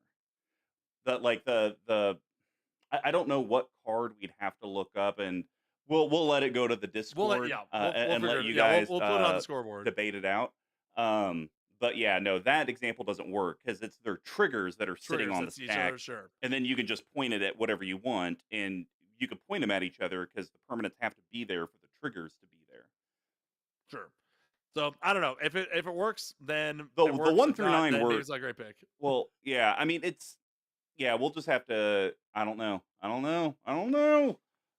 Speaker 1: I don't know what card we'd have to look up, and we'll let it go to the Discord
Speaker 2: We'll
Speaker 1: and
Speaker 2: figure
Speaker 1: let
Speaker 2: it.
Speaker 1: you
Speaker 2: Yeah,
Speaker 1: guys
Speaker 2: we'll put it on the scoreboard.
Speaker 1: debate it out. But yeah, no, that example doesn't work because it's their triggers that are sitting
Speaker 2: Triggers
Speaker 1: on the
Speaker 2: that see each other,
Speaker 1: stack,
Speaker 2: sure.
Speaker 1: and then you can just point it at whatever you want, and you can point them at each other because the permanents have to be there for the triggers to be there.
Speaker 2: Sure. So I don't know if it works, then
Speaker 1: The
Speaker 2: it works.
Speaker 1: 1
Speaker 2: If
Speaker 1: through
Speaker 2: not,
Speaker 1: 9
Speaker 2: then maybe
Speaker 1: work.
Speaker 2: it's not a great pick.
Speaker 1: Well, yeah, I mean we'll just have to. I don't know.
Speaker 2: We'll have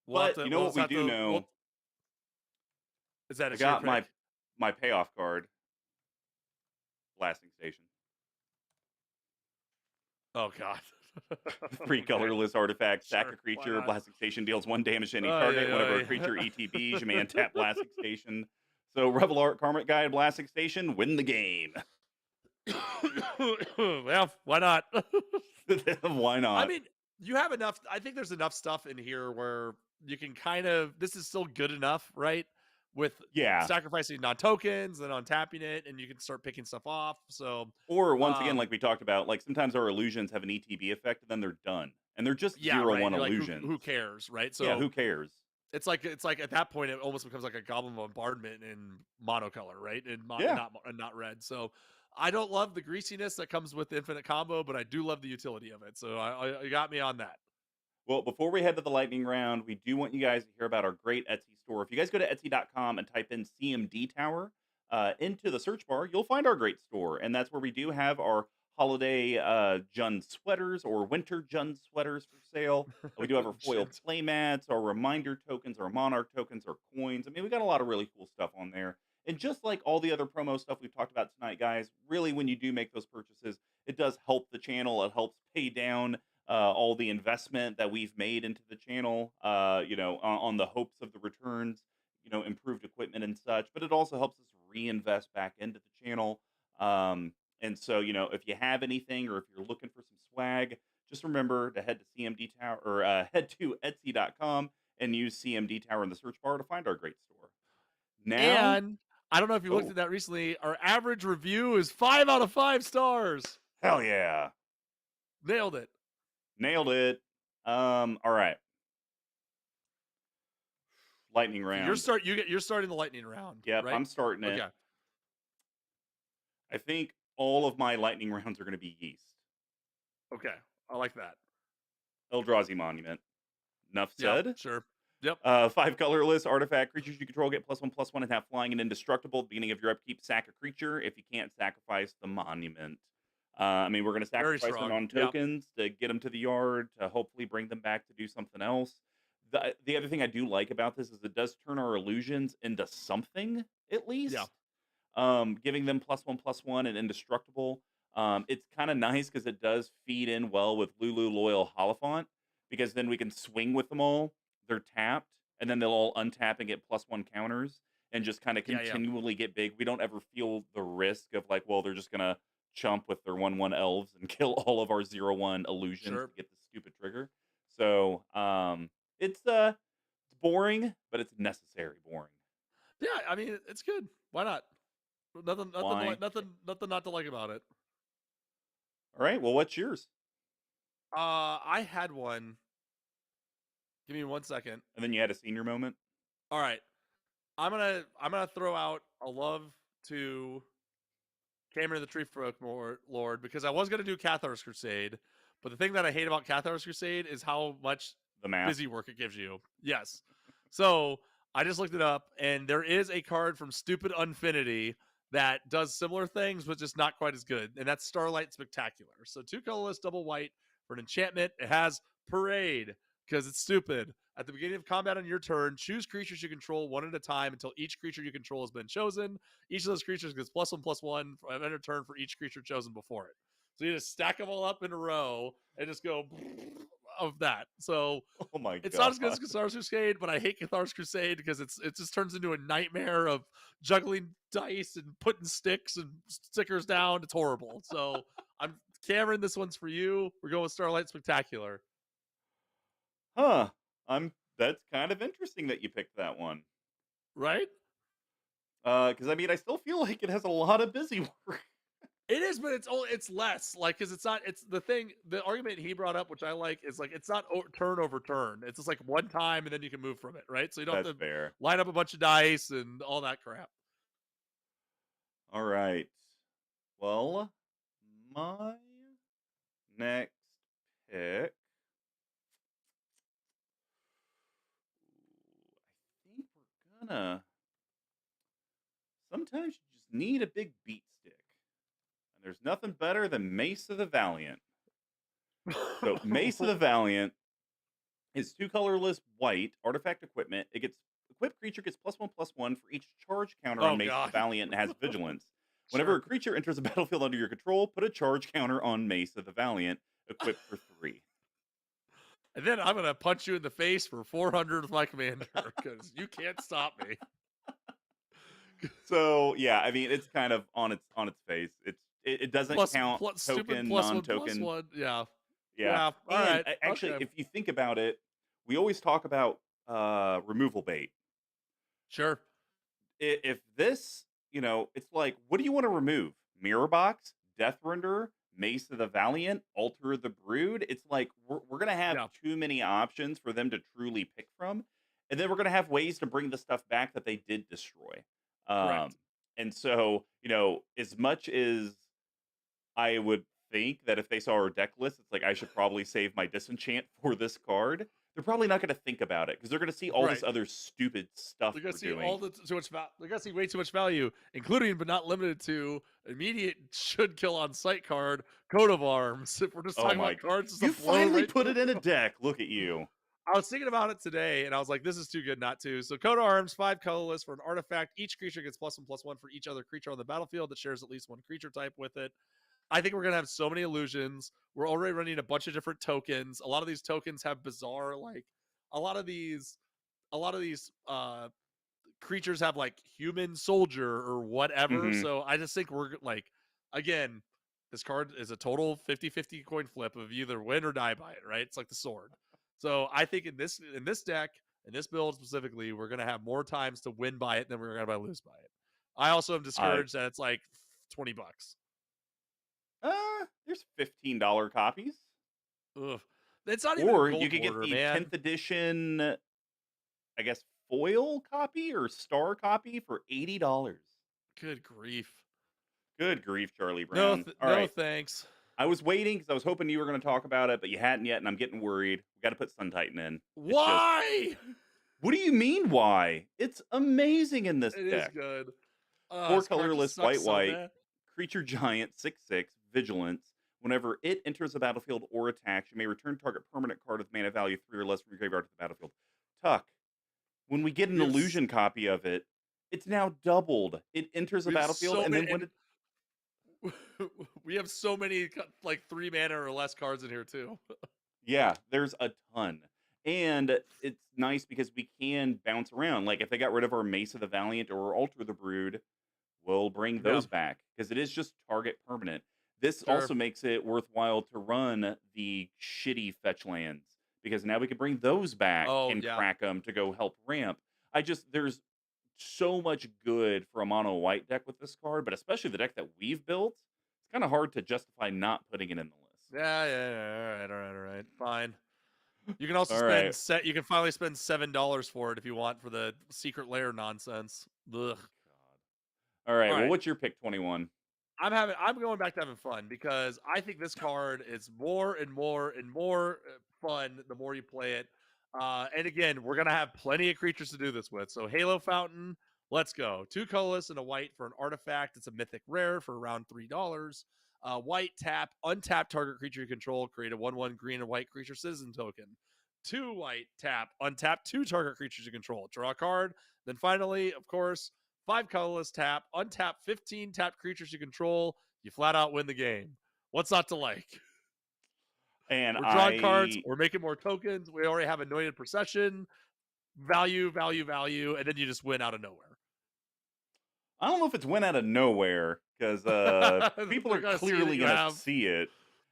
Speaker 1: But
Speaker 2: to.
Speaker 1: you know
Speaker 2: We'll
Speaker 1: what
Speaker 2: just
Speaker 1: we
Speaker 2: have
Speaker 1: do
Speaker 2: to.
Speaker 1: know?
Speaker 2: Is that
Speaker 1: I
Speaker 2: a sure
Speaker 1: got
Speaker 2: pick?
Speaker 1: my payoff card, blasting station.
Speaker 2: Oh God.
Speaker 1: 3
Speaker 2: Okay.
Speaker 1: colorless artifact, sack
Speaker 2: Sure,
Speaker 1: a
Speaker 2: why
Speaker 1: creature,
Speaker 2: not?
Speaker 1: blasting station deals 1 damage to any
Speaker 2: Ay,
Speaker 1: target.
Speaker 2: ay,
Speaker 1: Whenever a
Speaker 2: ay.
Speaker 1: creature ETBs, you may untap blasting station. So Revel Art, Karmic Guide, blasting station, win the game.
Speaker 2: Well, why not?
Speaker 1: Why
Speaker 2: I
Speaker 1: not?
Speaker 2: mean, you have enough. I think there's enough stuff in here where you can kind of. This is still good enough, right? With
Speaker 1: Yeah.
Speaker 2: sacrificing non-tokens and untapping it, and you can start picking stuff off. So,
Speaker 1: Or once again, like we talked about, like sometimes our illusions have an ETB effect, and then they're done, and they're just
Speaker 2: yeah,
Speaker 1: zero
Speaker 2: right.
Speaker 1: one
Speaker 2: You're like,
Speaker 1: illusions.
Speaker 2: who cares, right?
Speaker 1: Yeah,
Speaker 2: So
Speaker 1: who cares?
Speaker 2: it's like at that point it almost becomes like a goblin bombardment in monocolor, right? And
Speaker 1: Yeah.
Speaker 2: not red. So I don't love the greasiness that comes with the infinite combo, but I do love the utility of it. So you got me on that.
Speaker 1: Well, before we head to the lightning round, we do want you guys to hear about our great Etsy store. If you guys go to Etsy.com and type in CMDTower into the search bar, you'll find our great store. And that's where we do have our holiday Jund sweaters or winter Jund sweaters for sale. We do have our foil
Speaker 2: Gent-
Speaker 1: playmats, our reminder tokens, our monarch tokens, our coins. I mean, we got a lot of really cool stuff on there. And just like all the other promo stuff we've talked about tonight, guys, really when you do make those purchases, it does help the channel. It helps pay down all the investment that we've made into the channel, on the hopes of the returns, improved equipment and such. But it also helps us reinvest back into the channel. And so, if you have anything or if you're looking for some swag, just remember to head to CMD Tower or head to Etsy.com and use CMD Tower in the search bar to find our great store. Now,
Speaker 2: And I don't know if you looked
Speaker 1: oh,
Speaker 2: at that recently. Our average review is 5 out of 5 stars.
Speaker 1: hell yeah.
Speaker 2: Nailed it.
Speaker 1: Nailed it. All right. Lightning
Speaker 2: So
Speaker 1: round.
Speaker 2: you're starting the lightning round,
Speaker 1: Yep,
Speaker 2: right?
Speaker 1: I'm starting it.
Speaker 2: Okay.
Speaker 1: I think all of my lightning rounds are going to be yeast.
Speaker 2: Okay. I like that.
Speaker 1: Eldrazi Monument. Enough
Speaker 2: Yep.
Speaker 1: said.
Speaker 2: Sure. Yep.
Speaker 1: 5 colorless artifact creatures you control get +1/+1 and have flying and indestructible. At the beginning of your upkeep, sack a creature. If you can't sacrifice the monument, I mean, we're going to
Speaker 2: Very
Speaker 1: sacrifice them
Speaker 2: strong.
Speaker 1: on
Speaker 2: Yep.
Speaker 1: tokens to get them to the yard to hopefully bring them back to do something else. The other thing I do like about this is it does turn our illusions into something at
Speaker 2: Yeah.
Speaker 1: least. Giving them +1/+1 and indestructible. It's kind of nice because it does feed in well with Lulu Loyal Holofont because then we can swing with them all. They're tapped, and then they'll all untap and get +1 counters and just kind of
Speaker 2: Yeah. Yeah.
Speaker 1: continually get big. We don't ever feel the risk of like, well, they're just gonna chump with their 1/1 elves and kill all of our 0/1 illusions
Speaker 2: Sure.
Speaker 1: to get the stupid trigger. So it's boring, but it's necessary boring.
Speaker 2: Yeah. I mean, it's good. Why not? Nothing. Nothing.
Speaker 1: Why?
Speaker 2: Nothing not to like about it.
Speaker 1: All right. Well, what's yours?
Speaker 2: I had one. Give me 1 second.
Speaker 1: And then you had a senior moment.
Speaker 2: All right. I'm gonna throw out a love to Cameron the Tree Folk Lord because I was gonna do Cathar's Crusade, but the thing that I hate about Cathar's Crusade is how much
Speaker 1: The math.
Speaker 2: busy work it gives you. Yes. So I just looked it up, and there is a card from Stupid Unfinity that does similar things, but just not quite as good, and that's Starlight Spectacular. So 2 colorless, double white for an enchantment. It has Parade because it's stupid. At the beginning of combat on your turn, choose creatures you control one at a time until each creature you control has been chosen. Each of those creatures gets +1/+1 at end of turn for each creature chosen before it. So you just stack them all up in a row and just go of that. So
Speaker 1: Oh my
Speaker 2: it's not
Speaker 1: god.
Speaker 2: as good as Cathar's Crusade, but I hate Cathar's Crusade because it just turns into a nightmare of juggling dice and putting sticks and stickers down. It's horrible. So I'm Cameron. This one's for you. We're going with Starlight Spectacular.
Speaker 1: Huh. That's kind of interesting that you picked that one.
Speaker 2: Right?
Speaker 1: Because I mean, I still feel like it has a lot of busy work.
Speaker 2: It is, but it's less like because it's not. It's the thing. The argument he brought up, which I like, is like it's not turn over turn. It's just like one time and then you can move from it, right? So you don't
Speaker 1: That's
Speaker 2: have to
Speaker 1: fair.
Speaker 2: line up a bunch of dice and all that crap.
Speaker 1: All right. Well, my next pick. I think we're gonna. Sometimes you just need a big beat stick, and there's nothing better than Mace of the Valiant. So Mace of the Valiant is 2 colorless white artifact equipment. It gets equipped creature gets +1/+1 for each charge counter on
Speaker 2: Oh
Speaker 1: Mace of the
Speaker 2: God.
Speaker 1: Valiant and has vigilance. Whenever
Speaker 2: Sure.
Speaker 1: a creature enters the battlefield under your control, put a charge counter on Mace of the Valiant, equipped for 3.
Speaker 2: And then I'm gonna punch you in the face for 400 with my commander because you can't stop me.
Speaker 1: So yeah, I mean it's kind of on its face. It doesn't count
Speaker 2: Stupid
Speaker 1: token,
Speaker 2: +1/+1.
Speaker 1: non-token.
Speaker 2: Yeah.
Speaker 1: Yeah,
Speaker 2: Yeah. All
Speaker 1: and
Speaker 2: right.
Speaker 1: actually,
Speaker 2: Okay.
Speaker 1: if you think about it, we always talk about removal bait.
Speaker 2: Sure.
Speaker 1: If this, it's like, what do you want to remove? Mirror Box, Death Render, Mace of the Valiant, Altar of the Brood. It's like we're gonna have
Speaker 2: Yeah.
Speaker 1: too many options for them to truly pick from, and then we're gonna have ways to bring the stuff back that they did destroy.
Speaker 2: Correct.
Speaker 1: And so, as much as I would think that if they saw our deck list, it's like I should probably save my disenchant for this card. they're probably not gonna think about it because they're gonna see all this
Speaker 2: Right.
Speaker 1: other stupid stuff
Speaker 2: They're gonna
Speaker 1: we're
Speaker 2: see
Speaker 1: doing.
Speaker 2: all the too much they're gonna see way too much value, including but not limited to immediate should kill on sight card, coat of arms. If we're just
Speaker 1: Oh
Speaker 2: talking
Speaker 1: my
Speaker 2: about
Speaker 1: g
Speaker 2: cards just to
Speaker 1: You
Speaker 2: blow
Speaker 1: finally
Speaker 2: right
Speaker 1: put
Speaker 2: through
Speaker 1: it in a
Speaker 2: 'em.
Speaker 1: deck, look at you.
Speaker 2: I was thinking about it today, and I was like, "This is too good not to." So, coat of arms, 5 colorless for an artifact. Each creature gets +1/+1 for each other creature on the battlefield that shares at least one creature type with it. I think we're gonna have so many illusions. We're already running a bunch of different tokens. A lot of these tokens have bizarre, like, a lot of these, a lot of these creatures have like human soldier or whatever.
Speaker 1: Mhm.
Speaker 2: So I just think we're like, again, this card is a total 50-50 coin flip of either win or die by it, right? It's like the sword. So I think in this deck, in this build specifically, we're gonna have more times to win by it than we're gonna lose by it. I also am
Speaker 1: Uh,
Speaker 2: discouraged that it's like $20.
Speaker 1: there's $15 copies,
Speaker 2: Ugh. It's not even a
Speaker 1: or
Speaker 2: gold
Speaker 1: you could get
Speaker 2: border,
Speaker 1: the
Speaker 2: man.
Speaker 1: 10th edition, I guess, foil copy or star copy for $80.
Speaker 2: Good grief.
Speaker 1: Good grief, Charlie
Speaker 2: No,
Speaker 1: Brown. All
Speaker 2: no
Speaker 1: right.
Speaker 2: thanks.
Speaker 1: I was waiting because I was hoping you were gonna talk about it, but you hadn't yet, and I'm getting worried. We gotta put Sun Titan in. It's just
Speaker 2: Why?
Speaker 1: what do you mean, why? It's amazing in this
Speaker 2: It is
Speaker 1: deck.
Speaker 2: good.
Speaker 1: 4
Speaker 2: This card just
Speaker 1: colorless,
Speaker 2: sucks
Speaker 1: white,
Speaker 2: so
Speaker 1: white,
Speaker 2: bad.
Speaker 1: creature giant, 6/6, vigilance. Whenever it enters the battlefield or attacks, you may return target permanent card with mana value 3 or less from your graveyard to the battlefield. Tuck, when we get an
Speaker 2: We have
Speaker 1: illusion copy of it, it's now doubled. It enters the
Speaker 2: we have
Speaker 1: battlefield,
Speaker 2: so
Speaker 1: and
Speaker 2: many,
Speaker 1: then when it
Speaker 2: we have so many like 3 mana or less cards in here too.
Speaker 1: yeah, there's a ton. And it's nice because we can bounce around. Like if they got rid of our Mace of the Valiant or Alter the Brood, we'll bring
Speaker 2: Yeah,
Speaker 1: those back because it is just target permanent. This
Speaker 2: sure.
Speaker 1: also makes it worthwhile to run the shitty fetch lands because now we can bring those back
Speaker 2: Oh
Speaker 1: and
Speaker 2: yeah,
Speaker 1: crack them to go help ramp. There's so much good for a mono white deck with this card, but especially the deck that we've built, it's kind of hard to justify not putting it in the list.
Speaker 2: yeah. All right. Fine. You can also
Speaker 1: All right.
Speaker 2: You can finally spend $7 for it if you want for the secret lair nonsense. Ugh.
Speaker 1: God. All right.
Speaker 2: All
Speaker 1: Well,
Speaker 2: right.
Speaker 1: what's your pick 21?
Speaker 2: I'm going back to having fun because I think this card is more and more and more fun the more you play it. And again, we're gonna have plenty of creatures to do this with. So Halo Fountain, let's go. 2 colorless and a white for an artifact. It's a mythic rare for around $3. White tap, untap target creature you control, create a 1/1 green and white creature citizen token. 2 white tap, untap 2 target creatures you control. Draw a card. Then finally, of course, 5 colorless tap, untap 15 tapped creatures you control. You flat out win the game. What's not to like?
Speaker 1: And
Speaker 2: We're drawing cards.
Speaker 1: I
Speaker 2: We're making more tokens. We already have Anointed Procession. Value, value, value. And then you just win out of nowhere.
Speaker 1: I don't know if it's went out of nowhere because people
Speaker 2: They're
Speaker 1: are
Speaker 2: going to see that
Speaker 1: clearly
Speaker 2: you
Speaker 1: going to
Speaker 2: have.
Speaker 1: see it.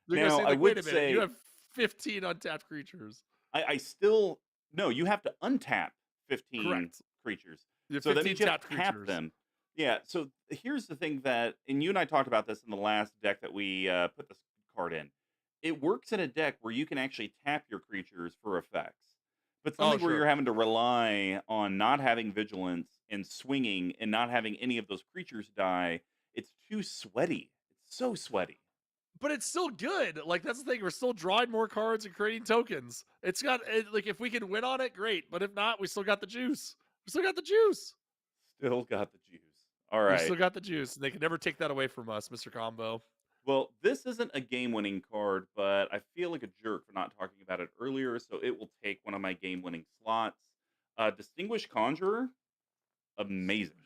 Speaker 2: They're going to
Speaker 1: Now,
Speaker 2: see,
Speaker 1: I
Speaker 2: like, wait
Speaker 1: would
Speaker 2: a minute. You
Speaker 1: say
Speaker 2: have 15 untapped creatures.
Speaker 1: I still no. You have to untap 15
Speaker 2: Correct.
Speaker 1: creatures,
Speaker 2: You have
Speaker 1: so that
Speaker 2: 15
Speaker 1: means you have
Speaker 2: tapped
Speaker 1: to tap
Speaker 2: creatures.
Speaker 1: them. Yeah. So here's the thing that, and you and I talked about this in the last deck that we put this card in. It works in a deck where you can actually tap your creatures for effects, but
Speaker 2: Oh,
Speaker 1: something where
Speaker 2: sure.
Speaker 1: you're having to rely on not having vigilance and swinging and not having any of those creatures die. It's too sweaty. It's so sweaty.
Speaker 2: But it's still good. Like, that's the thing. We're still drawing more cards and creating tokens. It's got like, if we can win on it, great. But if not, we still got the juice. We still got the juice.
Speaker 1: Still got the juice. All
Speaker 2: We
Speaker 1: right.
Speaker 2: still got the juice. And they can never take that away from us, Mr. Combo.
Speaker 1: Well, this isn't a game-winning card, but I feel like a jerk for not talking about it earlier, so it will take one of my game-winning slots. Distinguished Conjurer, amazing.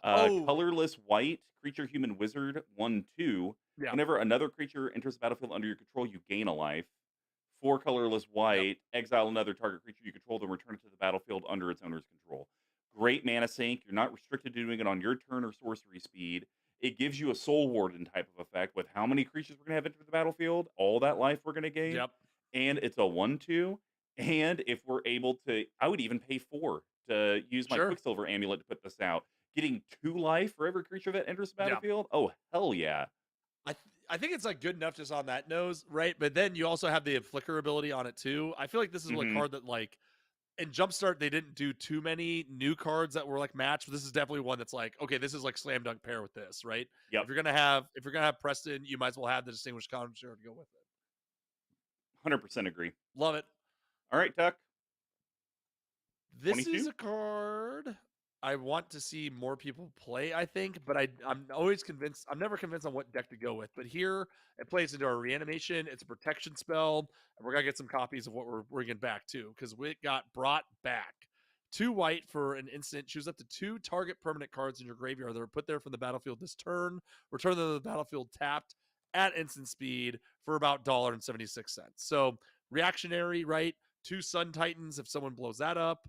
Speaker 2: Oh,
Speaker 1: Colorless white, creature human wizard, 1/2.
Speaker 2: yeah.
Speaker 1: Whenever another creature enters the battlefield under your control, you gain a life. 4 colorless
Speaker 2: Yep.
Speaker 1: white, exile another target creature you control, then return it to the battlefield under its owner's control. Great mana sink. You're not restricted to doing it on your turn or sorcery speed. It gives you a Soul Warden type of effect with how many creatures we're going to have enter the battlefield, all that life we're going to gain.
Speaker 2: Yep.
Speaker 1: And it's a 1/2. And if we're able to, I would even pay 4 to use my
Speaker 2: Sure.
Speaker 1: Quicksilver Amulet to put this out. Getting 2 life for every creature that enters the
Speaker 2: Yeah.
Speaker 1: battlefield? Oh, hell yeah.
Speaker 2: I think it's like good enough just on that nose, right? But then you also have the flicker ability on it too. I feel like this is a
Speaker 1: Hmm.
Speaker 2: card that, like, in Jumpstart they didn't do too many new cards that were like matched, but this is definitely one that's like, okay, this is like slam dunk pair with this, right?
Speaker 1: Yep.
Speaker 2: If you're gonna have Preston, you might as well have the Distinguished Conjurer to go with it.
Speaker 1: 100% agree.
Speaker 2: Love it.
Speaker 1: All right, Tuck.
Speaker 2: This is
Speaker 1: 22.
Speaker 2: a card I want to see more people play, I think, but I'm always convinced. I'm never convinced on what deck to go with. But here it plays into our reanimation. It's a protection spell, and we're gonna get some copies of what we're bringing back too, because we got brought back. 2 white for an instant. Choose up to 2 target permanent cards in your graveyard that are put there from the battlefield this turn. Return them to the battlefield tapped at instant speed for about $1.76. So reactionary, right? 2 Sun Titans if someone blows that up.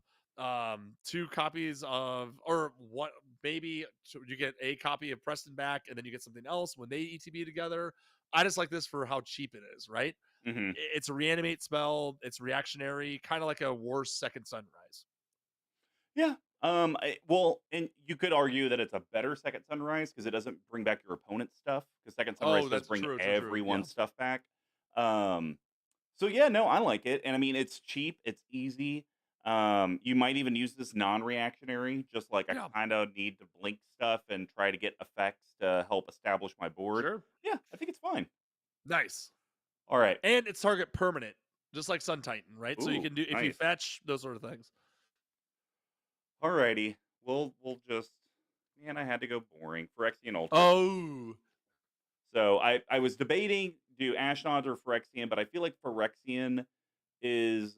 Speaker 2: 2 copies of, or what, maybe you get a copy of Preston back and then you get something else when they ETB together. I just like this for how cheap it is, right?
Speaker 1: Hmm.
Speaker 2: It's a reanimate spell, it's reactionary, kind of like a worse Second Sunrise.
Speaker 1: Yeah. Well, and you could argue that it's a better Second Sunrise because it doesn't bring back your opponent's stuff. Because Second Sunrise
Speaker 2: Oh,
Speaker 1: does
Speaker 2: that's
Speaker 1: bring
Speaker 2: true. Yeah.
Speaker 1: everyone's stuff back. Um, so yeah, no, I like it, and I mean, it's cheap, it's easy. You might even use this non-reactionary, just like I
Speaker 2: Yeah.
Speaker 1: kind of need to blink stuff and try to get effects to help establish my board.
Speaker 2: Sure.
Speaker 1: Yeah, I think it's fine.
Speaker 2: Nice.
Speaker 1: All right.
Speaker 2: And it's target permanent, just like Sun Titan, right? So you
Speaker 1: Ooh,
Speaker 2: can do, if you
Speaker 1: nice.
Speaker 2: fetch, those sort of things.
Speaker 1: All righty. We'll just, man, I had to go boring. Phyrexian Altar.
Speaker 2: Oh.
Speaker 1: So I was debating do Ashnod or Phyrexian, but I feel like Phyrexian is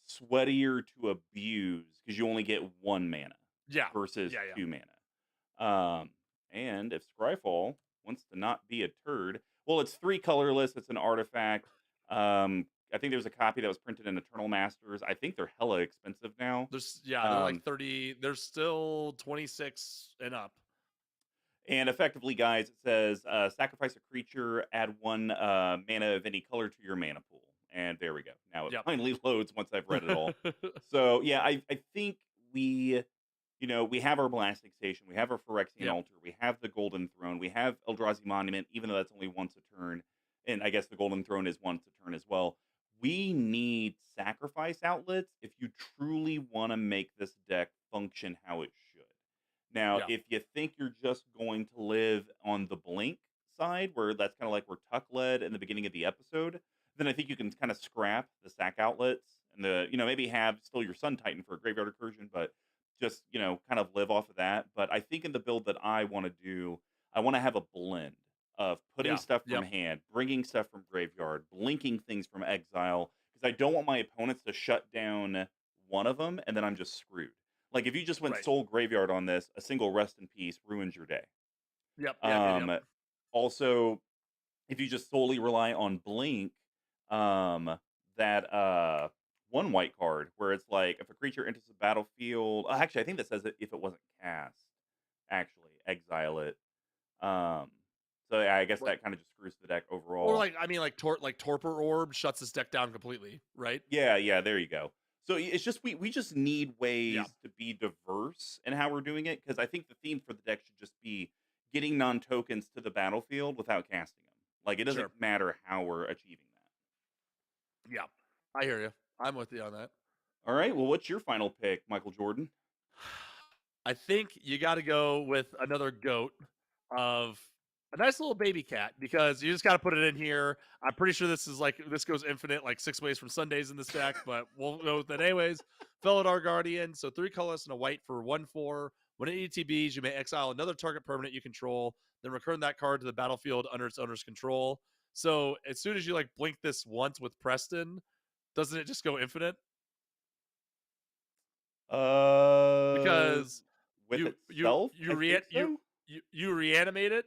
Speaker 1: sweatier to abuse because you only get 1 mana
Speaker 2: Yeah.
Speaker 1: versus
Speaker 2: Yeah, yeah.
Speaker 1: 2 mana. And if Scryfall wants to not be a turd, well, it's 3 colorless. It's an artifact. I think there was a copy that was printed in Eternal Masters. I think they're hella expensive now.
Speaker 2: They're like
Speaker 1: Um,
Speaker 2: 30, they're still 26 and up.
Speaker 1: and effectively, guys, it says sacrifice a creature, add 1 mana of any color to your mana pool. And there we go. Now it
Speaker 2: Yep.
Speaker 1: finally loads once I've read it all. So yeah, I think we have our blasting station, we have our Phyrexian
Speaker 2: Yep.
Speaker 1: altar, we have the Golden Throne, we have Eldrazi Monument, even though that's only once a turn, and I guess the Golden Throne is once a turn as well. We need sacrifice outlets if you truly want to make this deck function how it should. Now,
Speaker 2: Yeah.
Speaker 1: if you think you're just going to live on the blink side, where that's kind of like where Tuck led in the beginning of the episode, then I think you can kind of scrap the sack outlets and maybe have still your Sun Titan for a graveyard recursion, but just, kind of live off of that. But I think in the build that I want to do, I want to have a blend of putting
Speaker 2: Yeah.
Speaker 1: stuff from
Speaker 2: Yep.
Speaker 1: hand, bringing stuff from graveyard, blinking things from exile, because I don't want my opponents to shut down one of them and then I'm just screwed. Like if you just went
Speaker 2: Right.
Speaker 1: soul graveyard on this, a single rest in peace ruins your day.
Speaker 2: Yep.
Speaker 1: Also, if you just solely rely on blink, that 1 white card where it's like if a creature enters the battlefield, actually I think that says it if it wasn't cast, actually exile it. Um, so yeah, I guess
Speaker 2: Right.
Speaker 1: that kind of just screws the deck
Speaker 2: Or
Speaker 1: overall.
Speaker 2: like Torpor Orb shuts this deck down completely, right?
Speaker 1: Yeah, there you go. So it's just we just need ways
Speaker 2: Yeah.
Speaker 1: to be diverse in how we're doing it because I think the theme for the deck should just be getting non-tokens to the battlefield without casting them. Like it doesn't
Speaker 2: Sure.
Speaker 1: matter how we're achieving that.
Speaker 2: Yeah. I hear you. I'm with you on that.
Speaker 1: All right, well, what's your final pick, Michael Jordan?
Speaker 2: I think you got to go with another goat of a nice little baby cat because you just got to put it in here. I'm pretty sure this goes infinite, like 6 ways from Sundays in this deck, but we'll go with that anyways. Felidar Guardian, so 3 colors and a white for 1/4. When it ETBs, you may exile another target permanent you control, then return that card to the battlefield under its owner's control. So as soon as you like blink this once with Preston, doesn't it just go infinite?
Speaker 1: Uh,
Speaker 2: Because
Speaker 1: with
Speaker 2: you
Speaker 1: itself, I think so.
Speaker 2: you reanimate it.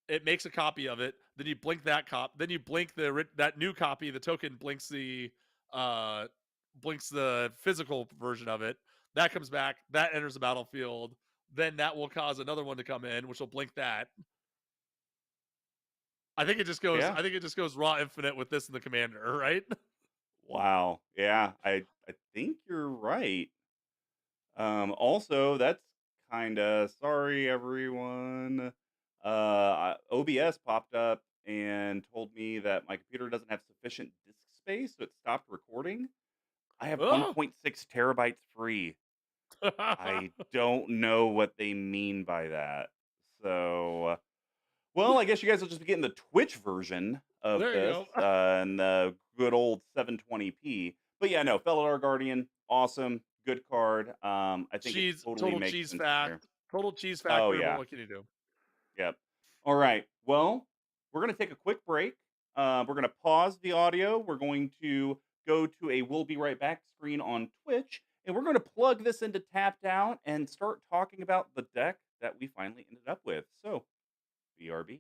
Speaker 2: It makes a copy of it. Then you blink that Then you blink that new copy. The token uh blinks the physical version of it. That comes back. That enters the battlefield. Then that will cause another one to come in, which will blink that. I think it just goes.
Speaker 1: Yeah.
Speaker 2: I think it just goes raw infinite with this and the commander, right?
Speaker 1: Wow. Yeah, I think you're right. Also, that's kind of sorry, everyone. OBS popped up and told me that my computer doesn't have sufficient disk space, so it stopped recording. I have
Speaker 2: Oh!
Speaker 1: 1.6 terabytes free. I don't know what they mean by that. So, well, I guess you guys will just be getting the Twitch version of
Speaker 2: There you
Speaker 1: this
Speaker 2: go.
Speaker 1: and the good old 720p. But yeah, no, Felidar Guardian, awesome, good card. I think it
Speaker 2: Cheese,
Speaker 1: totally
Speaker 2: total
Speaker 1: makes
Speaker 2: cheese
Speaker 1: sense here.
Speaker 2: fact, total cheese
Speaker 1: Oh
Speaker 2: factor. But
Speaker 1: yeah,
Speaker 2: what can you do?
Speaker 1: yep. All right. Well, we're gonna take a quick break. We're gonna pause the audio. We're going to go to a "We'll be right back" screen on Twitch, and we're gonna plug this into Tapped Out and start talking about the deck that we finally ended up with. So, BRB.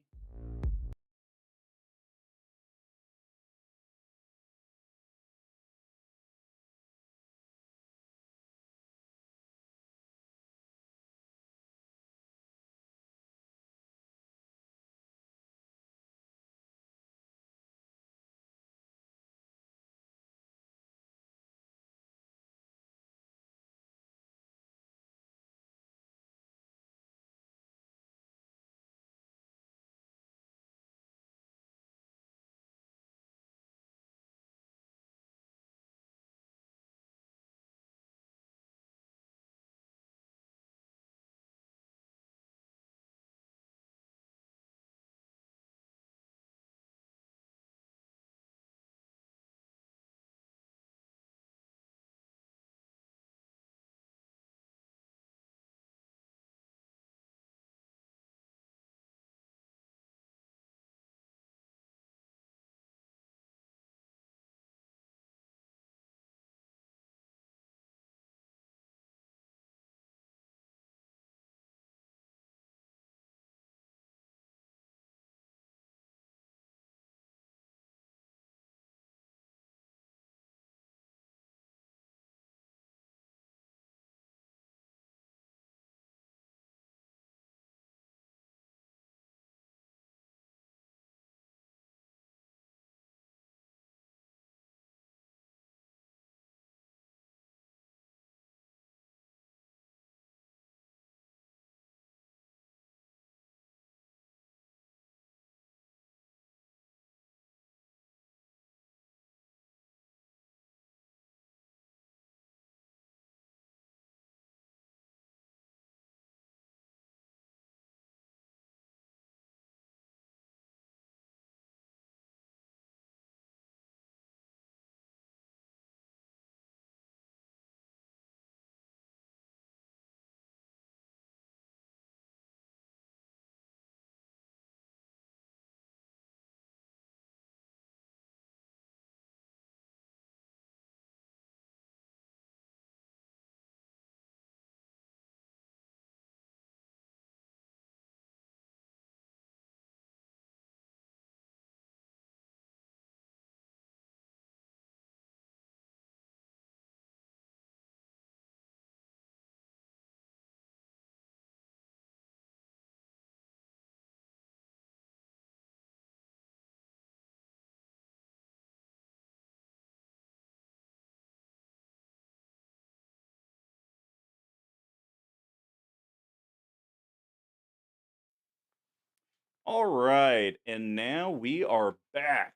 Speaker 1: All right, and now we are back.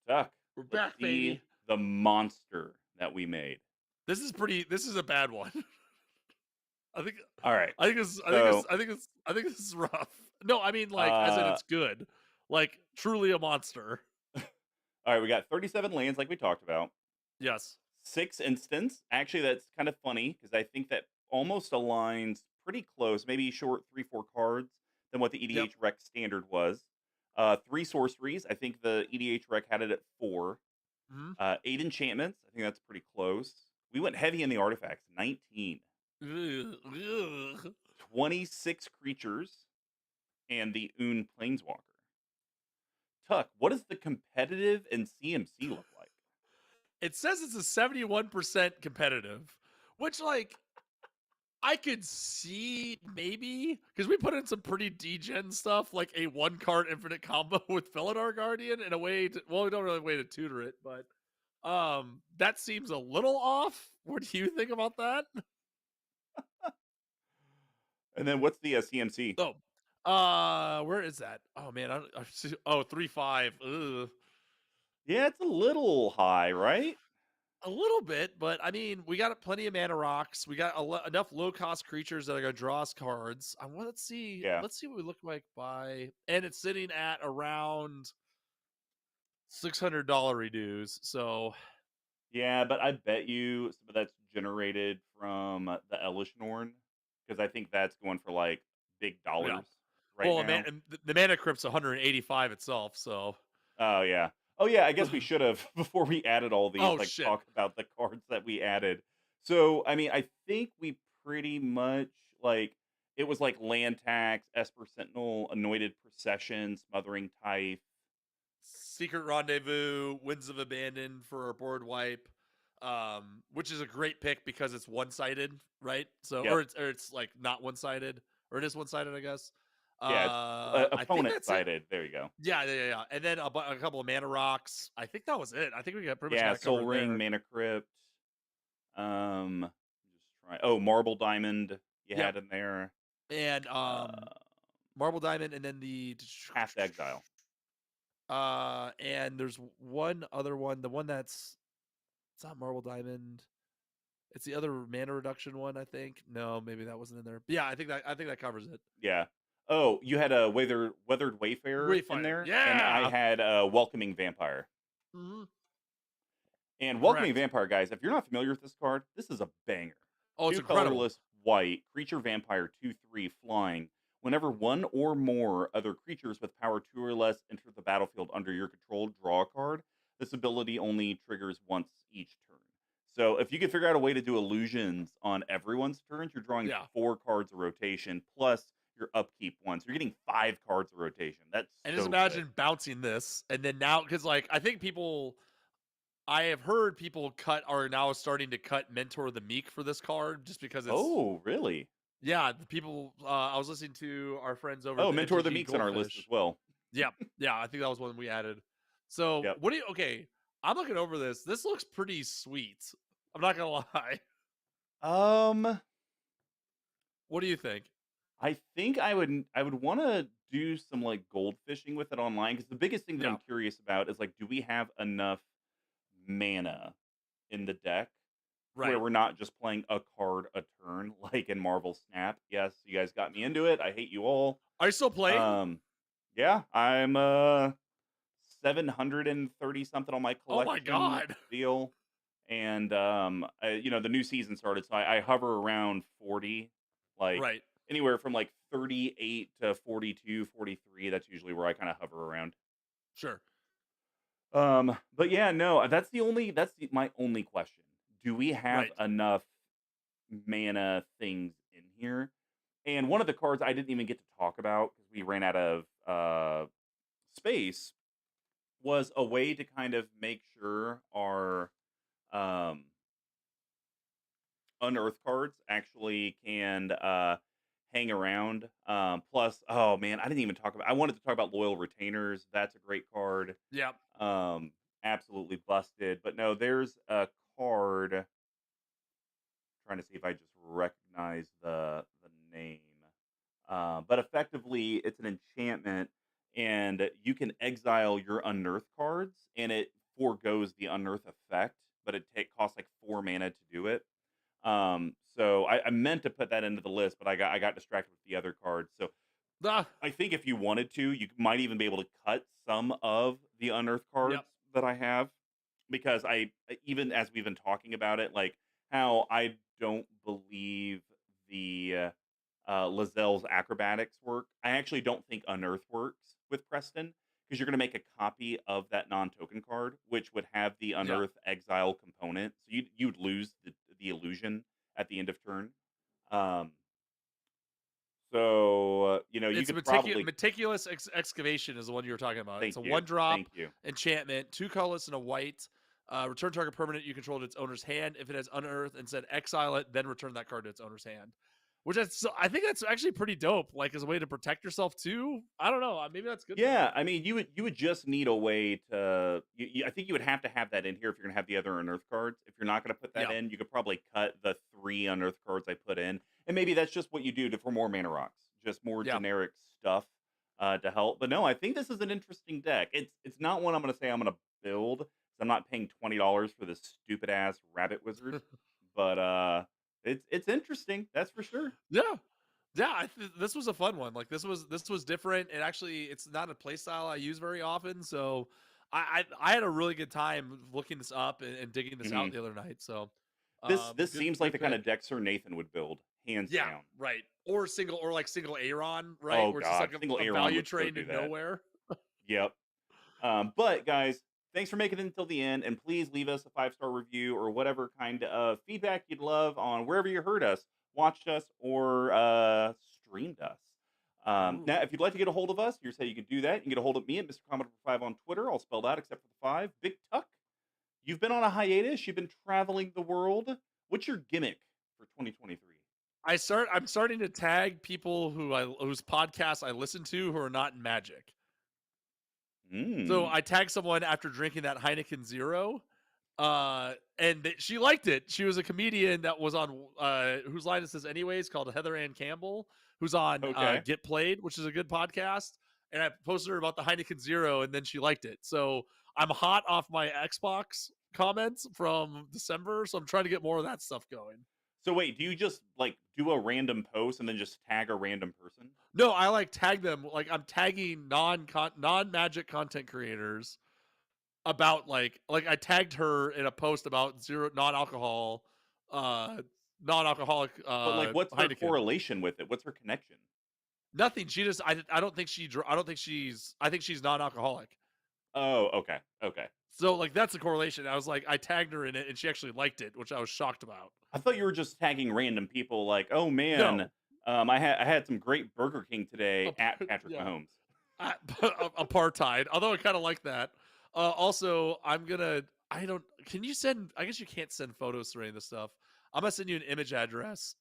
Speaker 1: Duck,
Speaker 2: We're
Speaker 1: let's
Speaker 2: back,
Speaker 1: see
Speaker 2: baby.
Speaker 1: the monster that we made.
Speaker 2: This is pretty. This is a bad one. I think.
Speaker 1: All right,
Speaker 2: I think this. I think this.
Speaker 1: so
Speaker 2: I think this. I think this is rough. No, I mean like as in
Speaker 1: uh,
Speaker 2: it's good, like truly a monster.
Speaker 1: all right, we got 37 lands like we talked about.
Speaker 2: Yes.
Speaker 1: 6 instants. Actually, that's kind of funny because I think that almost aligns pretty close, maybe short 3, 4 cards than what the
Speaker 2: Yep.
Speaker 1: EDH rec standard was. 3 sorceries. I think the EDH rec had it at 4.
Speaker 2: Hmm.
Speaker 1: 8 enchantments. I think that's pretty close. We went heavy in the artifacts. 19.
Speaker 2: Ugh.
Speaker 1: 26 creatures and the Oon Planeswalker. Tuck, what does the competitive and CMC look like?
Speaker 2: It says it's a 71% competitive, which like I could see maybe because we put in some pretty degen stuff, like a 1 card infinite combo with Felidar Guardian and a way to, well, we don't really have a way to tutor it, but that seems a little off. What do you think about that?
Speaker 1: And then what's the CMC?
Speaker 2: Oh, where is that? Oh man, I see, oh 3/5. Ugh.
Speaker 1: Yeah, it's a little high, right?
Speaker 2: A little bit, but I mean, we got plenty of mana rocks. We got enough low cost creatures that are gonna draw us cards. Let's see.
Speaker 1: Yeah.
Speaker 2: Let's see what we look like by, and it's sitting at around $600 reduce. So
Speaker 1: Yeah, but I bet you some of that's generated from the Elishnorn, because I think that's going for like big
Speaker 2: Yeah.
Speaker 1: dollars right
Speaker 2: Well,
Speaker 1: now.
Speaker 2: the mana crypt's 185 itself, so
Speaker 1: Oh yeah. Oh yeah, I guess we should have before we added all these,
Speaker 2: oh
Speaker 1: like
Speaker 2: shit.
Speaker 1: talk about the cards that we added. So I mean, I think we pretty much like it was like land tax, Esper Sentinel, Anointed Procession, Smothering Type.
Speaker 2: Secret Rendezvous, Winds of Abandon for a board wipe, which is a great pick because it's one sided, right? So,
Speaker 1: Yep.
Speaker 2: or it's like not one sided, or it is one sided, I guess.
Speaker 1: Yeah, it's
Speaker 2: I think
Speaker 1: opponent
Speaker 2: that's it.
Speaker 1: sided. There you go.
Speaker 2: Yeah. And then a couple of mana rocks. I think that was it. I think we got pretty much
Speaker 1: Yeah,
Speaker 2: got it
Speaker 1: Soul
Speaker 2: covered
Speaker 1: Ring,
Speaker 2: there.
Speaker 1: Mana Crypt. Just try. Oh, Marble Diamond. You
Speaker 2: Yep.
Speaker 1: had in there.
Speaker 2: And
Speaker 1: Uh,
Speaker 2: Marble Diamond, and then the
Speaker 1: Past Exile.
Speaker 2: and there's one other one, the one that's it's not Marble Diamond. It's the other mana reduction one, I think. No, maybe that wasn't in there. But yeah, I think that covers it.
Speaker 1: Yeah. Oh, you had a Weathered Wayfarer in
Speaker 2: Wayfinder.
Speaker 1: there, and I
Speaker 2: Yeah.
Speaker 1: had a Welcoming Vampire.
Speaker 2: Hmm.
Speaker 1: And Welcoming
Speaker 2: Correct.
Speaker 1: Vampire, guys, if you're not familiar with this card, this is a banger.
Speaker 2: Oh, it's
Speaker 1: Two
Speaker 2: incredible.
Speaker 1: colorless, white, creature vampire, 2/3, flying. Whenever one or more other creatures with power 2 or less enter the battlefield under your control, draw a card. This ability only triggers once each turn. So if you can figure out a way to do illusions on everyone's turns, you're drawing
Speaker 2: Yeah.
Speaker 1: 4 cards of rotation plus your upkeep one. So you're getting 5 cards of rotation. That's
Speaker 2: And just
Speaker 1: so good.
Speaker 2: imagine bouncing this, and then now, because like I think I have heard people are now starting to cut Mentor the Meek for this card just because it's
Speaker 1: Oh, really?
Speaker 2: yeah, the people I was listening to our friends over at
Speaker 1: Oh,
Speaker 2: the
Speaker 1: Mentor the
Speaker 2: MTG
Speaker 1: Meek's on our list as
Speaker 2: Goldfish.
Speaker 1: well.
Speaker 2: Yeah, yeah, I think that was one we added. So
Speaker 1: Yep.
Speaker 2: what do you okay? I'm looking over this. This looks pretty sweet. I'm not gonna lie.
Speaker 1: Um,
Speaker 2: What do you think?
Speaker 1: I think I would want to do some like gold fishing with it online because the biggest thing that
Speaker 2: Yeah,
Speaker 1: I'm curious about is like, do we have enough mana in the deck to where
Speaker 2: right.
Speaker 1: we're not just playing a card a turn like in Marvel Snap? Yes, you guys got me into it. I hate you all.
Speaker 2: Are you still playing?
Speaker 1: Um, yeah, I'm 730 something on my
Speaker 2: Oh my
Speaker 1: collection
Speaker 2: god.
Speaker 1: deal, and you know the new season started, so I hover around 40, like
Speaker 2: Right.
Speaker 1: anywhere from like 38 to 42, 43. That's usually where I kind of hover around.
Speaker 2: Sure.
Speaker 1: But yeah, no, my only question. Do we have
Speaker 2: Right.
Speaker 1: enough mana things in here? And one of the cards I didn't even get to talk about because we ran out of space was a way to kind of make sure our um, unearthed cards actually can hang around. Plus, oh man, I didn't even talk about. I wanted to talk about loyal retainers. That's a great card.
Speaker 2: Yeah.
Speaker 1: Um, Absolutely busted. But no, there's a card. Trying to see if I just recognize the name. But effectively, it's an enchantment, and you can exile your unearthed cards, and it foregoes the unearth effect, but costs like 4 mana to do it. So I meant to put that into the list, but I got distracted with the other cards. So
Speaker 2: Ah,
Speaker 1: I think if you wanted to, you might even be able to cut some of the unearthed cards
Speaker 2: yep.
Speaker 1: that I have, because even as we've been talking about it, like how I don't believe the Lazelle's acrobatics work. I actually don't think Unearth works with Preston because you're going to make a copy of that non-token card, which would have the
Speaker 2: Yeah.
Speaker 1: Unearth exile component. So you'd lose the illusion at the end of turn. Um, you know, you
Speaker 2: It's
Speaker 1: could probably.
Speaker 2: meticulous excavation is the one you were talking about. It's
Speaker 1: Thank
Speaker 2: a
Speaker 1: you,
Speaker 2: one drop
Speaker 1: thank you.
Speaker 2: enchantment, 2 colorless and a white. Return target permanent you control to its owner's hand. If it has unearthed and said exile it, then return that card to its owner's hand. I think that's actually pretty dope. Like as a way to protect yourself too. I don't know. Maybe that's good though.
Speaker 1: Yeah, I mean, you would just need a way to. I think you would have to have that in here if you're gonna have the other unearthed cards. If you're not gonna put that
Speaker 2: Yeah.
Speaker 1: in, you could probably cut the 3 unearthed cards I put in, and maybe that's just what you do for more mana rocks, just more
Speaker 2: Yeah.
Speaker 1: generic stuff to help. But no, I think this is an interesting deck. It's not one I'm gonna say I'm gonna build. 'Cause I'm not paying $20 for this stupid ass rabbit wizard, but it's interesting. That's for sure.
Speaker 2: Yeah. Yeah, this was a fun one. Like this was different. And actually, it's not a play style I use very often, so I had a really good time looking this up and digging this out
Speaker 1: Mhm.
Speaker 2: the other night. So,
Speaker 1: This
Speaker 2: good
Speaker 1: seems like
Speaker 2: good
Speaker 1: the kind
Speaker 2: pick.
Speaker 1: of deck Sir Nathan would build, hands
Speaker 2: Yeah,
Speaker 1: down.
Speaker 2: right. Or like single Aaron, right?
Speaker 1: Oh
Speaker 2: Where it's just
Speaker 1: god,
Speaker 2: like
Speaker 1: single
Speaker 2: a
Speaker 1: Aaron
Speaker 2: value
Speaker 1: would so
Speaker 2: train to
Speaker 1: do that.
Speaker 2: nowhere.
Speaker 1: Yep. But guys, thanks for making it until the end, and please leave us a 5-star review or whatever kind of feedback you'd love on wherever you heard us, watched us, or streamed us.
Speaker 2: Ooh.
Speaker 1: Now, if you'd like to get a hold of us, here's how you can do that. You can get a hold of me at MrComboNumber5 on Twitter, all spelled out except for the 5. Big Tuck, you've been on a hiatus. You've been traveling the world. What's your gimmick for 2023?
Speaker 2: I'm starting to tag people whose podcasts I listen to who are not in Magic. So
Speaker 1: Mm.
Speaker 2: I tagged someone after drinking that Heineken Zero, and she liked it. She was a comedian that was on Whose Line Is This Anyways, called Heather Ann Campbell, who's on
Speaker 1: Okay.
Speaker 2: Get Played, which is a good podcast. And I posted her about the Heineken Zero, and then she liked it. So I'm hot off my Xbox comments from December, so I'm trying to get more of that stuff going.
Speaker 1: So wait, do you just like do a random post and then just tag a random person?
Speaker 2: No, I like tag them. Like I'm tagging non Magic content creators about like I tagged her in a post about zero uh non-alcoholic
Speaker 1: But like, what's her
Speaker 2: Heineken.
Speaker 1: correlation with it? What's her connection?
Speaker 2: Nothing. She just I don't think I don't think I think she's non-alcoholic.
Speaker 1: Oh, okay, okay.
Speaker 2: So like that's the correlation. I was like I tagged her in it and she actually liked it, which I was shocked about.
Speaker 1: I thought you were just tagging random people. Like, oh man,
Speaker 2: No.
Speaker 1: I had some great Burger King today at Patrick
Speaker 2: Yeah.
Speaker 1: Mahomes.
Speaker 2: Apartheid. Although I kind of like that. Also, I'm gonna. I don't. Can you send? I guess you can't send photos or any of this stuff. I'm gonna send you an image address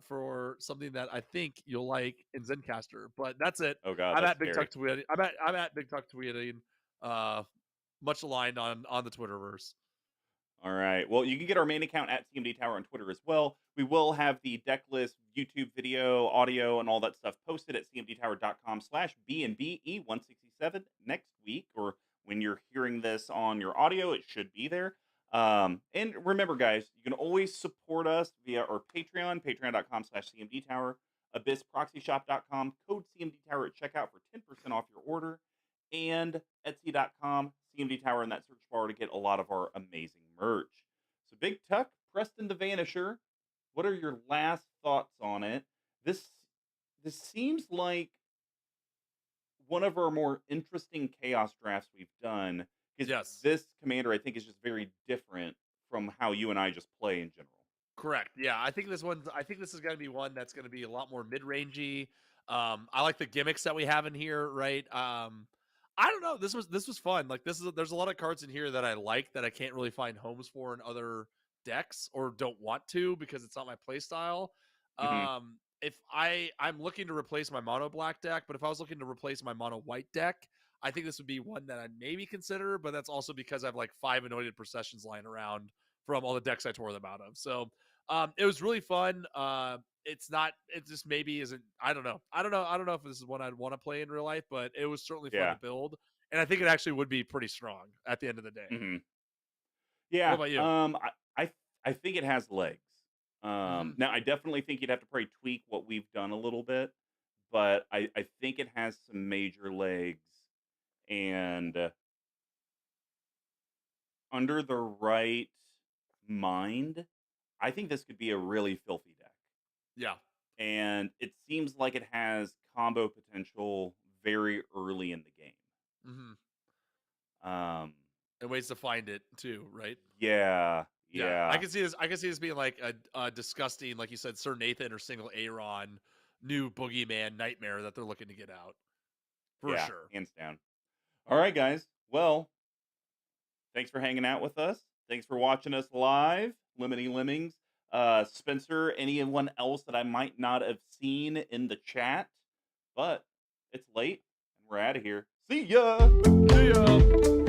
Speaker 2: for something that I think you'll like in Zencaster. But that's it.
Speaker 1: Oh god,
Speaker 2: I'm
Speaker 1: that's
Speaker 2: at Big
Speaker 1: scary.
Speaker 2: Tuck tweeting. I'm at Big Tuck tweeting. Uh, much aligned on the Twitterverse.
Speaker 1: All right. Well, you can get our main account at CMDTower on Twitter as well. We will have the deck list, YouTube video, audio, and all that stuff posted at cmdtower.com/BNBE167 next week, or when you're hearing this on your audio, it should be there. And remember, guys, you can always support us via our Patreon, patreon.com/CMDTower, abyssproxyshop.com, code CMDTower at checkout for 10% off your order, and Etsy.com, CMD Tower in that search bar to get a lot of our amazing merch. So, Big Tuck, Preston the Vanisher, what are your last thoughts on it? This this seems like one of our more interesting chaos drafts we've done because
Speaker 2: Yes.
Speaker 1: this commander I think is just very different from how you and I just play in general.
Speaker 2: Correct. Yeah, I think this is going to be one that's going to be a lot more mid-rangey. I like the gimmicks that we have in here, right? I don't know. This was fun. Like there's a lot of cards in here that I like that I can't really find homes for in other decks or don't want to because it's not my play style.
Speaker 1: Hmm.
Speaker 2: If I'm looking to replace my mono black deck, but if I was looking to replace my mono white deck, I think this would be one that I'd maybe consider, but that's also because I have like 5 anointed processions lying around from all the decks I tore them out of. So it was really fun. It's not. It just maybe isn't. I don't know. I don't know if this is one I'd want to play in real life, but it was certainly fun
Speaker 1: Yeah.
Speaker 2: to build, and I think it actually would be pretty strong at the end of the day.
Speaker 1: Hmm.
Speaker 2: What
Speaker 1: Yeah.
Speaker 2: about you?
Speaker 1: I think it has legs.
Speaker 2: Hmm.
Speaker 1: Now I definitely think you'd have to probably tweak what we've done a little bit, but I think it has some major legs, and under the right mind, I think this could be a really filthy deck.
Speaker 2: Yeah.
Speaker 1: And it seems like it has combo potential very early in the game.
Speaker 2: Hmm.
Speaker 1: Um,
Speaker 2: And ways to find it too, right?
Speaker 1: yeah,
Speaker 2: Yeah, I
Speaker 1: yeah,
Speaker 2: can see this. I can see this being like a disgusting, like you said, Sir Nathan or single Aaron, new boogeyman nightmare that they're looking to get out for
Speaker 1: yeah,
Speaker 2: sure.
Speaker 1: hands down. All right, guys. Well, thanks for hanging out with us. Thanks for watching us live, Limiting Lemmings. Spencer, anyone else that I might not have seen in the chat, but it's late and we're out of here. See ya.
Speaker 2: See ya.